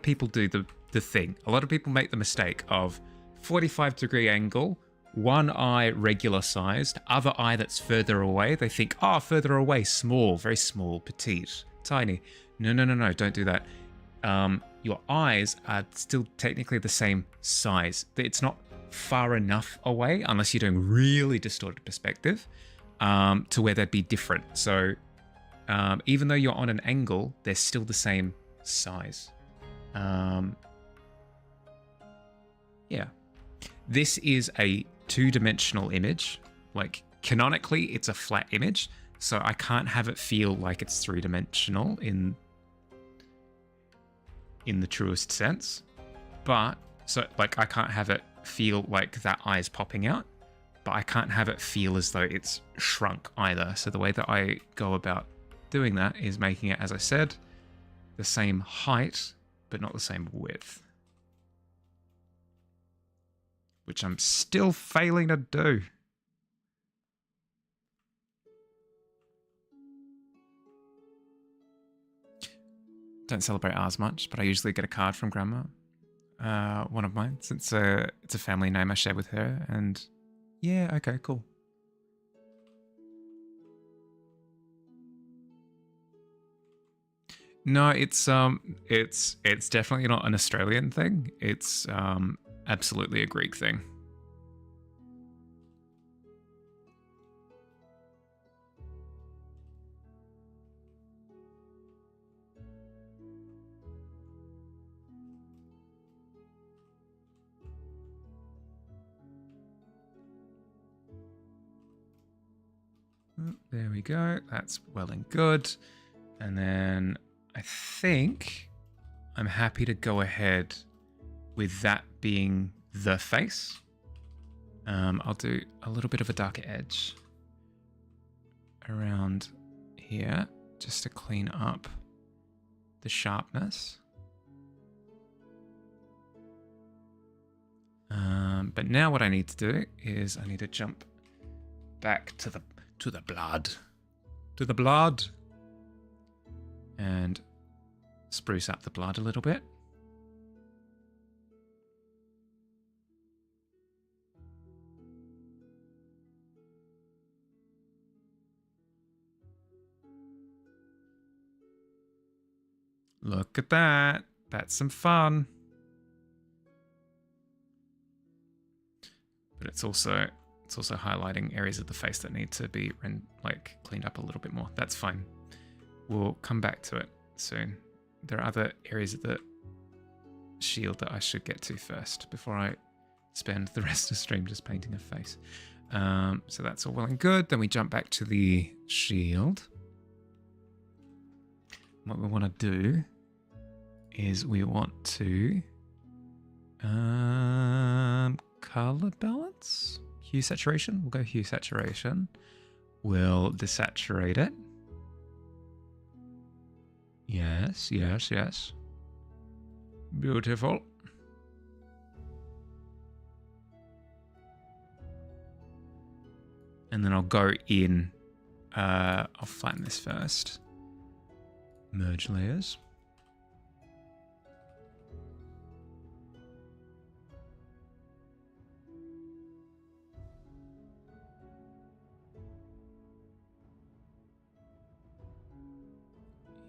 S1: people do the thing, a lot of people make the mistake of 45-degree angle, one eye regular sized, other eye that's further away. They think, oh, further away, small, very small, petite, tiny. No, don't do that. Your eyes are still technically the same size. It's not far enough away, unless you're doing really distorted perspective, to where they'd be different. So even though you're on an angle, they're still the same size. Yeah. This is a two-dimensional image. Like, canonically, it's a flat image, so I can't have it feel like it's three-dimensional in the truest sense. But, so, like, I can't have it feel like that eye is popping out, but I can't have it feel as though it's shrunk either. So the way that I go about doing that is making it, as I said, the same height, but not the same width. Which I'm still failing to do. Don't celebrate ours much, but I usually get a card from Grandma. One of mine, since it's a family name I share with her, and yeah, okay, cool. No, it's definitely not an Australian thing. It's absolutely a Greek thing. There we go. That's well and good. And then I think I'm happy to go ahead with that being the face. I'll do a little bit of a darker edge around here just to clean up the sharpness. But now what I need to do is I need to jump back to the blood, and spruce up the blood a little bit. Look at that. That's some fun. But it's also highlighting areas of the face that need to be cleaned up a little bit more. That's fine. We'll come back to it soon. There are other areas of the shield that I should get to first before I spend the rest of the stream just painting a face. So that's all well and good. Then we jump back to the shield. What we want to do is we want to color balance, hue saturation. We'll go hue saturation. We'll desaturate it. Yes. Beautiful. And then I'll go in, I'll flatten this first. Merge layers.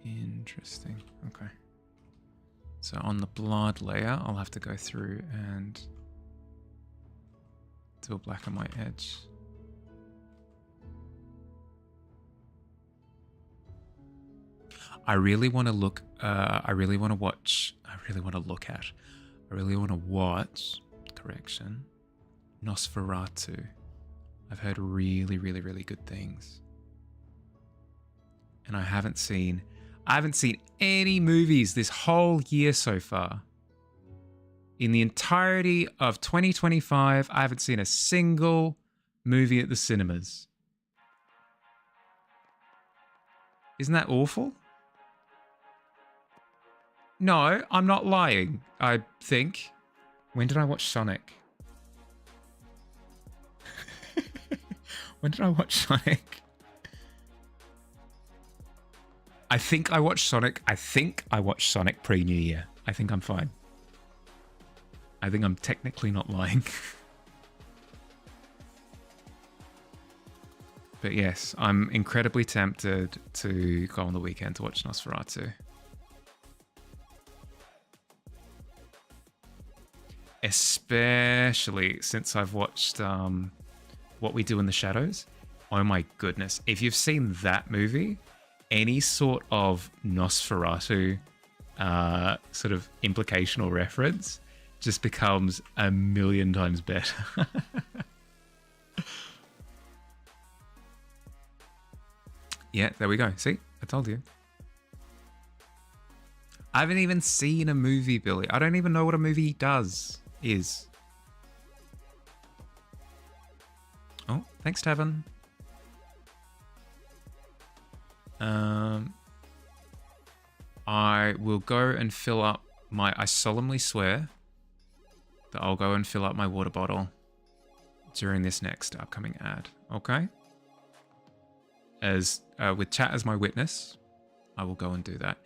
S1: Interesting. Okay. So on the blood layer, I'll have to go through and do a black and white edge. I really want to look. I really want to watch. I really want to watch. Correction. Nosferatu. I've heard really, really, really good things, and I haven't seen any movies this whole year so far. In the entirety of 2025, I haven't seen a single movie at the cinemas. Isn't that awful? No, I'm not lying, I think. When did I watch Sonic? When did I watch Sonic? I think I watched Sonic. I think I watched Sonic pre-New Year. I think I'm fine. I think I'm technically not lying. But yes, I'm incredibly tempted to go on the weekend to watch Nosferatu. Especially since I've watched What We Do in the Shadows. Oh my goodness. If you've seen that movie, any sort of Nosferatu sort of implication or reference just becomes a million times better. Yeah, there we go. See? I told you. I haven't even seen a movie, Billy. I don't even know what a movie is. Oh, thanks, Tavern. I will go and fill up I solemnly swear that I'll go and fill up my water bottle during this next upcoming ad. Okay? As with chat as my witness, I will go and do that.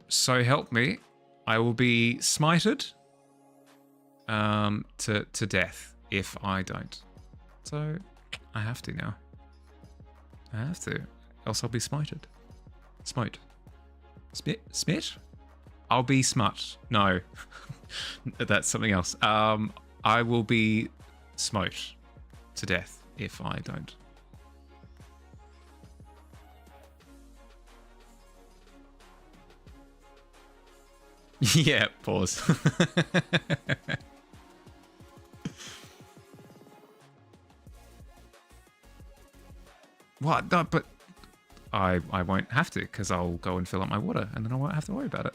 S1: So help me, I will be smited to death if I don't. So I have to now. I have to, else I'll be smited. Smote. Smit? I'll be smut. No, that's something else. I will be smote to death if I don't. Yeah, pause. What? No, but I won't have to because I'll go and fill up my water and then I won't have to worry about it.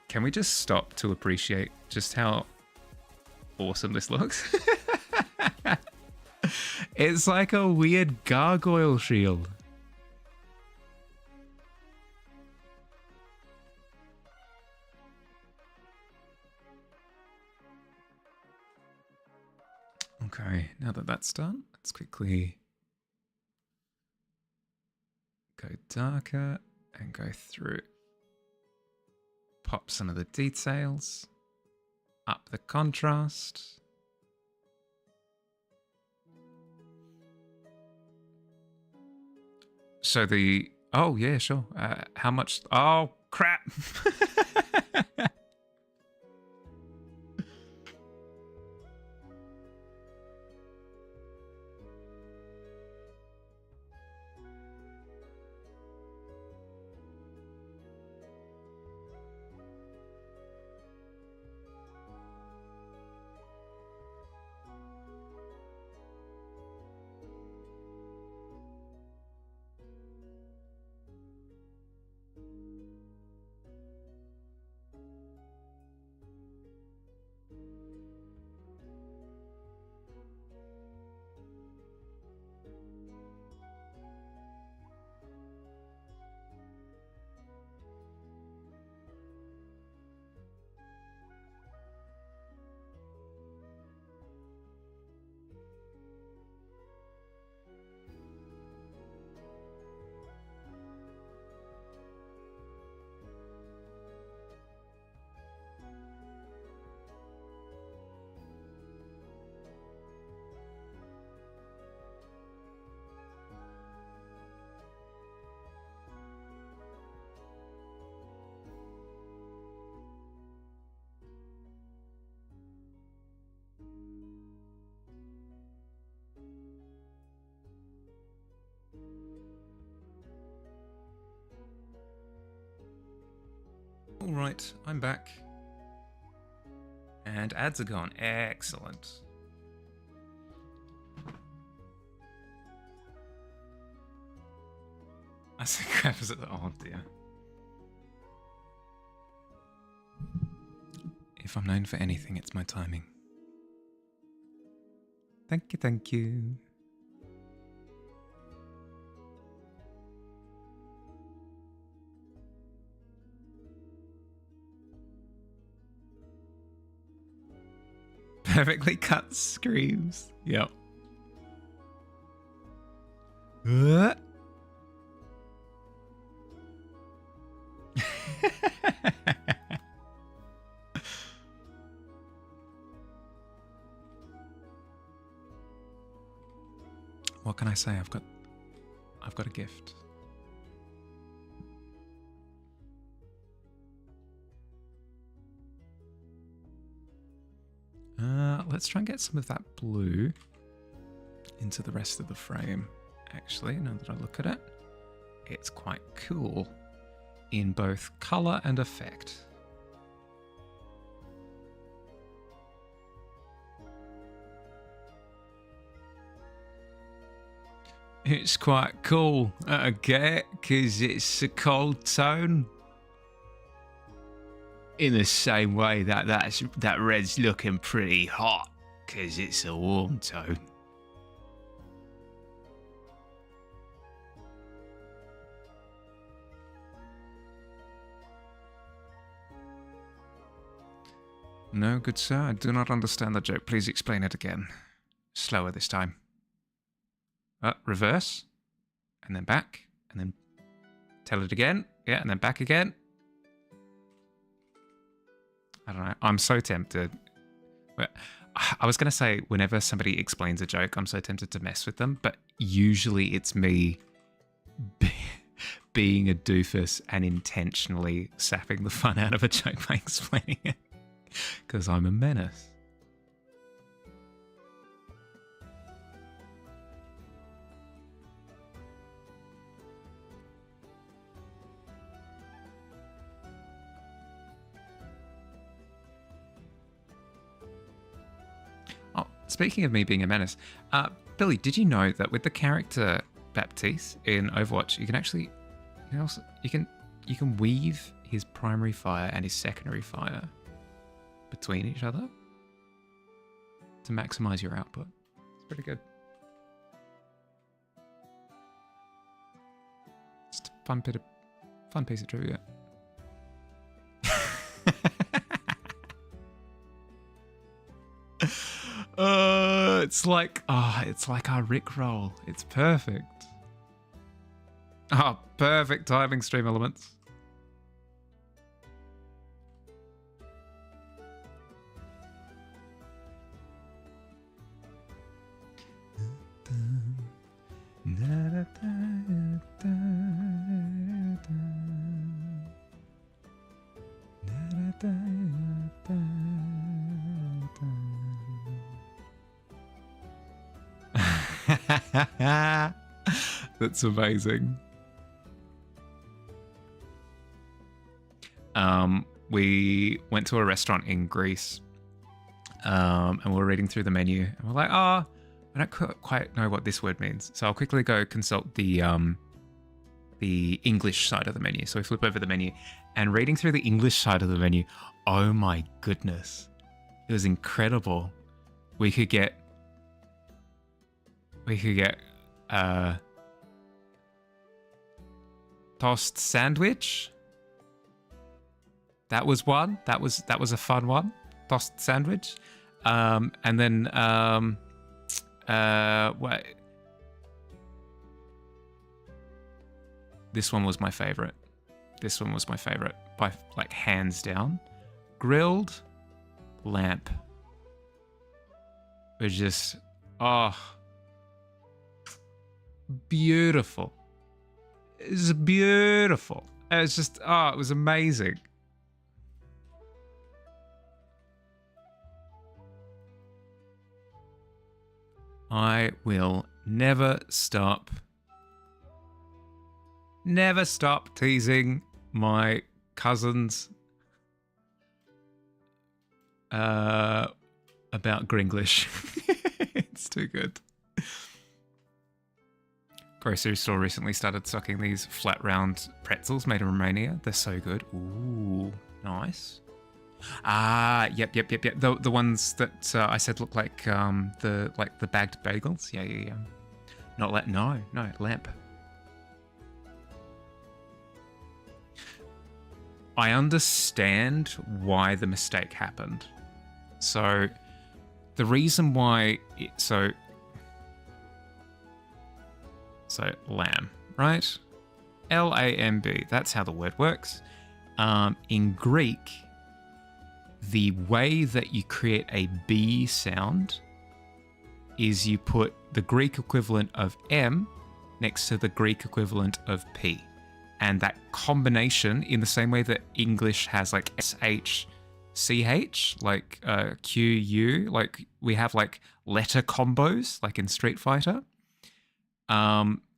S1: Can we just stop to appreciate just how awesome this looks? It's like a weird gargoyle shield. Okay, now that that's done, let's quickly go darker and go through. Pop some of the details, up the contrast. So oh yeah, sure. How much? Oh crap. All right, I'm back. And ads are gone. Excellent. I said crap as it. Oh dear. If I'm known for anything, it's my timing. Thank you, thank you. Perfectly cut screams. Yep. What can I say? I've got a gift. Let's try and get some of that blue into the rest of the frame. Actually, now that I look at it, it's quite cool in both color and effect. It's quite cool, I get, because it's a cold tone. In the same way that red's looking pretty hot, because it's a warm tone. No, good sir, I do not understand the joke. Please explain it again. Slower this time. Reverse, and then back, and then tell it again. Yeah, and then back again. I don't know. I'm so tempted. I was going to say, whenever somebody explains a joke, I'm so tempted to mess with them. But usually it's me being a doofus and intentionally sapping the fun out of a joke by explaining it. Because I'm a menace. Speaking of me being a menace, Billy, did you know that with the character Baptiste in Overwatch, you can weave his primary fire and his secondary fire between each other to maximize your output. It's pretty good. Just a fun piece of trivia. It's like our Rickroll. It's perfect. Perfect timing, stream elements. That's amazing. We went to a restaurant in Greece, and we were reading through the menu, and we're like, I don't quite know what this word means. So I'll quickly go consult the English side of the menu. So we flip over the menu, and reading through the English side of the menu, oh my goodness, it was incredible. We could get toast sandwich. That was one. That was a fun one. Toast sandwich. And then what? This one was my favorite. This one was my favorite by like hands down. Grilled lamp. It was just beautiful. It was beautiful. It was just it was amazing. I will never stop teasing my cousins about Gringlish. It's too good. Grocery store recently started stocking these flat round pretzels made in Romania. They're so good. Ooh, nice. Ah, yep. The ones that I said look like the bagged bagels. Yeah. Not no, lamp. I understand why the mistake happened. So the reason why so lamb, right? Lamb. That's how the word works. In Greek, the way that you create a B sound is you put the Greek equivalent of M next to the Greek equivalent of P. And that combination, in the same way that English has like SH, like QU, like we have like letter combos, like in Street Fighter.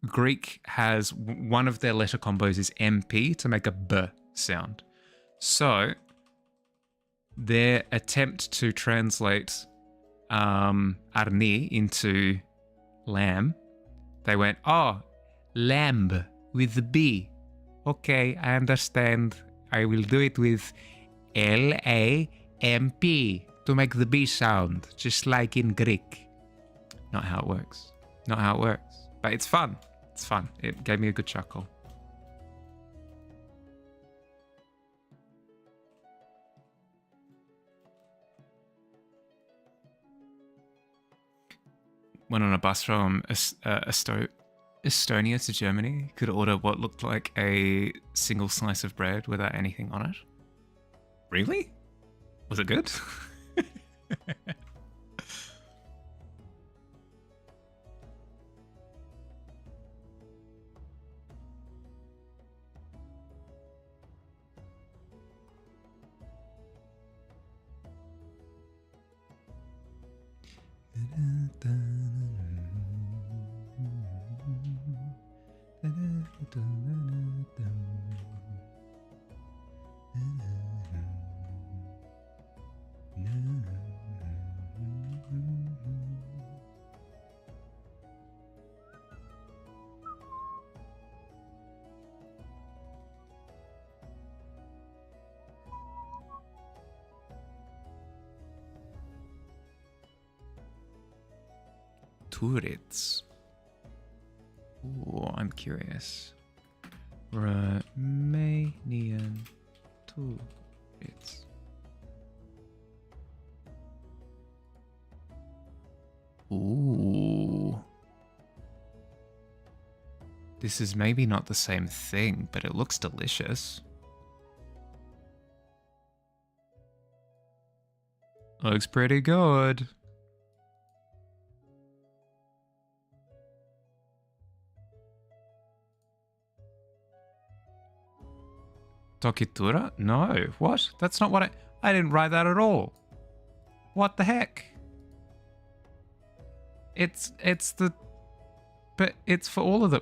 S1: Greek has one of their letter combos is MP to make a B sound. So their attempt to translate arni into lamb, they went, oh, lamb with the B. Okay, I understand. I will do it with L-A-M-P to make the B sound, just like in Greek. Not how it works. But it's fun. It gave me a good chuckle. Went on a bus from Estonia to Germany. Could order what looked like a single slice of bread without anything on it. Really? Was it good? Turrets. Oh, I'm curious. Romanian turrets. Ooh. This is maybe not the same thing, but it looks delicious. Looks pretty good. Tokitura? No. What? That's not what I didn't write that at all. What the heck? It's for all of the...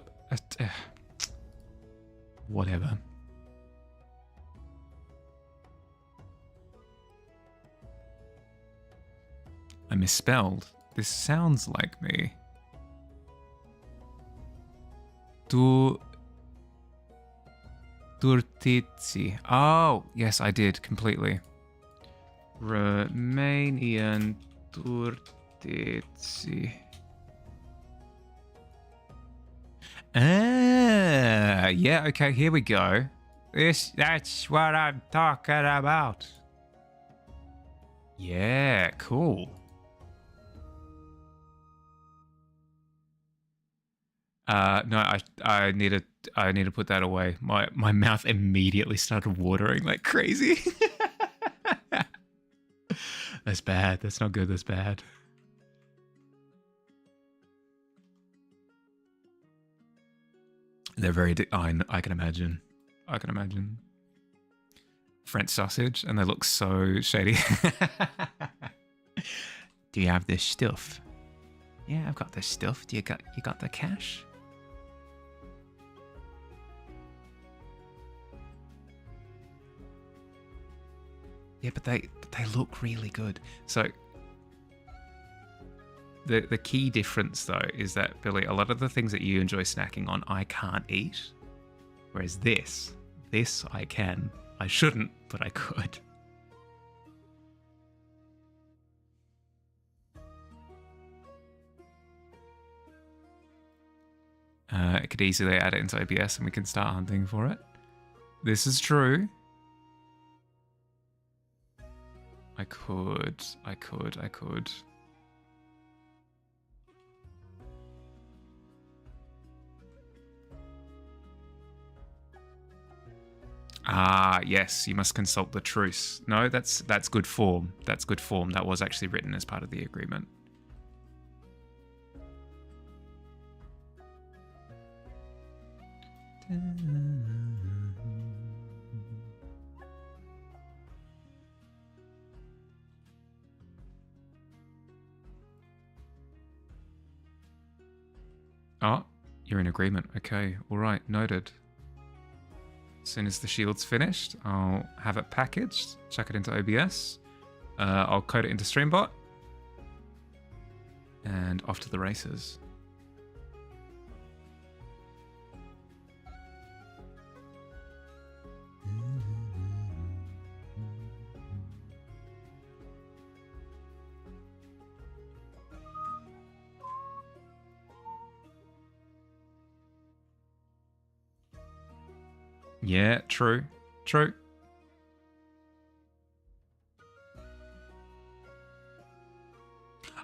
S1: whatever. I misspelled. This sounds like me. Turtizi. Oh, yes, I did completely. Romanian Turtizi. Ah, yeah, okay, here we go. That's what I'm talking about. Yeah, cool. No, I need to put that away. My mouth immediately started watering like crazy. That's bad. That's not good. That's bad. They're very... I can imagine. I can imagine. French sausage, and they look so shady. Do you have this stuff? Yeah, I've got this stuff. You got the cash? Yeah, but they look really good. So the key difference though is that, Billy, a lot of the things that you enjoy snacking on, I can't eat. Whereas this I can. I shouldn't, but I could. it could easily add it into OBS and we can start hunting for it. This is true. I could. Ah, yes, you must consult the truce. No, that's good form. That's good form. That was actually written as part of the agreement. Oh, you're in agreement. Okay, all right, noted. As soon as the shield's finished, I'll have it packaged, chuck it into OBS. I'll code it into Streambot. And off to the races. Yeah, true. True.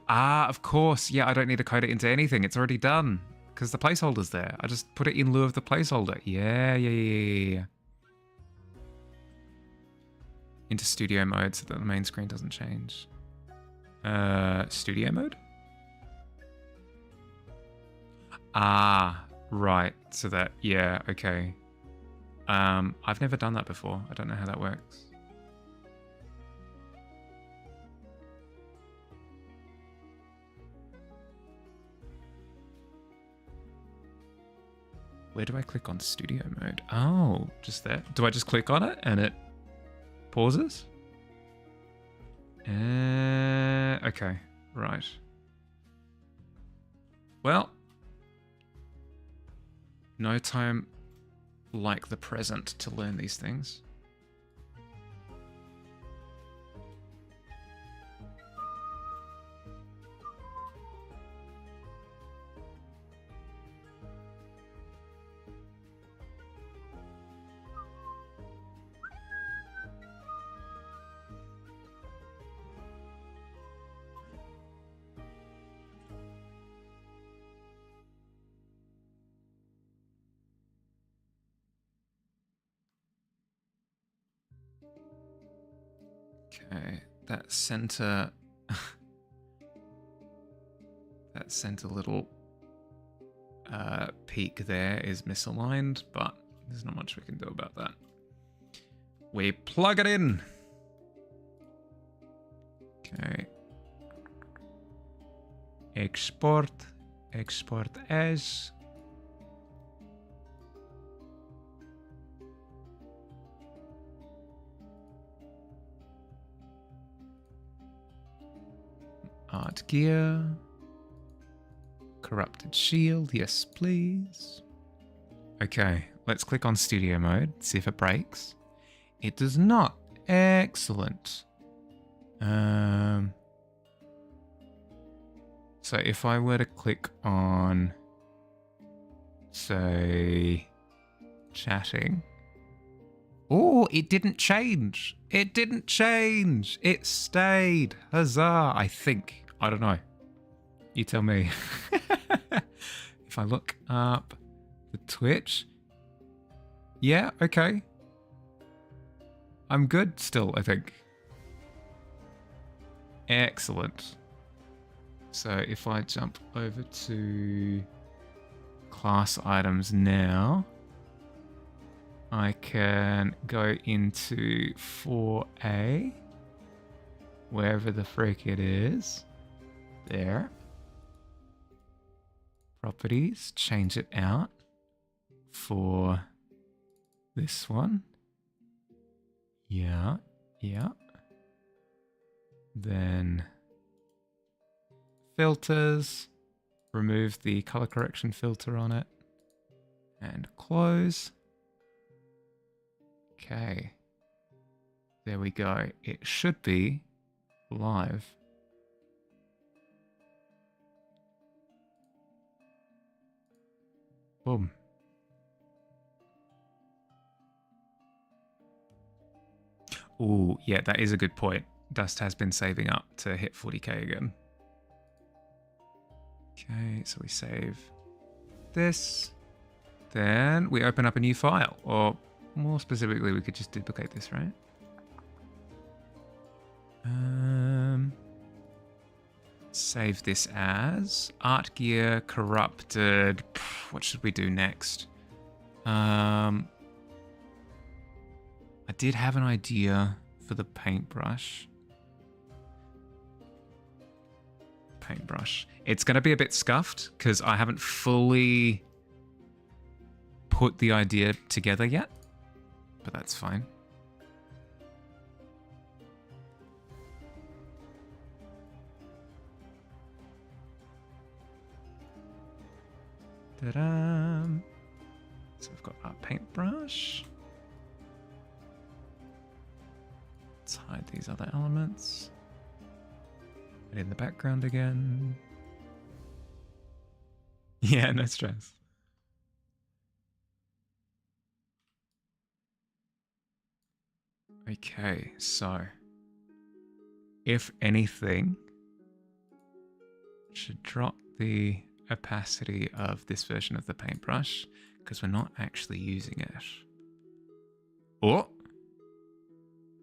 S1: Ah, of course. Yeah, I don't need to code it into anything. It's already done. Because the placeholder's there. I just put it in lieu of the placeholder. Yeah. Into studio mode so that the main screen doesn't change. Studio mode? Ah, right. So that, yeah, okay. I've never done that before. I don't know how that works. Where do I click on studio mode? Oh, just there. Do I just click on it and it pauses? Okay, right. Well, no time like the present to learn these things. Okay, that center little peak there is misaligned, but there's not much we can do about that. We plug it in. Okay. Export as. Art gear. Corrupted shield, yes please. Okay, let's click on studio mode, see if it breaks. It does not. Excellent. So if I were to click on, say, chatting. Oh, it didn't change. It didn't change. It stayed. Huzzah, I think. I don't know. You tell me. If I look up the Twitch. Yeah, okay. I'm good still, I think. Excellent. So if I jump over to class items now, I can go into 4A, wherever the frick it is. There. Properties, change it out for this one. Yeah. Then filters, remove the color correction filter on it, and close. Okay. There we go. It should be live. Boom. Ooh, yeah, that is a good point. Dust has been saving up to hit 40k again. Okay, so we save this. Then we open up a new file. Or more specifically, we could just duplicate this, right? Save this as art gear corrupted. What should we do next? I did have an idea for the paintbrush. It's going to be a bit scuffed because I haven't fully put the idea together yet, but that's fine. Ta-da! So we've got our paintbrush. Let's hide these other elements. And in the background again. Yeah, no stress. Okay, so if anything, should drop the opacity of this version of the paintbrush because we're not actually using it. Oh!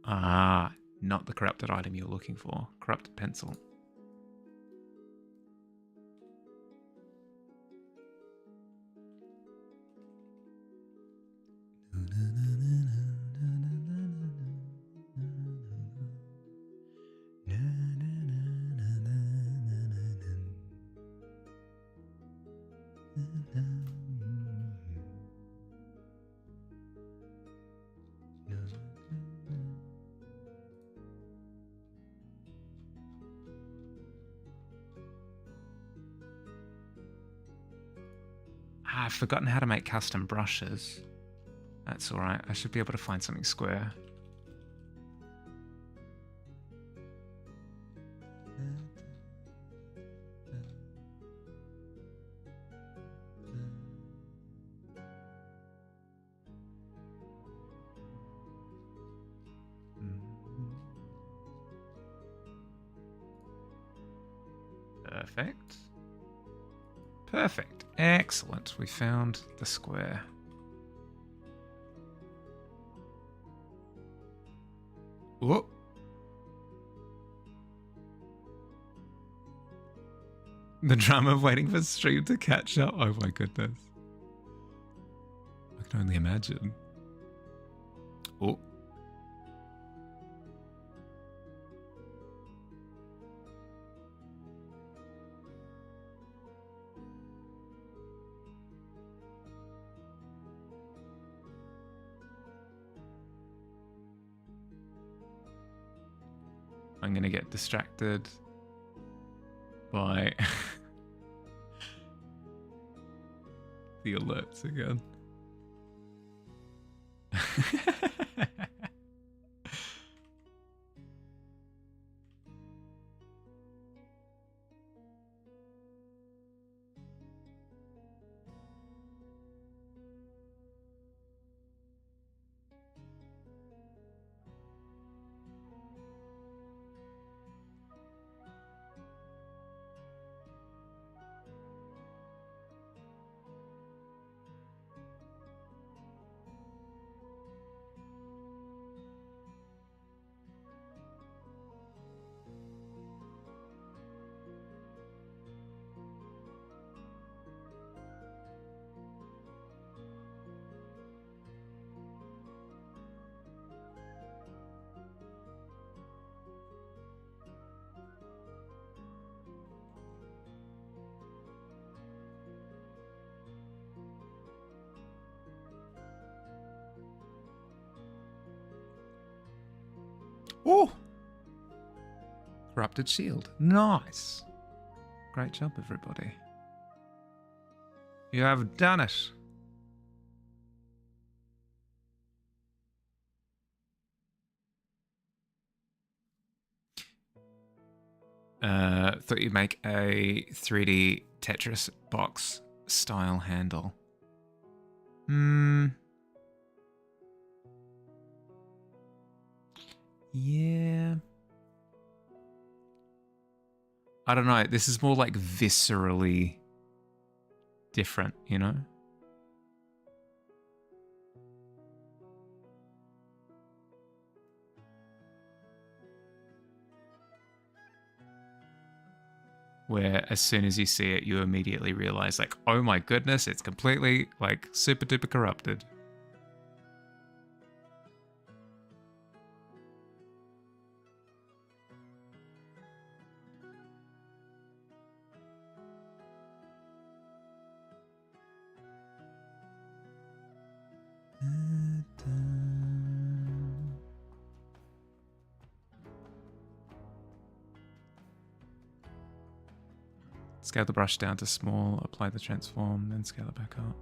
S1: Ah, not the corrupted item you're looking for. Corrupted pencil. I've forgotten how to make custom brushes. That's alright. I should be able to find something square. Perfect. Perfect. Excellent. We found the square. Whoop. The drama of waiting for stream to catch up. Oh my goodness. I can only imagine. Oh. I'm going to get distracted by the alerts again. Oh! Corrupted shield. Nice. Great job, everybody. You have done it. Thought you'd make a 3D Tetris box style handle. Hmm. Yeah. I don't know. This is more like viscerally different, you know? Where as soon as you see it, you immediately realize, like, oh my goodness, it's completely, like, super duper corrupted. Scale the brush down to small, apply the transform, then scale it back up.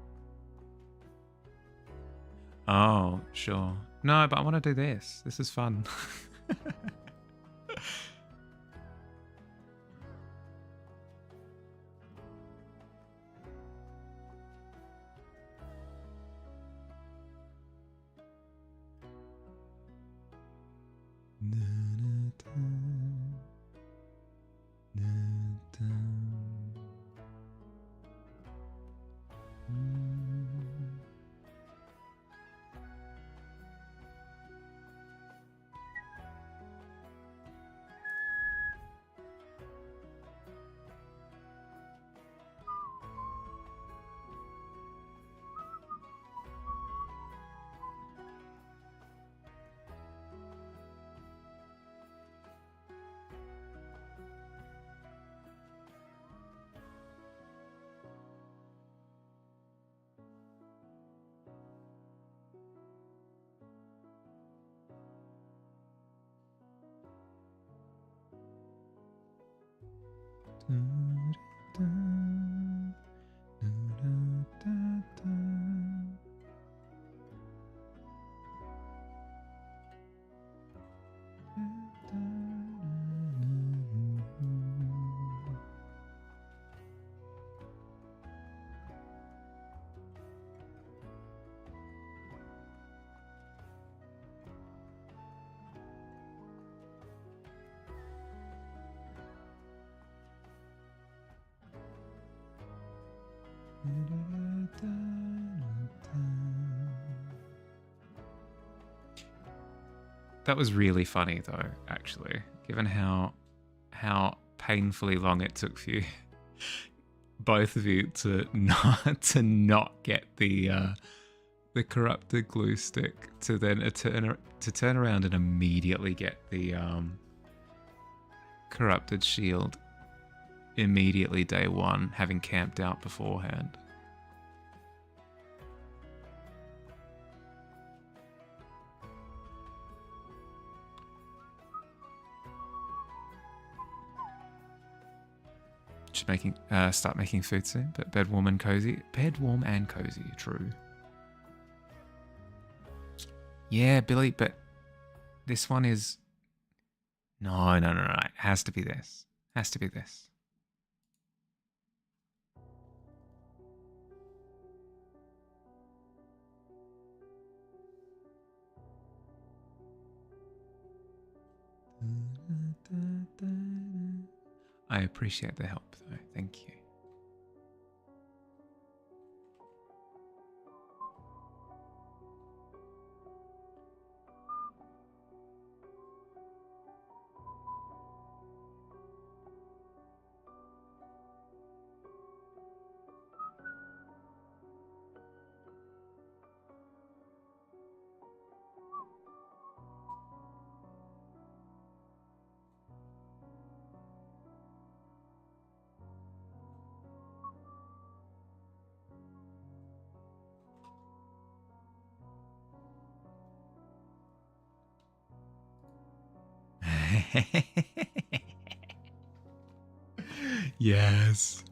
S1: Oh, sure. No, but I want to do this. This is fun. That was really funny, though, actually, given how painfully long it took for you, both of you, to not get the corrupted glue stick, to then turn around and immediately get the corrupted shield immediately day one, having camped out beforehand. Should start making food soon, but bed warm and cozy. Bed warm and cozy, true. Yeah, Billy, but this one is... No. It has to be this. Has to be this. I appreciate the help, though. Thank you. Yes.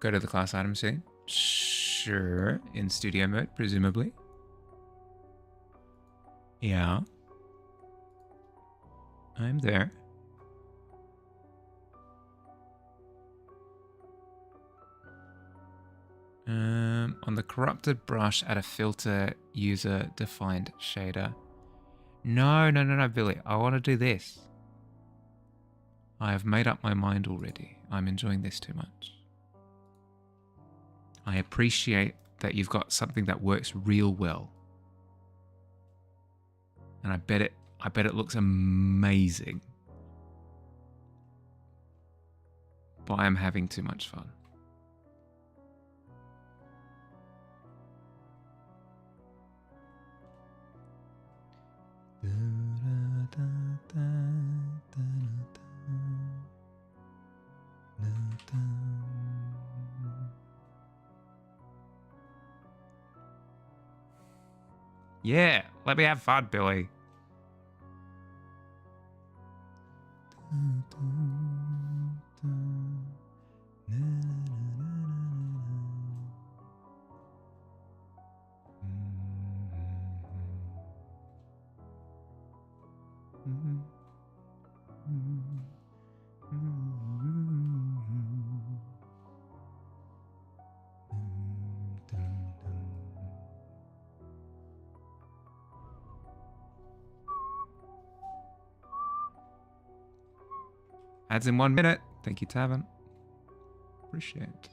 S1: Go to the class item scene. Sure. In studio mode, presumably. Yeah. I'm there. On the corrupted brush, add a filter user defined shader. No, Billy. I want to do this. I have made up my mind already. I'm enjoying this too much. I appreciate that you've got something that works real well. And I bet it looks amazing. But I'm having too much fun. Yeah, let me have fun, Billy. Ads in 1 minute. Thank you, Tavern. Appreciate it.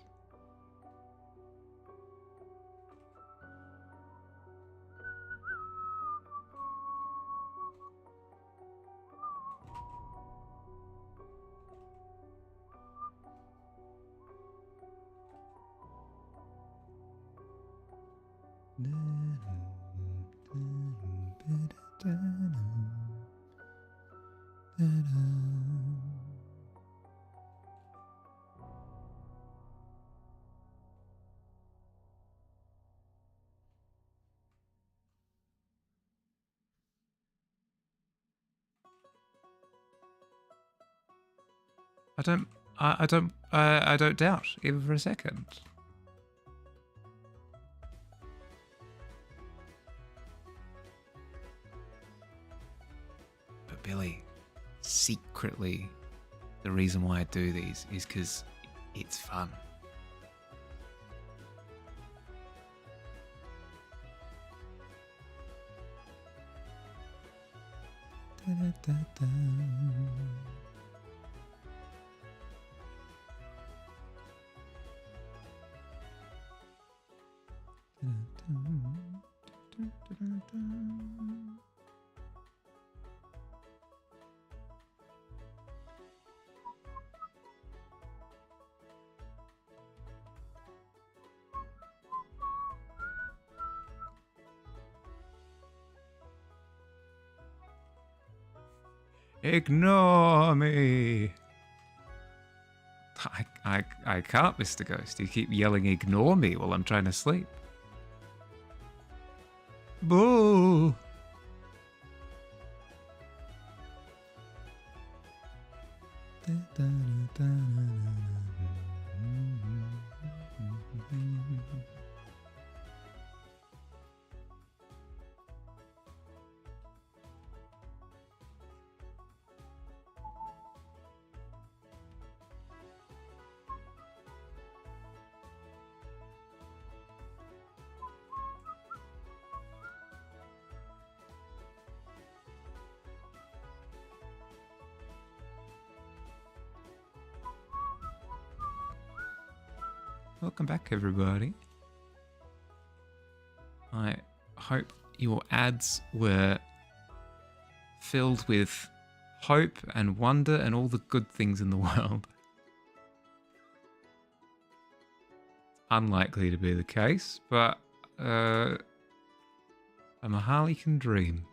S1: I don't doubt, even for a second. But Billy, secretly, the reason why I do these is because it's fun. Da-da-da-da. Ignore me. I can't, Mr. Ghost. You keep yelling ignore me while I'm trying to sleep. Boo! Welcome back, everybody. I hope your ads were filled with hope and wonder and all the good things in the world. Unlikely to be the case, but a Mahali can dream.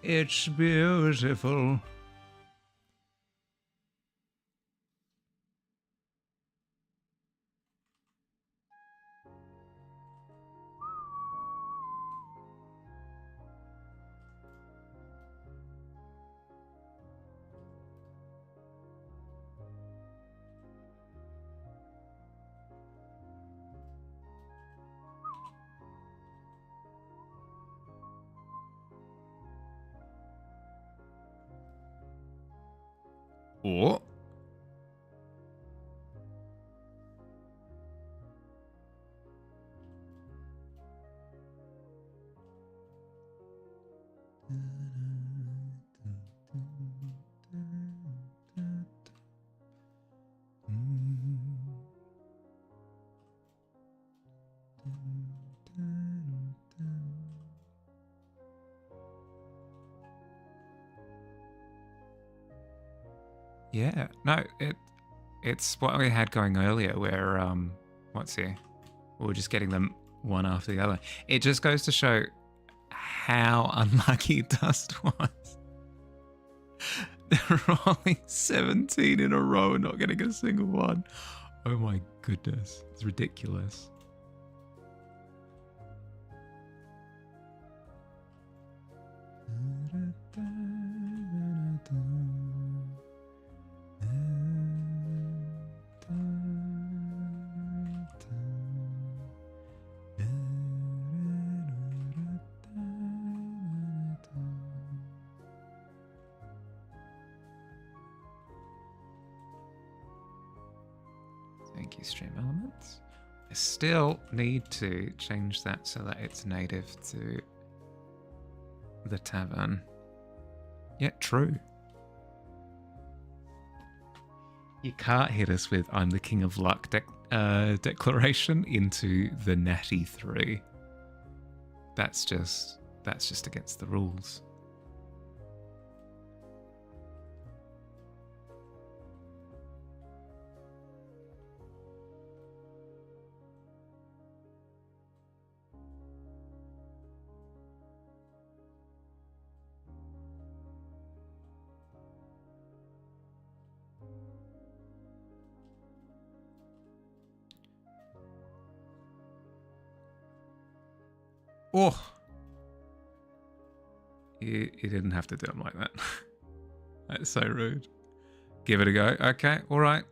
S2: It's beautiful.
S1: Oh. Yeah, no, it's what we had going earlier where what's here? We were just getting them one after the other. It just goes to show how unlucky Dust was. They're rolling 17 in a row and not getting a single one. Oh my goodness. It's ridiculous. Thank you, Stream Elements. I still need to change that so that it's native to the Tavern. Yeah, true. You can't hit us with "I'm the King of Luck" declaration into the natty 3. That's just against the rules. Oh, you didn't have to do them like that. That's so rude. Give it a go. Okay, all right.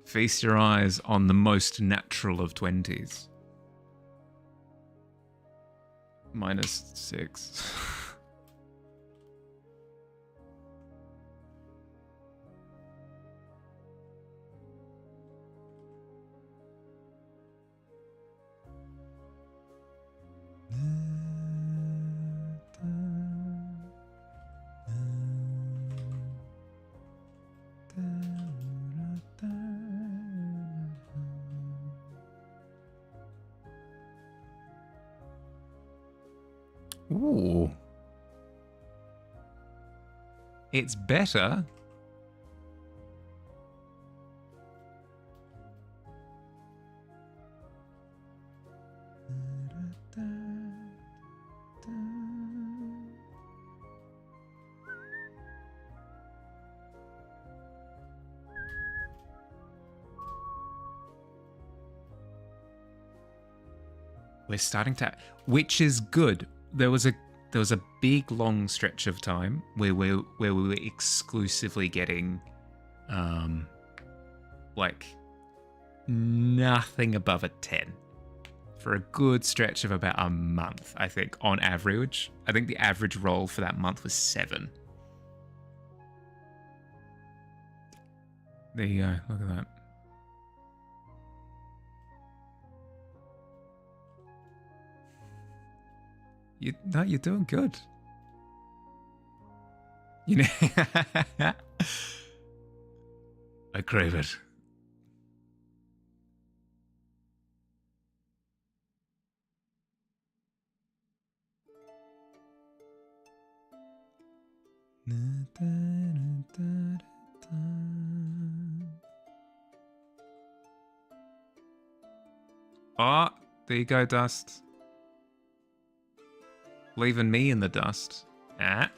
S1: Feast your eyes on the most natural of 20s. -6. Ooh. It's better. We're starting to, which is good. There was a big long stretch of time where we were exclusively getting like nothing above a 10 for a good stretch of about a month, I think, on average. I think the average roll for that month was 7. There you go. Look at that. You're doing good. You know,
S2: I crave it.
S1: Oh, there you go, Dust. leaving me in the dust. Ah.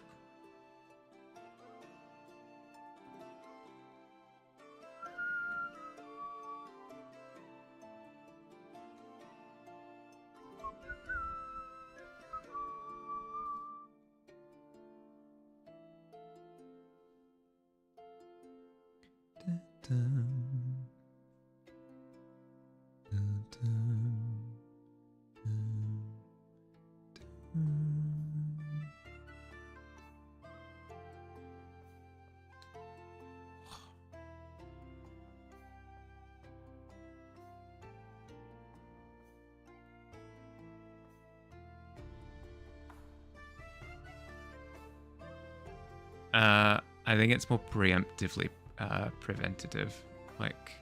S1: I think it's more preemptively preventative. Like,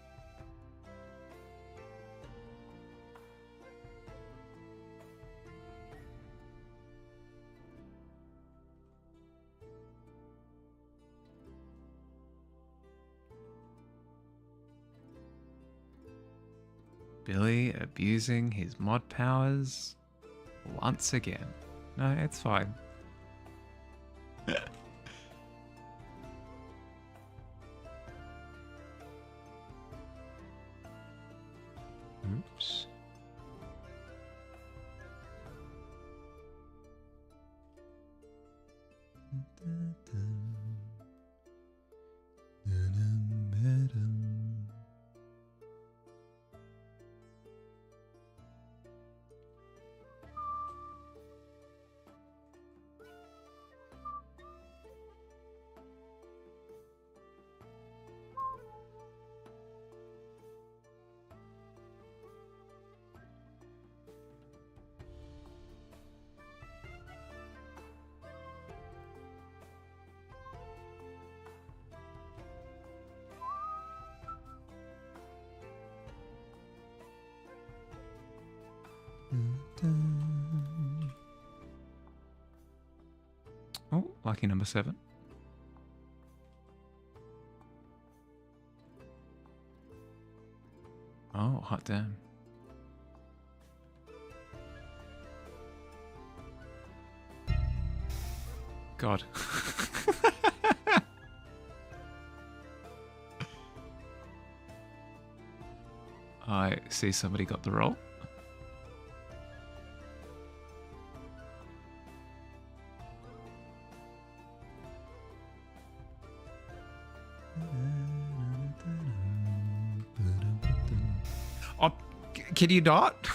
S1: Billy abusing his mod powers once again. No, it's fine. Oops. Oh, lucky number 7. Oh, hot damn. God. I see somebody got the roll. Oh, can you not?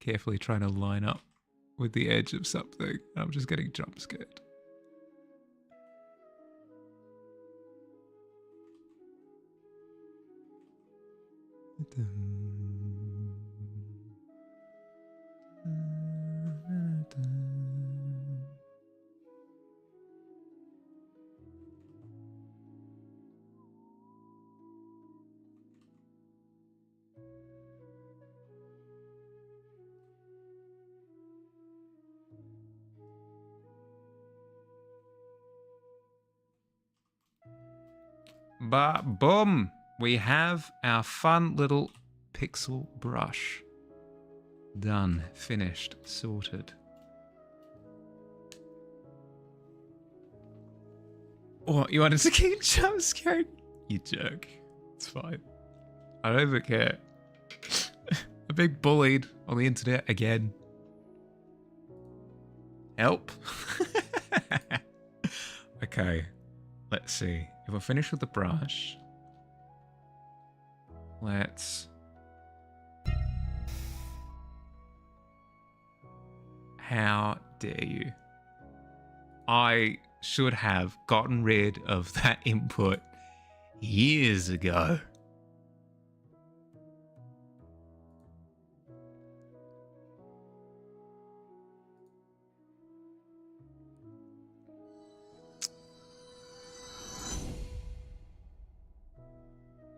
S1: Carefully trying to line up with the edge of something. I'm just getting jump scared. But boom, we have our fun little pixel brush. Done, finished, sorted. What, you wanted to keep jump scaring? You jerk. It's fine. I don't even care. I'm being bullied on the internet again. Help. Okay, let's see. If we're finished with the brush, let's... How dare you? I should have gotten rid of that input years ago.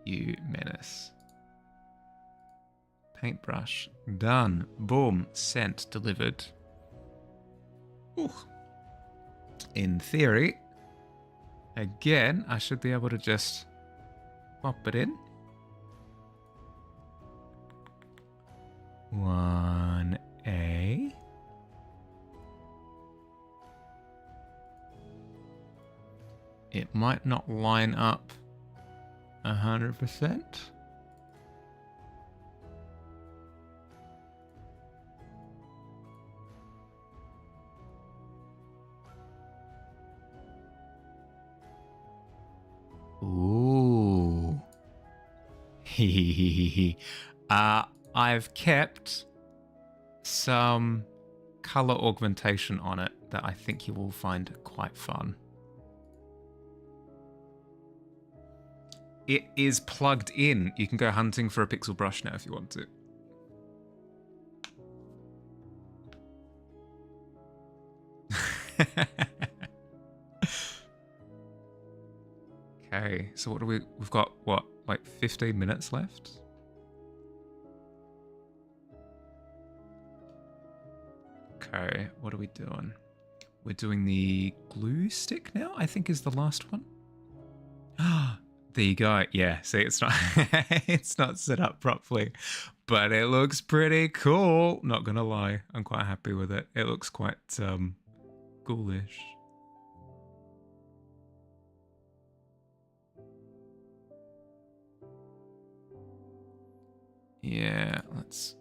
S1: You menace. Paintbrush. Done. Boom. Sent. Delivered. Ooh. In theory, again, I should be able to just pop it in. 1A. It might not line up 100%. Ooh. I've kept some color augmentation on it that I think you will find quite fun. It is plugged in. You can go hunting for a pixel brush now if you want to. Okay, so what do we've got, what, like 15 minutes left? Okay, what are we doing? We're doing the glue stick now, I think is the last one. Ah, there you go. Yeah, see, it's not it's not set up properly, but it looks pretty cool. Not gonna lie, I'm quite happy with it. It looks quite ghoulish. Yeah, let's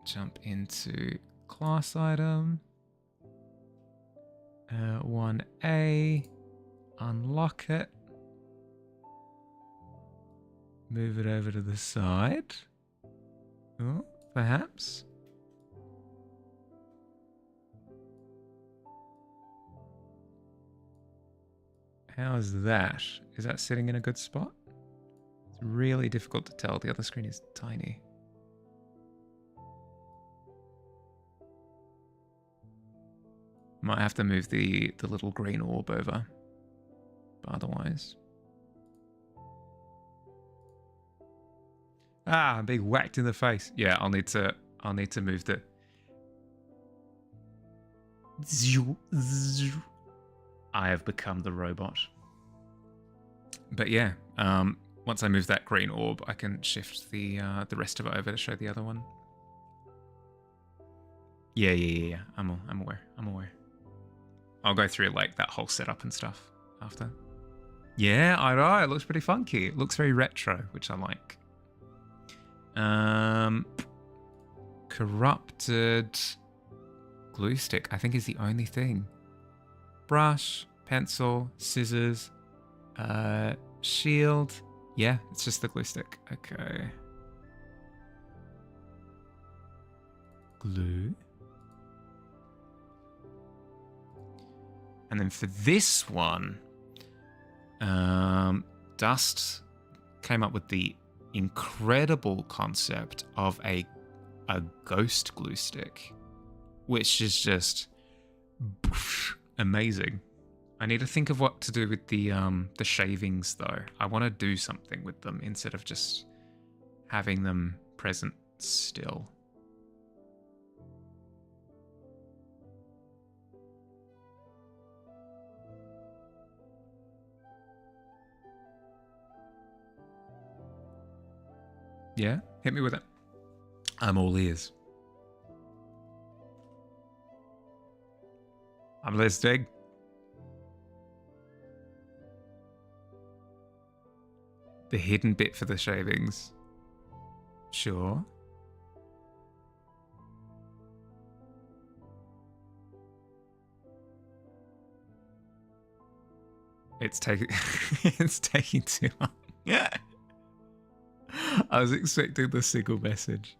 S1: jump into class item. 1A, unlock it. Move it over to the side. Oh, perhaps. How is that? Is that sitting in a good spot? It's really difficult to tell. The other screen is tiny. Might have to move the little green orb over. But otherwise. Ah, I'm being whacked in the face. Yeah, I'll need to move the I have become the robot. But yeah, once I move that green orb, I can shift the rest of it over to show the other one. Yeah. I'm aware. I'll go through like that whole setup and stuff after. Yeah, I know. It looks pretty funky. It looks very retro, which I like. Corrupted glue stick, I think, is the only thing. Brush, pencil, scissors, shield. Yeah, it's just the glue stick. Okay. Glue. And then for this one, Dust came up with the incredible concept of a ghost glue stick, which is just amazing. I need to think of what to do with the shavings though. I want to do something with them instead of just having them present still. Yeah, hit me with it. I'm all ears. I'm listening. The hidden bit for the shavings. Sure. It's taking it's taking too long. Yeah. I was expecting the single message.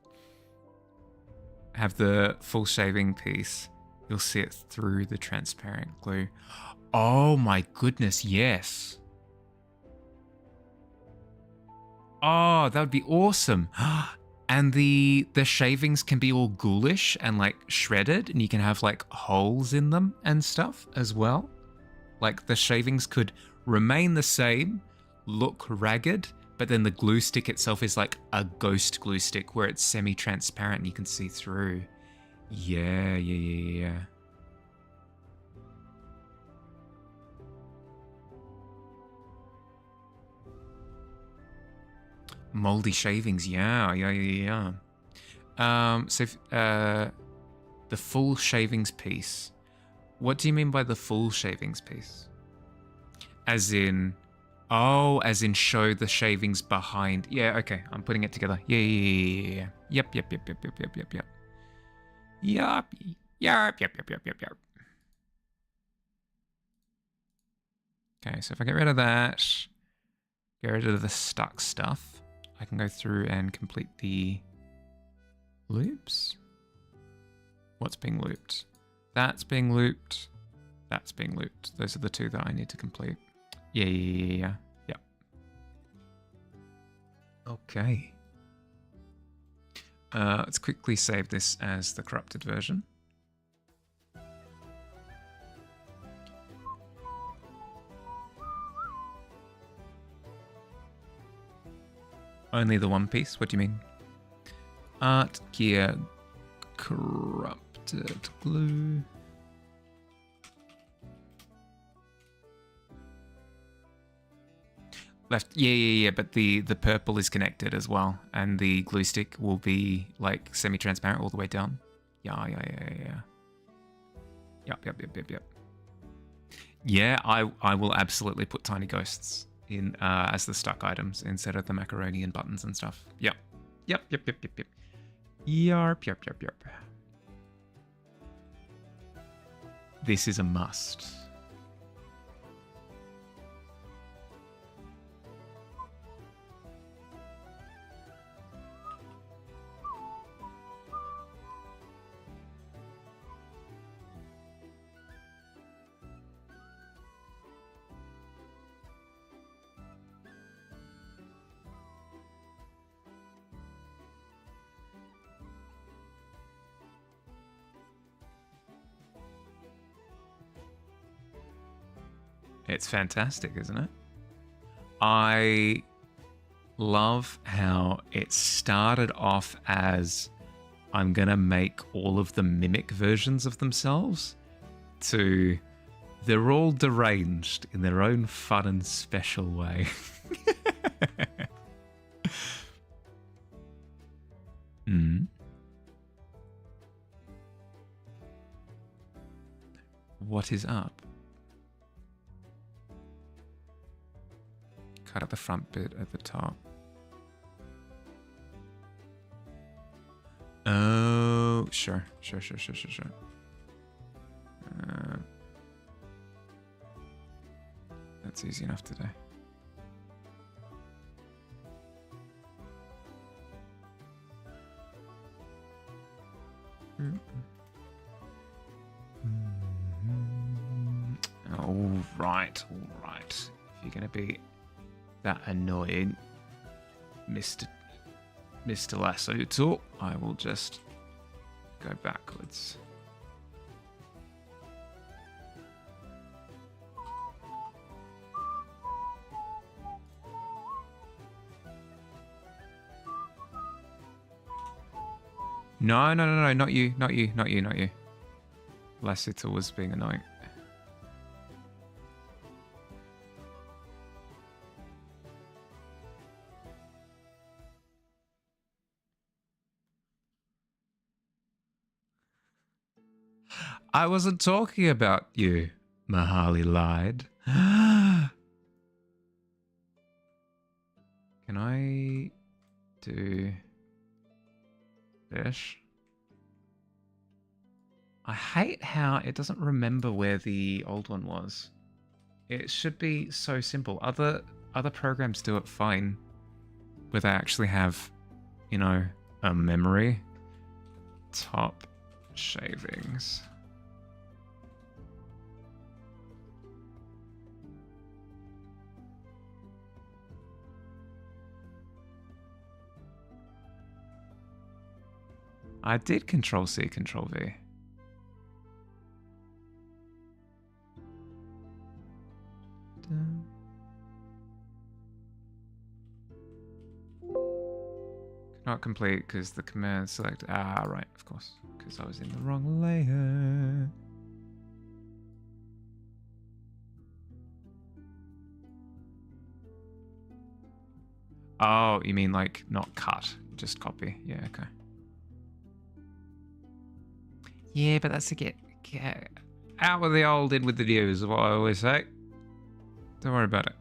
S1: Have the full shaving piece. You'll see it through the transparent glue. Oh my goodness, yes. Oh, that would be awesome. And the shavings can be all ghoulish and like shredded, and you can have like holes in them and stuff as well. Like the shavings could remain the same, look ragged, but then the glue stick itself is like a ghost glue stick where it's semi-transparent and you can see through. Yeah. Moldy shavings, yeah. So if, the full shavings piece. What do you mean by the full shavings piece? As in, oh, as in show the shavings behind. Yeah, okay, I'm putting it together. Yeah. Yep. Okay, so if I get rid of that, get rid of the stuck stuff, I can go through and complete the loops. What's being looped? That's being looped. That's being looped. Those are the two that I need to complete. Yeah. Yep. Okay. Let's quickly save this as the corrupted version. Only the one piece? What do you mean? Art, gear, corrupted glue. Left, yeah, but the purple is connected as well, and the glue stick will be like semi-transparent all the way down. Yeah. Yep. Yeah, I will absolutely put tiny ghosts in as the stuck items instead of the macaroni and buttons and stuff. Yep. Yarp. This is a must. It's fantastic, isn't it? I love how it started off as I'm going to make all of the mimic versions of themselves to they're all deranged in their own fun and special way. What is up? Cut out the front bit at the top. Oh, sure. That's easy enough today. All right. If you're gonna be that annoying, Mr. Lassoto, I will just go backwards. No, not you. Lassoto was being annoying. I wasn't talking about you, Mahali lied. Can I do this? I hate how it doesn't remember where the old one was. It should be so simple. Other programs do it fine, where they actually have, you know, a memory. Top shavings. I did Control-C, Control-V. Not complete because the command select. Ah, right, of course. Because I was in the wrong layer. Oh, you mean like not cut, just copy. Yeah, okay. Yeah, but that's to get out with the old, in with the new, is what I always say. Don't worry about it.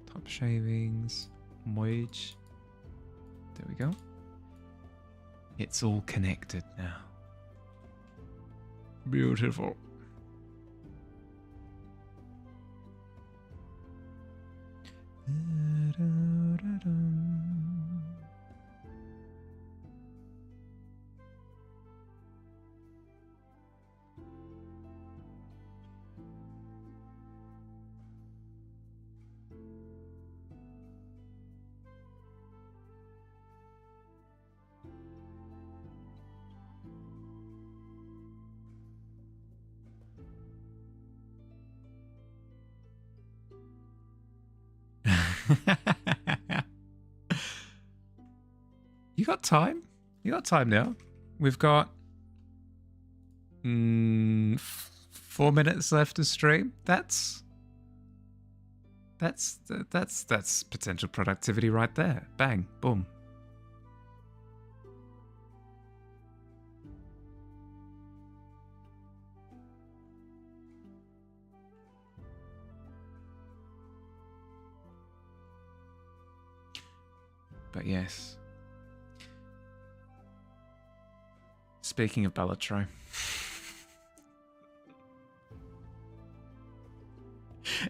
S1: Top shavings, merge. There we go. It's all connected now. Beautiful. You got time? You got time now? We've got 4 minutes left to stream. That's potential productivity right there. Bang, boom. But yes. Speaking of Balatro.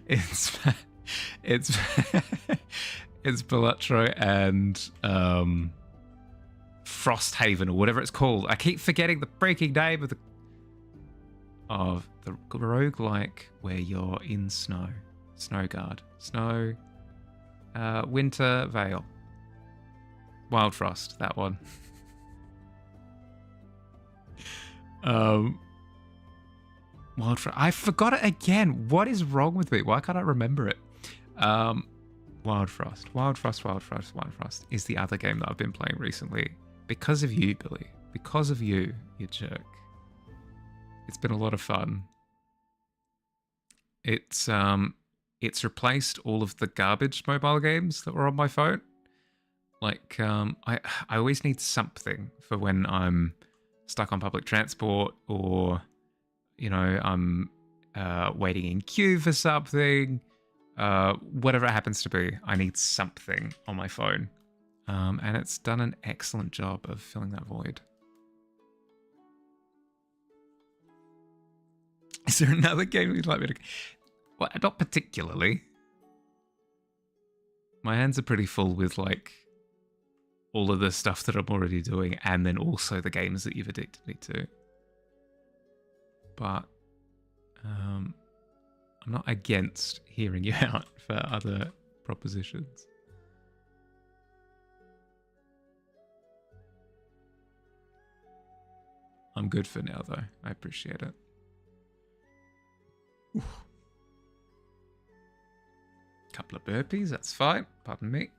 S1: it's it's Balatro and Frosthaven or whatever it's called. I keep forgetting the freaking name of the roguelike where you're in snow. Snowguard. Snow. Winter Vale. Wild Frost, that one. Wild Frost. I forgot it again. What is wrong with me? Why can't I remember it? Wild Frost is the other game that I've been playing recently. Because of you, Billy. Because of you, you jerk. It's been a lot of fun. It's replaced all of the garbage mobile games that were on my phone. Like, I always need something for when I'm stuck on public transport or, you know, I'm waiting in queue for something. Whatever it happens to be, I need something on my phone. And it's done an excellent job of filling that void. Is there another game you'd like me to... Well, not particularly. My hands are pretty full with, like, all of the stuff that I'm already doing, and then also the games that you've addicted me to. But I'm not against hearing you out for other propositions. I'm good for now, though. I appreciate it. Oof. Couple of burpees, that's fine. Pardon me.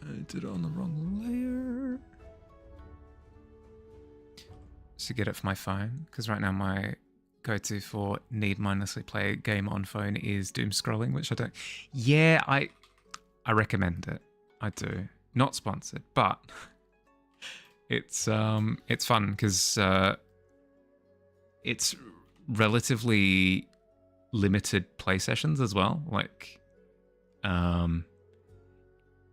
S1: I did it on the wrong layer. To get it for my phone, because right now my go-to for need mindlessly play a game on phone is doom scrolling, which I don't. Yeah, I recommend it. I do. Not sponsored, but it's fun because it's relatively limited play sessions as well. Like,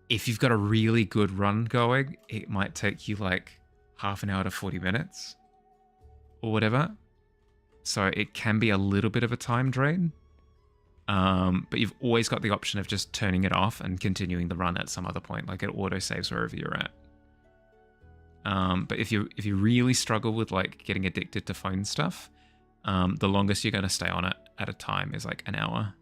S1: if you've got a really good run going, it might take you like half an hour to 40 minutes or whatever. So it can be a little bit of a time drain. But you've always got the option of just turning it off and continuing the run at some other point, like it auto saves wherever you're at. But if you really struggle with like getting addicted to phone stuff, the longest you're going to stay on it at a time is like an hour.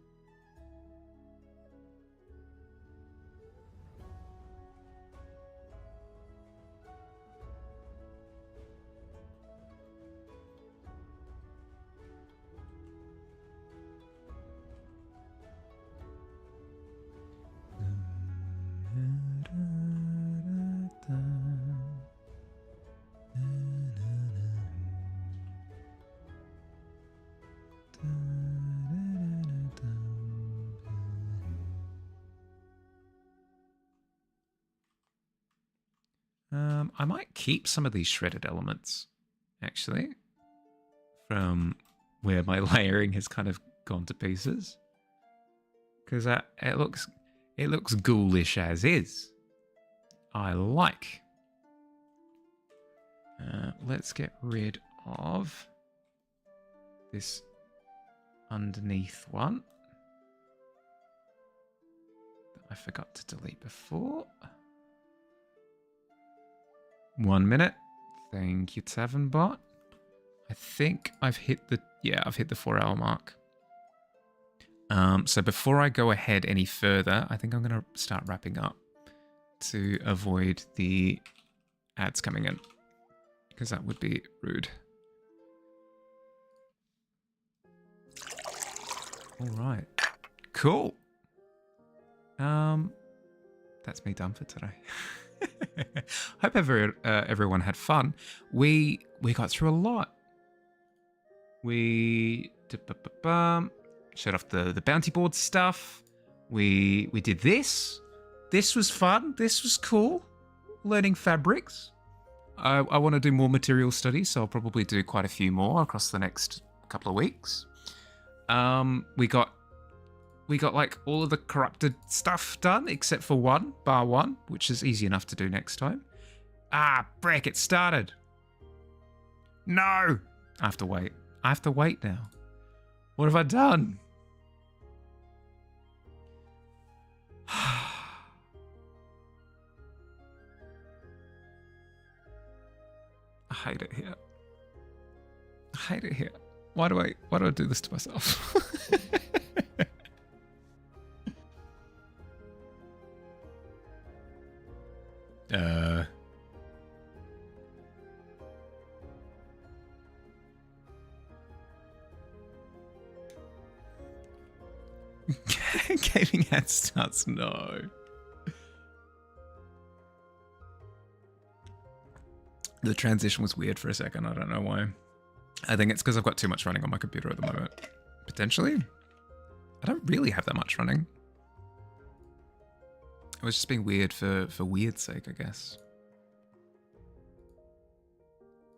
S1: I might keep some of these shredded elements, actually, from where my layering has kind of gone to pieces, because it looks ghoulish as is. I like. Let's get rid of this underneath one that I forgot to delete before. 1 minute. Thank you, Tavern bot. I think I've hit the 4-hour mark. So before I go ahead any further, I think I'm going to start wrapping up to avoid the ads coming in, because that would be rude. All right. Cool. That's me done for today. Hope everyone had fun. We got through a lot. We shut off the bounty board stuff. We did this. This was fun. This was cool. Learning fabrics. I want to do more material studies, so I'll probably do quite a few more across the next couple of weeks. We got like all of the corrupted stuff done except for bar one, which is easy enough to do next time. Ah, break, it started. No! I have to wait. I have to wait now. What have I done? I hate it here. I hate it here. Why do I do this to myself? Gaming ad starts. No. The transition was weird for a second. I don't know why. I think it's because I've got too much running on my computer at the moment. Potentially. I don't really have that much running. It was just being weird for weird's sake, I guess.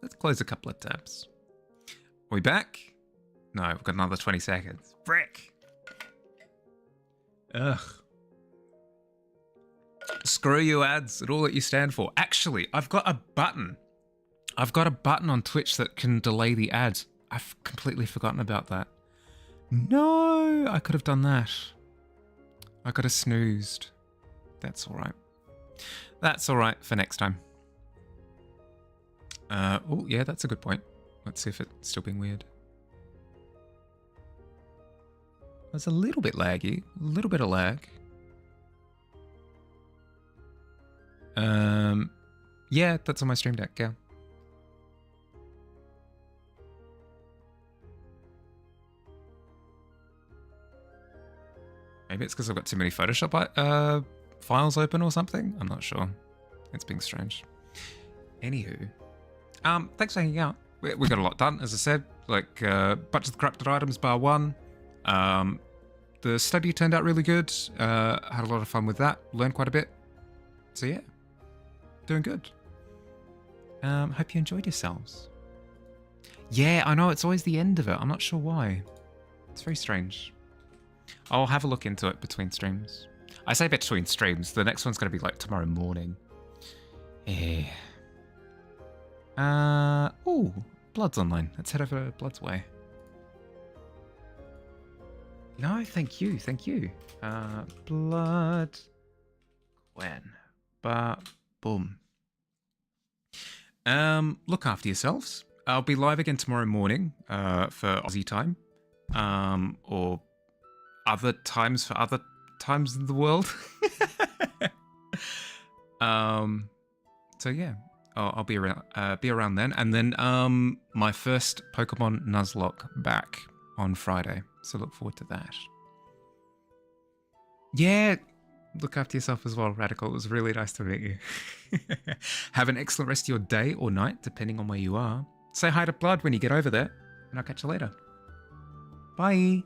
S1: Let's close a couple of tabs. Are we back? No, we've got another 20 seconds. Frick! Ugh. Screw you ads and all that you stand for. Actually, I've got a button. I've got a button on Twitch that can delay the ads. I've completely forgotten about that. No, I could have done that. I could have snoozed. That's all right. That's all right for next time. Oh, yeah, that's a good point. Let's see if it's still being weird. It's a little bit laggy. A little bit of lag. Yeah, that's on my stream deck, yeah. Maybe it's because I've got too many Photoshop files open or something. I'm not sure. It's being strange. Anywho, thanks for hanging out. We got a lot done, as I said. Like, bunch of the corrupted items, bar one. The study turned out really good. Had a lot of fun with that. Learned quite a bit. So yeah, doing good. Hope you enjoyed yourselves. Yeah, I know, it's always the end of it. I'm not sure why. It's very strange. I'll have a look into it between streams. I say between streams. The next one's going to be like tomorrow morning. Yeah. Ooh, Blood's online. Let's head over Blood's way. No, thank you, thank you. Blood. When? Boom. Look after yourselves. I'll be live again tomorrow morning for Aussie time. Or other times for other times in the world. So yeah, I'll be around then. And then my first Pokemon Nuzlocke back on Friday. So look forward to that. Yeah, look after yourself as well, Radical. It was really nice to meet you. Have an excellent rest of your day or night, depending on where you are. Say hi to Blood when you get over there, and I'll catch you later. Bye.